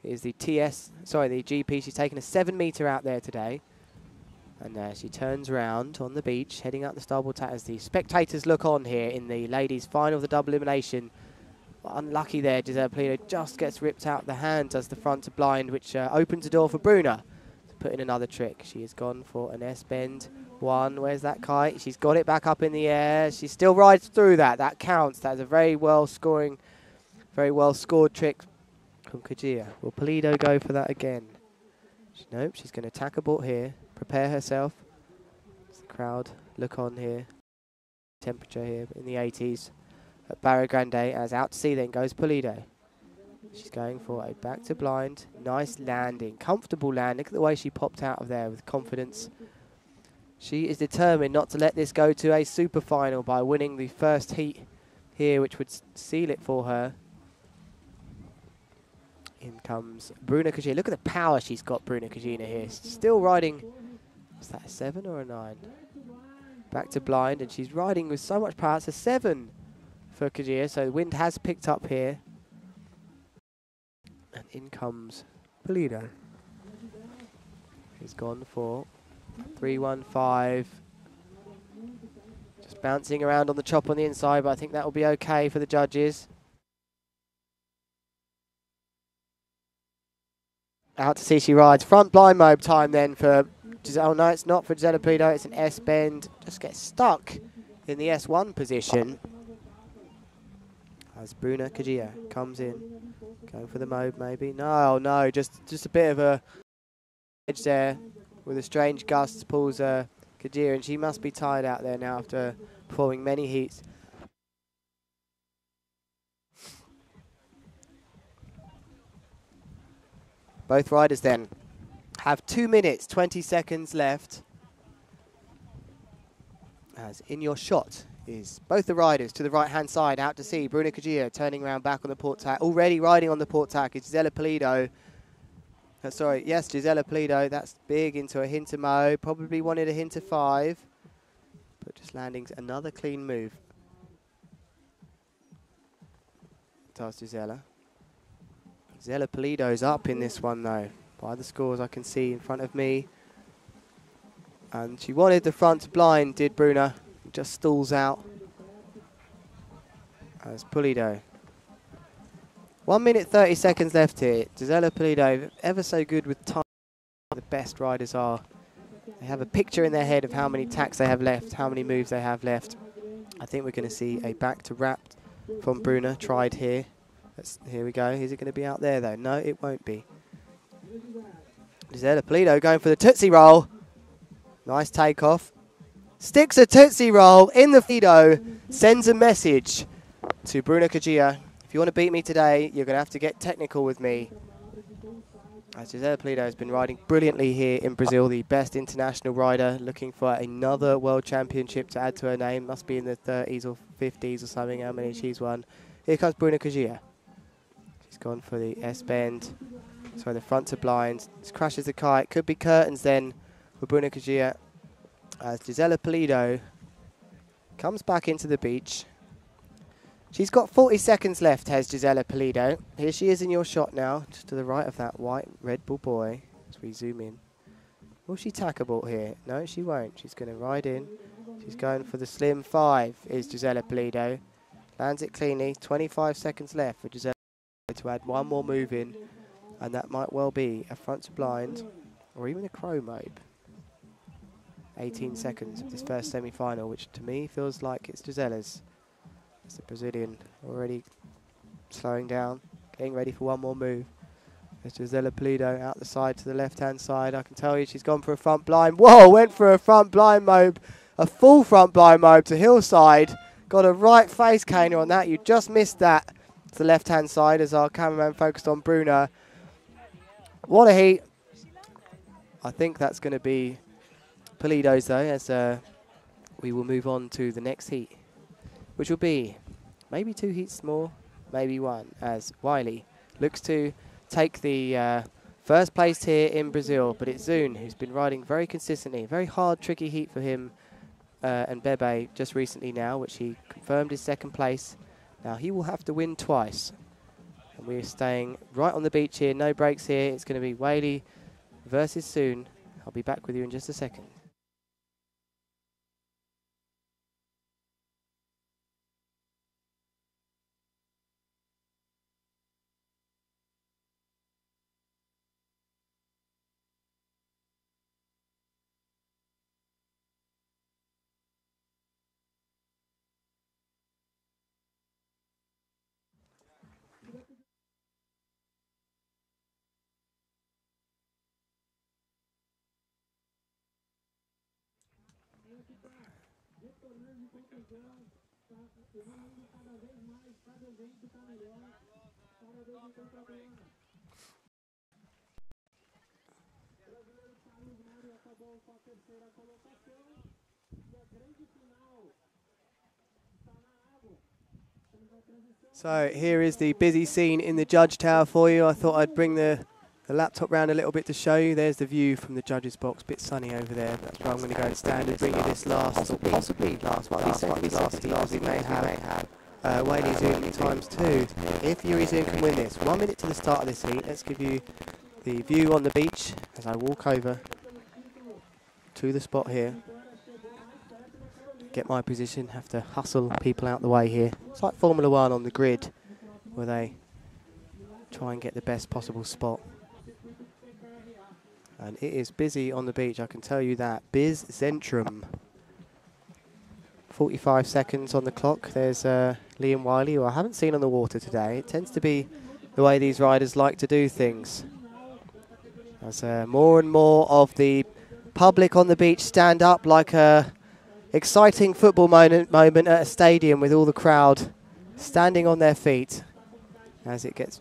It is the GP. She's taken a 7-meter out there today. And she turns round on the beach, heading out the starboard tack as the spectators look on here in the ladies' final of the double elimination. Well, unlucky there, Gisela Pulido just gets ripped out the hands as the front to blind, which opens the door for Bruna to put in another trick. She has gone for an S-bend. One, where's that kite? She's got it back up in the air. She still rides through that. That counts. That's a very well scored trick from Kajia. Will Pulido go for that again? Nope, she's going to tack aboard here. Prepare herself. As the crowd look on here. Temperature here in the 80s at Barra Grande. As out to sea then goes Pulido. She's going for a back to blind. Nice landing. Comfortable land. Look at the way she popped out of there with confidence. She is determined not to let this go to a super final by winning the first heat here, which would seal it for her. In comes Bruna Kajina. Look at the power she's got, Bruna Kajina here. Still riding, is that a 7 or a 9? Back to blind, and she's riding with so much power. It's a 7 for Kajia, so the wind has picked up here. And in comes Pulido. He's gone for 3-1-5. Just bouncing around on the chop on the inside, but I think that will be okay for the judges. Out to see she rides. Front blind mobe time then for Giselle. Oh, no, it's not for Gisela Pulido. It's an S-bend. Just gets stuck in the S1 position. As Bruna Kajia comes in. Going for the mobe maybe. No, no, just a bit of a edge there with a strange gust pulls Kajia, and she must be tired out there now after performing many heats. Both riders then have 2 minutes, 20 seconds left. As in your shot is both the riders to the right-hand side, out to sea. Bruna Kajia turning around back on the port tack. Already riding on the port tack is Gisela Pulido. Gisela Pulido. That's big into a Hinter Mo. Probably wanted a Hinter 5. But just landing another clean move. Does Gisela. Gisela Pulido's up in this one though, by the scores I can see in front of me. And she wanted the front blind, did Bruna. Just stalls out. As Pulido. 1 minute 30 seconds left here. Gisela Pulido, ever so good with time. The best riders are. They have a picture in their head of how many tacks they have left, how many moves they have left. I think we're going to see a back to wrapped from Bruna, tried here. Here we go. Is it going to be out there, though? No, it won't be. Gisela Pulido going for the Tootsie Roll. Nice takeoff. Sticks a Tootsie Roll in the Fido. Sends a message to Bruna Kajia. If you want to beat me today, you're going to have to get technical with me. As Gisela Pulido has been riding brilliantly here in Brazil, the best international rider, looking for another world championship to add to her name. Must be in the 30s or 50s or something, how many she's won. Here comes Bruna Kajia. She's gone for the S-bend. Sorry, the front to blind. This crashes the kite. Could be curtains then for Bruna Kajia. As Gisela Pulido comes back into the beach. She's got 40 seconds left, has Gisela Pulido. Here she is in your shot now, just to the right of that white Red Bull boy, as we zoom in. Will she tack a ball here? No, she won't. She's going to ride in. She's going for the slim 5, is Gisela Pulido. Lands it cleanly. 25 seconds left for Gisela to add one more move in, and that might well be a front to blind, or even a crow mobe. 18 seconds of this first semi-final, which to me feels like it's Gisela's. It's the Brazilian already slowing down, getting ready for one more move. There's Gisela Pulido out the side to the left-hand side. I can tell you she's gone for a front blind. Whoa, went for a front blind mobe. A full front blind mobe to hillside. Got a right face caner on that. You just missed that to the left-hand side as our cameraman focused on Bruna. What a heat. I think that's going to be Pulido's though, as we will move on to the next heat, which will be maybe 2 heats more, maybe 1, as Wiley looks to take the first place here in Brazil, but it's Zune who's been riding very consistently. Very hard, tricky heat for him and Bebe just recently now, which he confirmed his second place. Now he will have to win twice. And we're staying right on the beach here, no breaks here. It's going to be Wiley versus Zune. I'll be back with you in just a second. So here is the busy scene in the judge tower for you. I thought I'd bring the laptop round a little bit to show you. There's the view from the judges box. Bit sunny over there. That's where I'm going to go and stand and bring you this last, or possibly last heat we may have. Wiley Zoom times 2. If Yuri Zoom can win this. 1 minute to the start of this heat. Let's give you the view on the beach as I walk over to the spot here. Get my position, have to hustle people out the way here. It's like Formula 1 on the grid, where they try and get the best possible spot. And it is busy on the beach, I can tell you that. Biz Zentrum. 45 seconds on the clock. There's Liam Wiley, who I haven't seen on the water today. It tends to be the way these riders like to do things. As more and more of the public on the beach stand up like a exciting football moment at a stadium with all the crowd standing on their feet as it gets...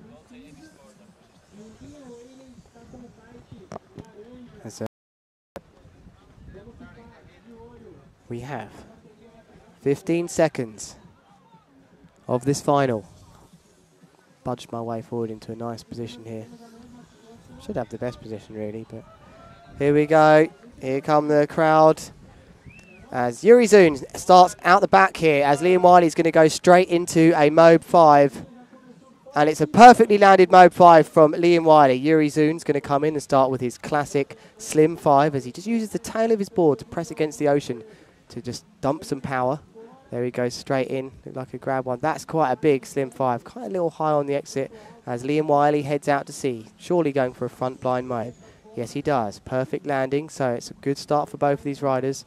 we have 15 seconds of this final. Budged my way forward into a nice position here. Should have the best position really, but here we go. Here come the crowd as Yuri Zun starts out the back here as Liam Wiley's going to go straight into a Mobe 5. And it's a perfectly landed Mobe 5 from Liam Wiley. Yuri Zun's going to come in and start with his classic Slim 5 as he just uses the tail of his board to press against the ocean to just dump some power. There he goes straight in, looked like a grab one. That's quite a big Slim 5, quite a little high on the exit as Liam Wiley heads out to sea, surely going for a front blind Mobe. Yes, he does. Perfect landing, so it's a good start for both of these riders.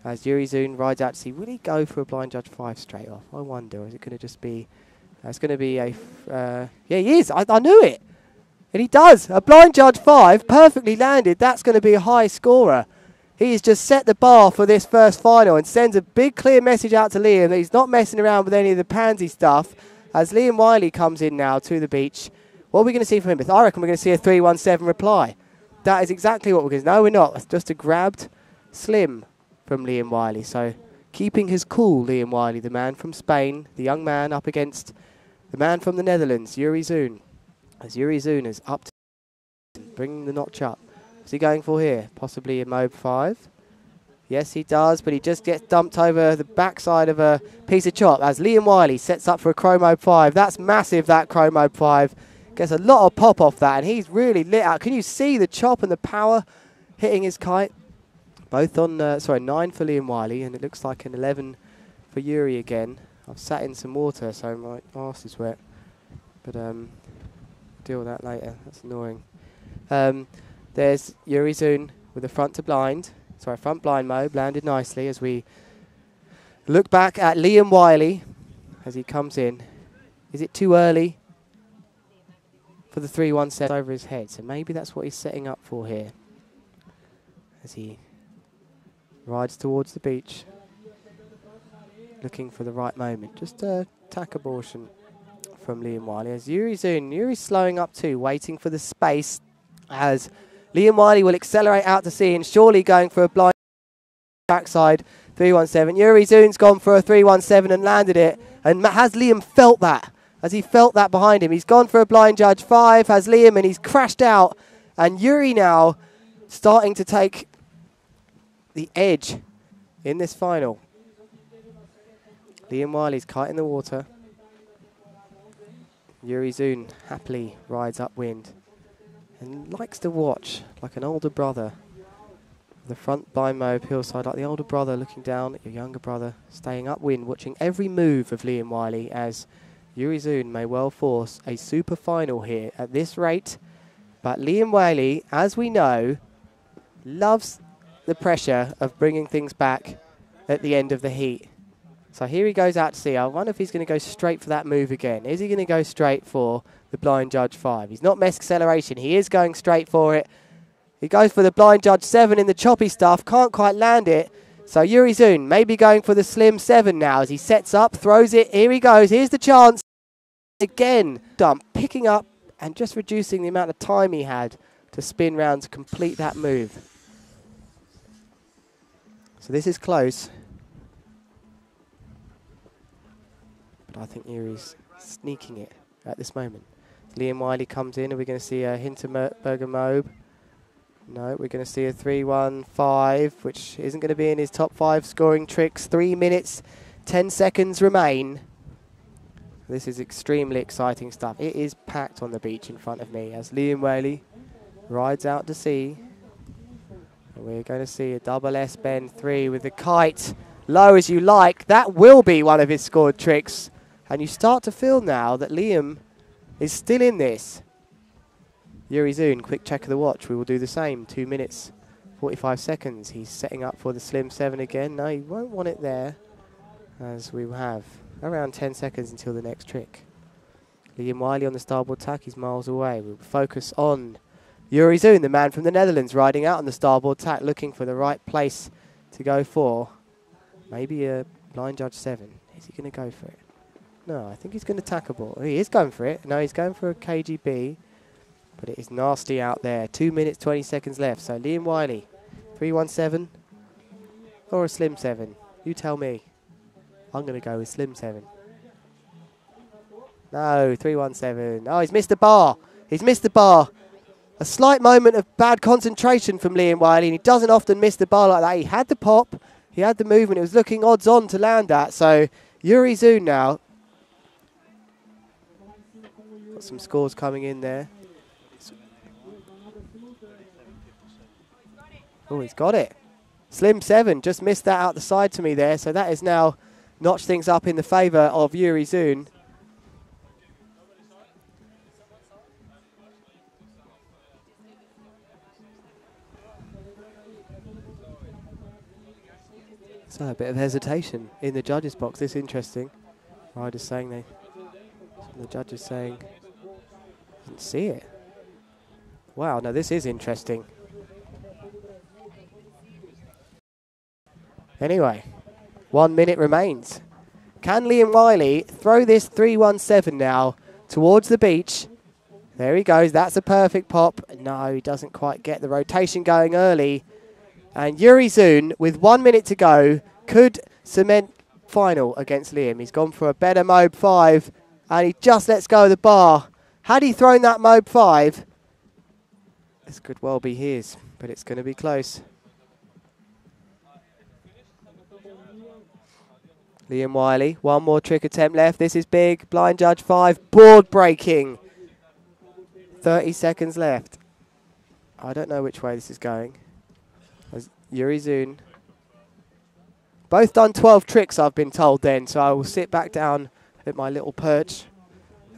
As Yuri Zun rides out to sea, will he go for a blind judge 5 straight off? I wonder, is it going to just be... it's going to be a... yeah, he is. I knew it. And he does. A blind judge 5, perfectly landed. That's going to be a high scorer. He has just set the bar for this first final and sends a big clear message out to Liam that he's not messing around with any of the pansy stuff. As Liam Wiley comes in now to the beach, what are we going to see from him? I reckon we're going to see a 3-1-7 reply. That is exactly what we're going to... No, we're not. It's just a grabbed Slim from Liam Wiley. So keeping his cool, Liam Wiley, the man from Spain, the young man up against the man from the Netherlands, Yuri Zun. As Yuri Zun is up to bringing the notch up. What's he going for here? Possibly a Mobe 5. Yes, he does, but he just gets dumped over the backside of a piece of chop as Liam Wiley sets up for a Chromo 5. That's massive, that Chromo 5. Gets a lot of pop off that, and he's really lit out. Can you see the chop and the power hitting his kite? Both on, 9 for Liam Wiley, and it looks like an 11 for Yuri again. I've sat in some water, so my arse is wet. But deal with that later. That's annoying. There's Yuri Zun with the front blind Mobe, landed nicely as we look back at Liam Wiley as he comes in. Is it too early for the 3-1-7 over his head? So maybe that's what he's setting up for here as he rides towards the beach, looking for the right moment. Just a tack abortion from Liam Wiley as Yuri Zun. Yuri's slowing up too, waiting for the space as Liam Wiley will accelerate out to sea and surely going for a blind backside 3-1-7. Yuri Zun's gone for a 3-1-7 and landed it. And has Liam felt that? Has he felt that behind him? He's gone for a blind judge 5, has Liam, and he's crashed out. And Yuri now starting to take the edge in this final. Liam Wiley's kite in the water. Yuri Zun happily rides upwind and likes to watch like an older brother. The front blind Mobe hillside, like the older brother looking down at your younger brother, staying upwind, watching every move of Liam Wiley as Yuri Zun may well force a super final here at this rate. But Liam Wiley, as we know, loves the pressure of bringing things back at the end of the heat. So here he goes out to sea. I wonder if he's going to go straight for that move again. Is he going to go straight for the blind judge 5? He's not messed acceleration. He is going straight for it. He goes for the blind judge 7 in the choppy stuff. Can't quite land it. So Yuri Zun maybe going for the slim 7 now as he sets up, throws it. Here he goes. Here's the chance. Again, dump, picking up and just reducing the amount of time he had to spin round to complete that move. So this is close. But I think Yuri's sneaking it at this moment. Liam Wiley comes in. Are we going to see a Hinterberger Mobe? No, we're going to see a 3-1-5, which isn't going to be in his top 5 scoring tricks. 3 minutes, 10 seconds remain. This is extremely exciting stuff. It is packed on the beach in front of me as Liam Wiley rides out to sea. And we're going to see a double S bend 3 with the kite low as you like. That will be one of his scored tricks. And you start to feel now that Liam is still in this. Yuri Zun, quick check of the watch. We will do the same. 2 minutes, 45 seconds. He's setting up for the Slim 7 again. No, he won't want it there, as we will have around 10 seconds until the next trick. Liam Wiley on the starboard tack. He's miles away. We'll focus on Yuri Zun, the man from the Netherlands, riding out on the starboard tack, looking for the right place to go for. Maybe a blind judge 7. Is he going to go for it? No, I think he's going to tack a ball. He is going for it. No, he's going for a KGB. But it is nasty out there. 2 minutes, 20 seconds left. So Liam Wiley, 317 or a Slim 7? You tell me. I'm going to go with Slim 7. No, 317. Oh, he's missed the bar. He's missed the bar. A slight moment of bad concentration from Liam Wiley, and he doesn't often miss the bar like that. He had the pop. He had the movement. It was looking odds on to land that. So Yuri Zun now. Got some scores coming in there. Oh, he's got it. Slim 7 just missed that out the side to me there. So that is now notched things up in the favour of Yuri Zun. So a bit of hesitation in the judges' box. This is interesting. Riders saying they... The judges saying... Didn't see it. Wow, no, this is interesting. Anyway, 1 minute remains. Can Liam Wiley throw this 317 now towards the beach? There he goes. That's a perfect pop. No, he doesn't quite get the rotation going early. And Yuri Zun, with 1 minute to go, could cement final against Liam. He's gone for a better Mobe 5, and he just lets go of the bar. Had he thrown that Mobe 5, this could well be his, but it's going to be close. Liam Wiley, one more trick attempt left. This is big. Blind judge 5, board breaking. 30 seconds left. I don't know which way this is going. Yuri Zun. Both done 12 tricks, I've been told then, so I will sit back down at my little perch.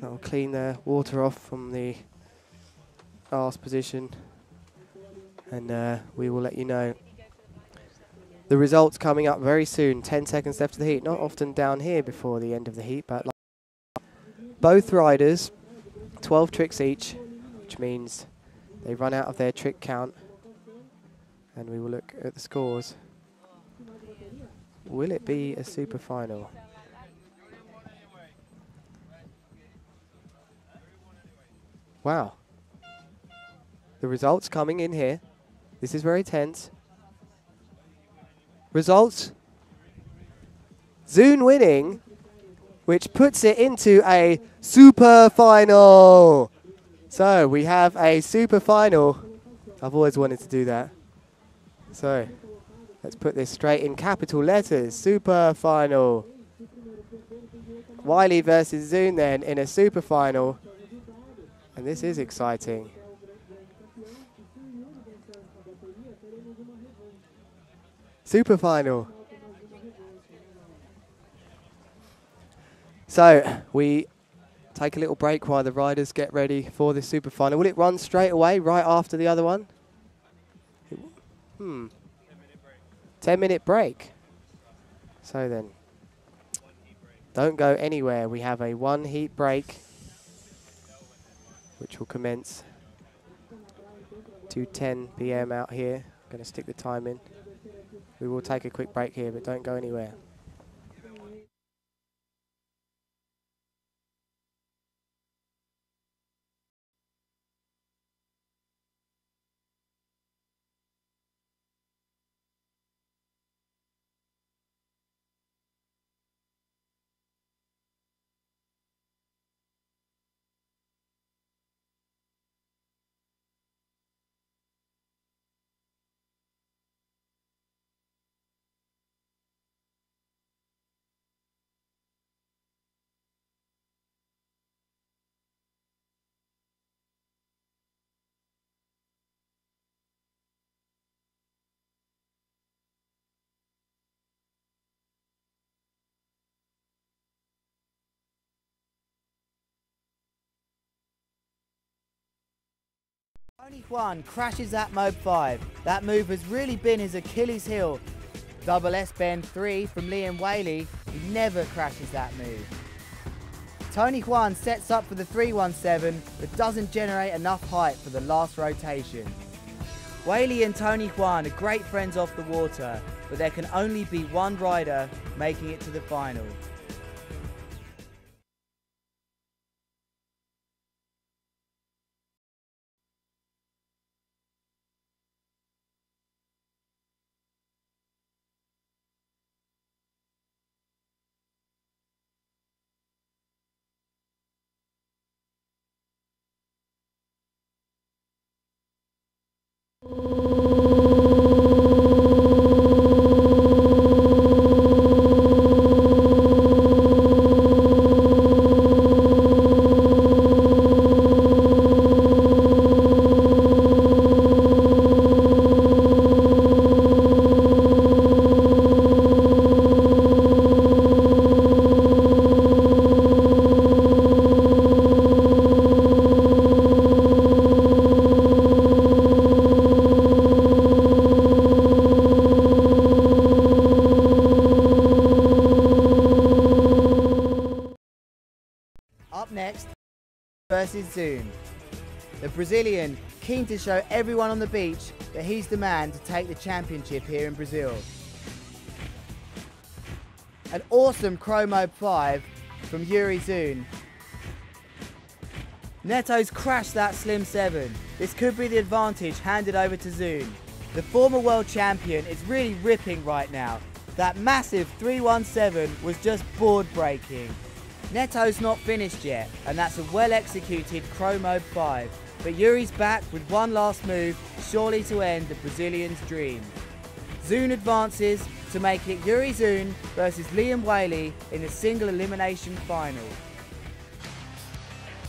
I'll clean the water off from the arse position, and we will let you know. The results coming up very soon. 10 seconds left of the heat. Not often down here before the end of the heat, but both riders, 12 tricks each, which means they run out of their trick count. And we will look at the scores. Will it be a super final? Wow. The results coming in here. This is very tense. Results. Zun winning, which puts it into a super final. So we have a super final. I've always wanted to do that. So let's put this straight in capital letters. Super final. Wiley versus Zun then in a super final. And this is exciting. Super final. So we take a little break while the riders get ready for the super final. Will it run straight away right after the other one? 10-minute break. So then, don't go anywhere. We have a 1 heat break, which will commence 2:10 p.m. out here. I'm going to stick the time in. We will take a quick break here, but don't go anywhere. Tony Juan crashes that Mob 5. That move has really been his Achilles heel. Double S bend 3 from Liam Whaley. He never crashes that move. Tony Juan sets up for the 317 but doesn't generate enough height for the last rotation. Whaley and Tony Juan are great friends off the water, but there can only be one rider making it to the final. Up next, versus Zoom. The Brazilian, keen to show everyone on the beach that he's the man to take the championship here in Brazil. An awesome Chromo 5 from Yuri Zun. Neto's crashed that Slim 7. This could be the advantage handed over to Zun. The former world champion is really ripping right now. That massive 317 was just board breaking. Neto's not finished yet, and that's a well executed Chromo 5, but Yuri's back with one last move, surely to end the Brazilian's dream. Zun advances to make it Yuri Zun versus Liam Whaley in a single elimination final.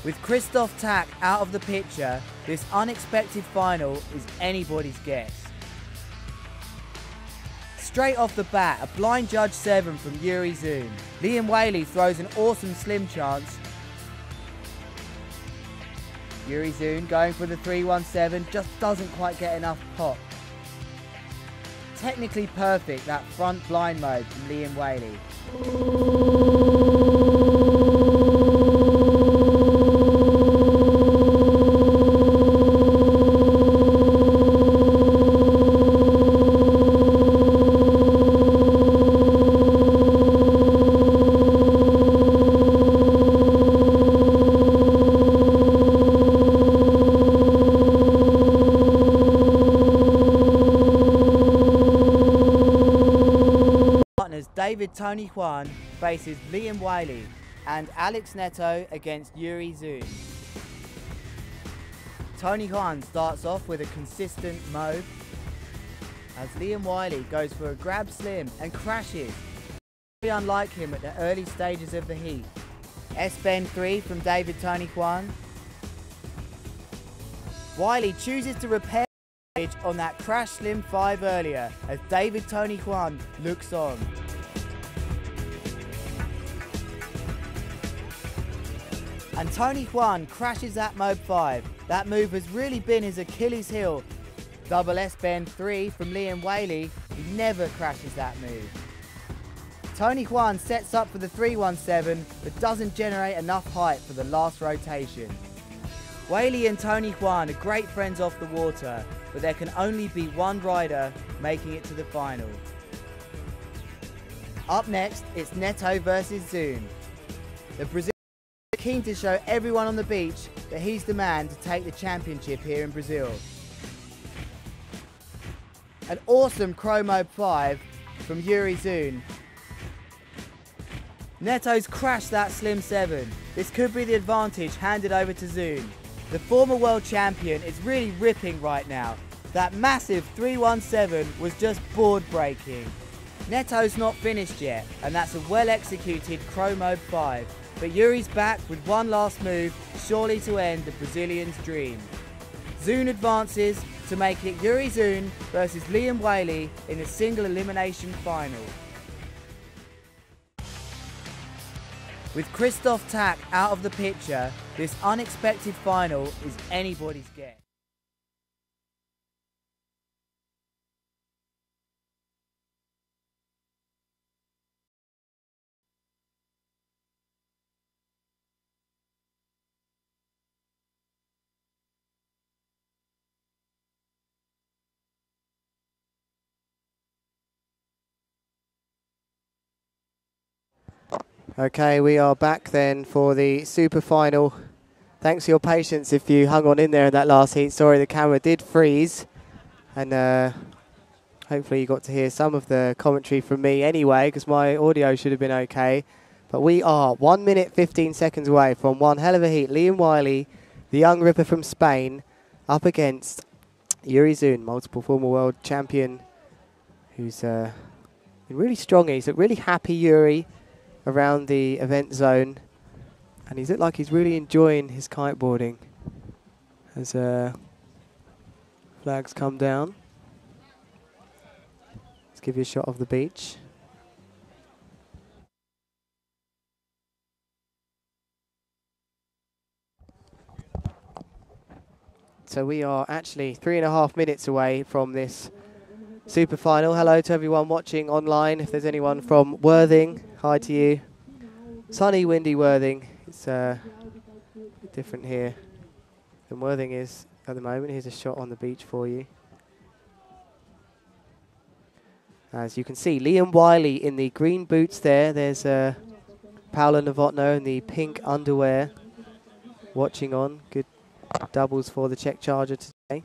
With Christoph Tack out of the picture, this unexpected final is anybody's guess. Straight off the bat, a blind judge 7 from Yuri Zun. Liam Whaley throws an awesome slim chance. Yuri Zun going for the 317, just doesn't quite get enough pop. Technically perfect, that front blind mode from Liam Whaley. David Tony Juan faces Liam Whaley and Alex Neto against Yuri Zun. Tony Juan starts off with a consistent mode as Liam Whaley goes for a grab slim and crashes. Very unlike him at the early stages of the heat. S-bend 3 from David Tony Juan. Whaley chooses to repair on that crash slim 5 earlier as David Tony Juan looks on. And Tony Juan crashes that Mob 5. That move has really been his Achilles heel. Double S bend 3 from Liam Whaley. He never crashes that move. Tony Juan sets up for the 317 but doesn't generate enough height for the last rotation. Whaley and Tony Juan are great friends off the water, but there can only be one rider making it to the final. Up next, it's Neto versus Zun. The Brazilian keen to show everyone on the beach that he's the man to take the championship here in Brazil. An awesome Chromo 5 from Yuri Zun. Neto's crashed that Slim 7. This could be the advantage handed over to Zun. The former world champion is really ripping right now. That massive 317 was just board breaking. Neto's not finished yet, and that's a well executed Chromo 5. But Yuri's back with one last move, surely to end the Brazilian's dream. Zun advances to make it Yuri Zun versus Liam Whaley in a single elimination final. With Christoph Tack out of the picture, this unexpected final is anybody's guess. Okay, we are back then for the super final. Thanks for your patience if you hung on in there in that last heat. Sorry, the camera did freeze. And hopefully you got to hear some of the commentary from me anyway, because my audio should have been okay. But we are 1 minute 15 seconds away from one hell of a heat. Liam Wiley, the young ripper from Spain, up against Yuri Zun, multiple former world champion, who's been really strong. He's looked really happy, Yuri, around the event zone, and he's looked like he's really enjoying his kiteboarding as flags come down. Let's give you a shot of the beach. So we are actually 3.5 minutes away from this super final. Hello to everyone watching online. If there's anyone from Worthing, hi to you. Sunny, windy Worthing. It's different here than Worthing is at the moment. Here's a shot on the beach for you. As you can see, Liam Wiley in the green boots there. There's Paolo Novotny in the pink underwear watching on. Good doubles for the Czech charger today.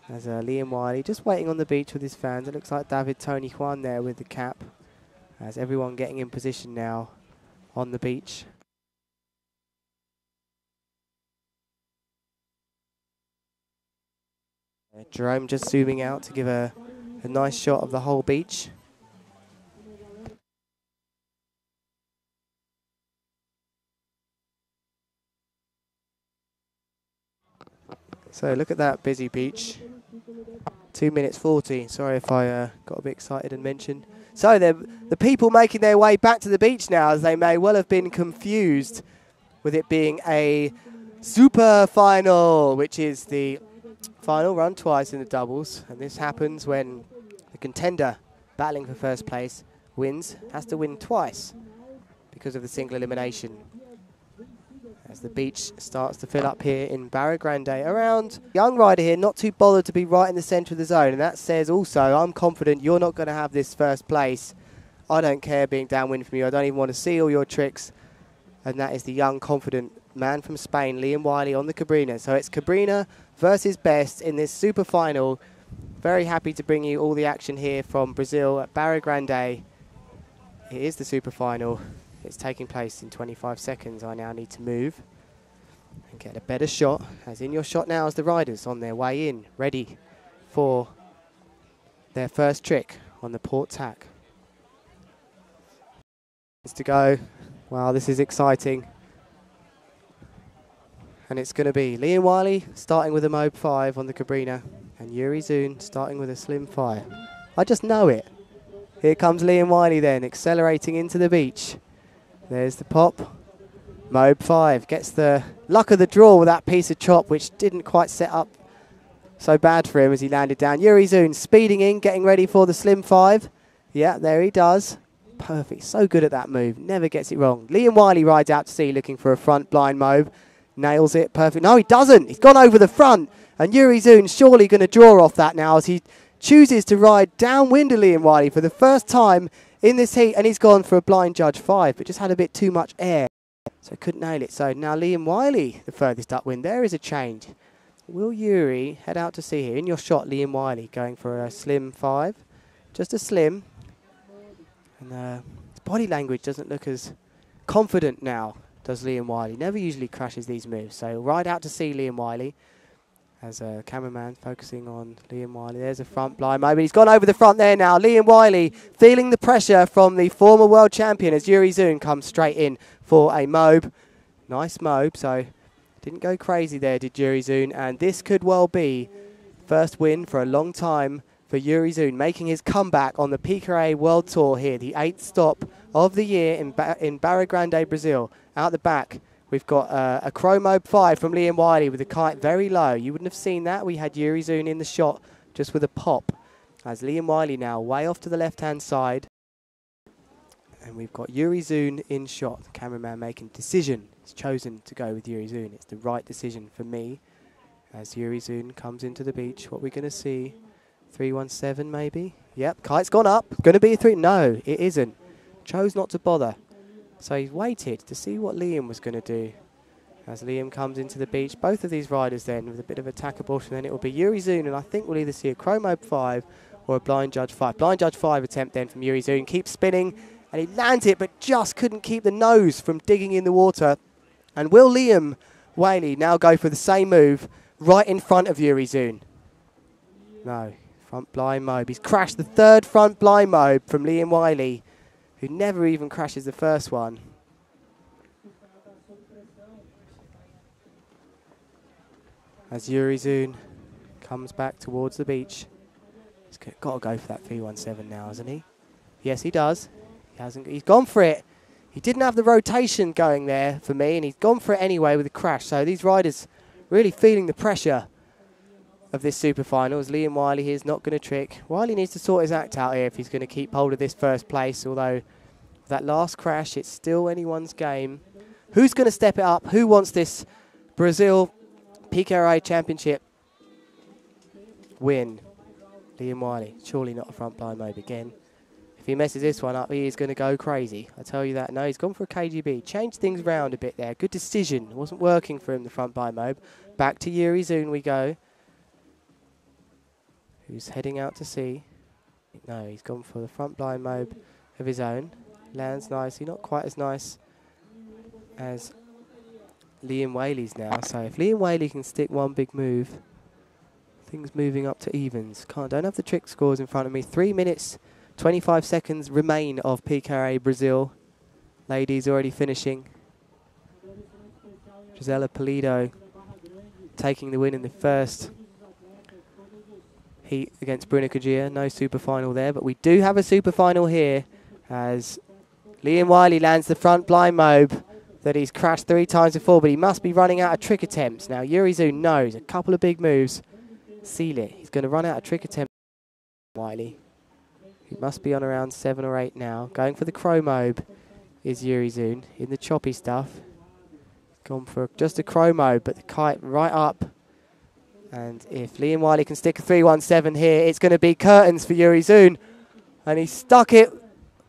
As Liam Wiley just waiting on the beach with his fans. It looks like David Tony Juan there with the cap. As everyone getting in position now on the beach. Jerome just zooming out to give a nice shot of the whole beach. So look at that busy beach. 2 minutes 40. Sorry if I got a bit excited and mentioned. So the people making their way back to the beach now, as they may well have been confused with it being a super final, which is the final run twice in the doubles. And this happens when the contender battling for first place wins, has to win twice because of the single elimination. As the beach starts to fill up here in Barra Grande. Around young rider here, not too bothered to be right in the centre of the zone. And that says also, I'm confident you're not going to have this first place. I don't care being downwind from you. I don't even want to see all your tricks. And that is the young, confident man from Spain, Liam Wiley on the Cabrina. So it's Cabrina versus Best in this super final. Very happy to bring you all the action here from Brazil at Barra Grande. It is the super final. It's taking place in 25 seconds. I now need to move and get a better shot. As in your shot now as the riders on their way in, ready for their first trick on the port tack. It's to go. Wow, this is exciting. And it's going to be Liam Wiley starting with a Mobe 5 on the Cabrina and Yuri Zun starting with a Slim 5. I just know it. Here comes Liam Wiley then, accelerating into the beach. There's the pop. Mobe 5 gets the luck of the draw with that piece of chop, which didn't quite set up so bad for him as he landed down. Yuri Zun speeding in, getting ready for the Slim 5. Yeah, there he does. Perfect. So good at that move. Never gets it wrong. Liam Wiley rides out to sea looking for a front blind Mobe. Nails it. Perfect. No, he doesn't. He's gone over the front. And Yuri Zun's surely going to draw off that now as he chooses to ride downwind to Liam Wiley for the first time in this heat, and he's gone for a blind judge 5, but just had a bit too much air, so couldn't nail it. So now Liam Wiley, the furthest upwind. There is a change. Will Yuri head out to sea here? In your shot, Liam Wiley going for a Slim 5. Just a Slim. And his body language doesn't look as confident now, does Liam Wiley. Never usually crashes these moves. So ride out to sea, Liam Wiley. As a cameraman focusing on Liam Wiley. There's a front blind Mobe. He's gone over the front there now. Liam Wiley feeling the pressure from the former world champion as Yuri Zun comes straight in for a Mobe. Nice Mobe. So didn't go crazy there, did Yuri Zun. And this could well be first win for a long time for Yuri Zun, making his comeback on the PKRA World Tour here. The 8th stop of the year in Barra Grande, Brazil. Out the back. We've got a Crow Mobe 5 from Liam Wiley with the kite very low. You wouldn't have seen that. We had Yuri Zun in the shot just with a pop. As Liam Wiley now way off to the left-hand side. And we've got Yuri Zun in shot. The cameraman making decision. He's chosen to go with Yuri Zun. It's the right decision for me. As Yuri Zun comes into the beach, what we're going to see, 317 maybe? Yep, kite's gone up. Going to be a 3. No, it isn't. Chose not to bother. So he's waited to see what Liam was going to do. As Liam comes into the beach, both of these riders then with a bit of attack abortion, then it will be Yuri Zun, and I think we'll either see a Chromo 5 or a Blind Judge 5. Blind Judge 5 attempt then from Yuri Zun, keeps spinning, and he lands it, but just couldn't keep the nose from digging in the water. And will Liam Whaley now go for the same move right in front of Yuri Zun? No, front blind mobe. He's crashed the third front blind mobe from Liam Whaley, who never even crashes the first one. As Yuri Zun comes back towards the beach. He's got to go for that 317 now, hasn't he? Yes, he does. He's gone for it. He didn't have the rotation going there for me, and he's gone for it anyway with a crash. So these riders really feeling the pressure of this super final, as Liam Whaley here is not going to trick. Whaley needs to sort his act out here if he's going to keep hold of this first place, although that last crash, it's still anyone's game. Who's going to step it up? Who wants this Brazil PKRA Championship win? Liam Whaley, surely not a front blind mode again. If he messes this one up, he is going to go crazy. I tell you that. No, he's gone for a KGB. Changed things round a bit there. Good decision. It wasn't working for him, the front blind mode. Back to Yuri Zun we go. Who's heading out to sea. No, he's gone for the front blind mode of his own. Lands nicely. Not quite as nice as Liam Whaley's now. So if Liam Whaley can stick one big move, things moving up to evens. Don't have the trick scores in front of me. 3 minutes, 25 seconds remain of PKRA Brazil. Ladies already finishing. Gisela Pulido taking the win in the first heat against Bruna Kajia. No super final there, but we do have a super final here as Liam Whaley lands the front blind mobe that he's crashed 3 times before, but he must be running out of trick attempts. Now Yuri Zun knows a couple of big moves seal it. He's going to run out of trick attempts. Whaley, he must be on around 7 or 8 now. Going for the chromobe is Yuri Zun in the choppy stuff. Gone for just a chromobe, but the kite right up. And if Liam Whaley can stick a 317 here, it's going to be curtains for Yuri Zun. And he stuck it.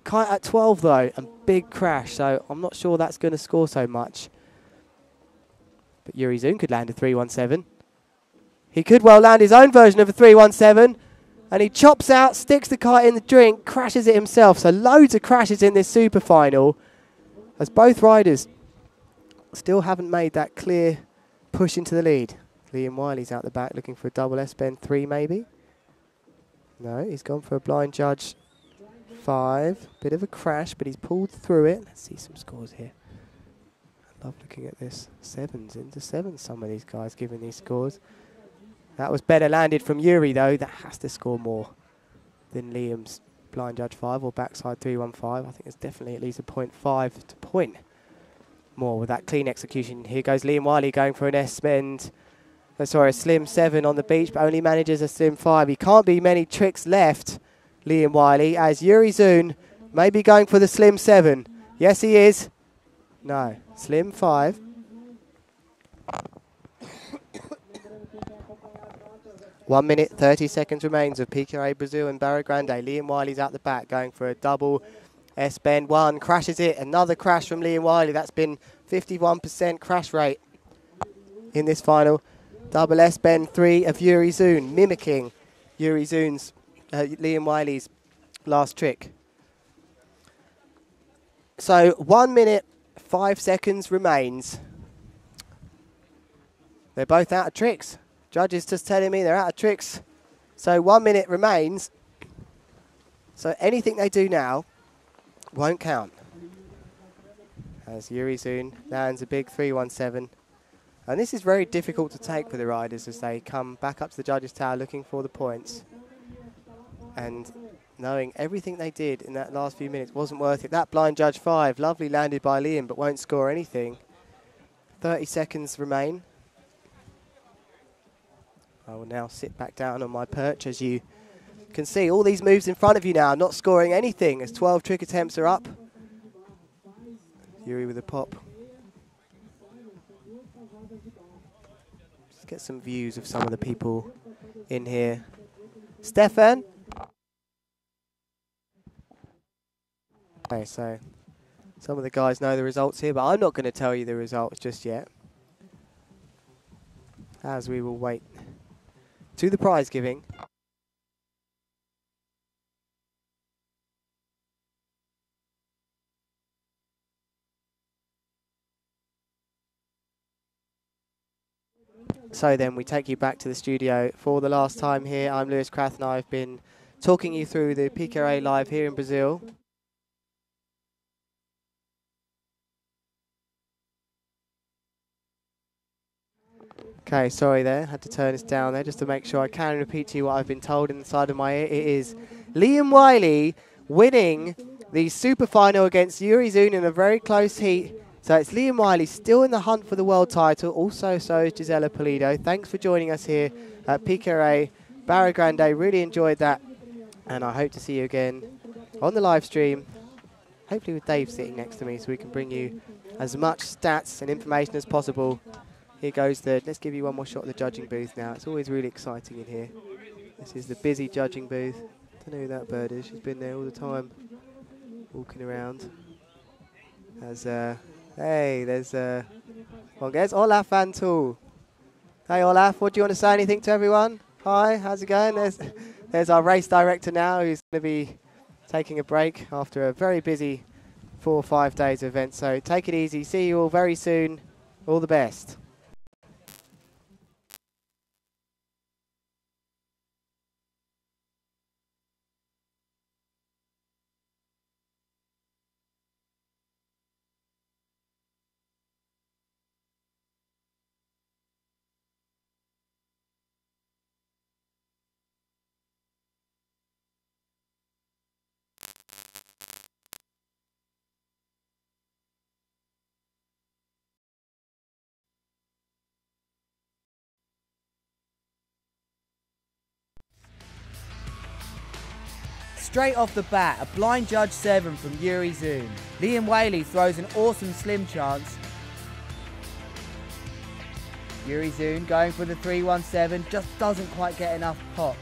Kite at 12 though, and big crash, so I'm not sure that's going to score so much. But Yuri Zun could land a 317. He could well land his own version of a 317, and he chops out, sticks the kite in the drink, crashes it himself. So loads of crashes in this super final, as both riders still haven't made that clear push into the lead. Liam Whaley's out the back looking for a double S-bend 3 maybe. No, he's gone for a blind judge 5. Bit of a crash, but he's pulled through it. Let's see some scores here. I love looking at this. 7s into 7s, some of these guys giving these scores. That was better landed from Yuri, though. That has to score more than Liam's blind judge 5 or backside 315. I think it's definitely at least a 0.5 to point more with that clean execution. Here goes Liam Whaley going for an S-bend. Sorry, a slim 7 on the beach, but only manages a slim 5. He can't be many tricks left, Liam Whaley, as Yuri Zun may be going for the slim 7. Yes, he is. No, slim 5. One minute, 30 seconds remains of PKRA Brazil and Barra Grande. Liam Whaley's out the back, going for a double S-bend 1. Crashes it. Another crash from Liam Whaley. That's been 51% crash rate in this final. Double S-bend 3 of Yuri Zun, mimicking Yuri Zun's, Liam Whaley's last trick. So 1 minute, 5 seconds remains. They're both out of tricks. Judge is just telling me they're out of tricks. So 1 minute remains. So anything they do now won't count. As Yuri Zun lands a big 317. And this is very difficult to take for the riders as they come back up to the judges' tower looking for the points. And knowing everything they did in that last few minutes wasn't worth it. That blind judge 5, lovely landed by Liam, but won't score anything. 30 seconds remain. I will now sit back down on my perch. As you can see, all these moves in front of you now, not scoring anything as 12 trick attempts are up. Yuri with a pop. Get some views of some of the people in here. Stefan? Okay, so Some of the guys know the results here, but I'm not going to tell you the results just yet, as we will wait to the prize giving. So then we take you back to the studio for the last time here. I'm Lewis Krath and I've been talking you through the PKRA Live here in Brazil. Okay, sorry there, had to turn this down there just to make sure I can repeat to you what I've been told inside of my ear. It is Liam Wiley winning the super final against Yuri Zun in a very close heat. So it's Liam Wiley still in the hunt for the world title. Also, so is Gisela Pulido. Thanks for joining us here at PKRA Barra Grande. Really enjoyed that. And I hope to see you again on the live stream. Hopefully with Dave sitting next to me so we can bring you as much stats and information as possible. Here goes let's give you one more shot of the judging booth now. It's always really exciting in here. This is the busy judging booth. Don't know who that bird is. She's been there all the time, walking around. As hey, there's Olaf Antul. Hey Olaf, what do you want to say? Anything to everyone? Hi, how's it going? There's our race director now, who's going to be taking a break after a very busy 4 or 5 days of events. So take it easy. See you all very soon. All the best. Straight off the bat, a blind judge 7 from Yuri Zun. Liam Whaley throws an awesome slim chance. Yuri Zun going for the 317, just doesn't quite get enough pop.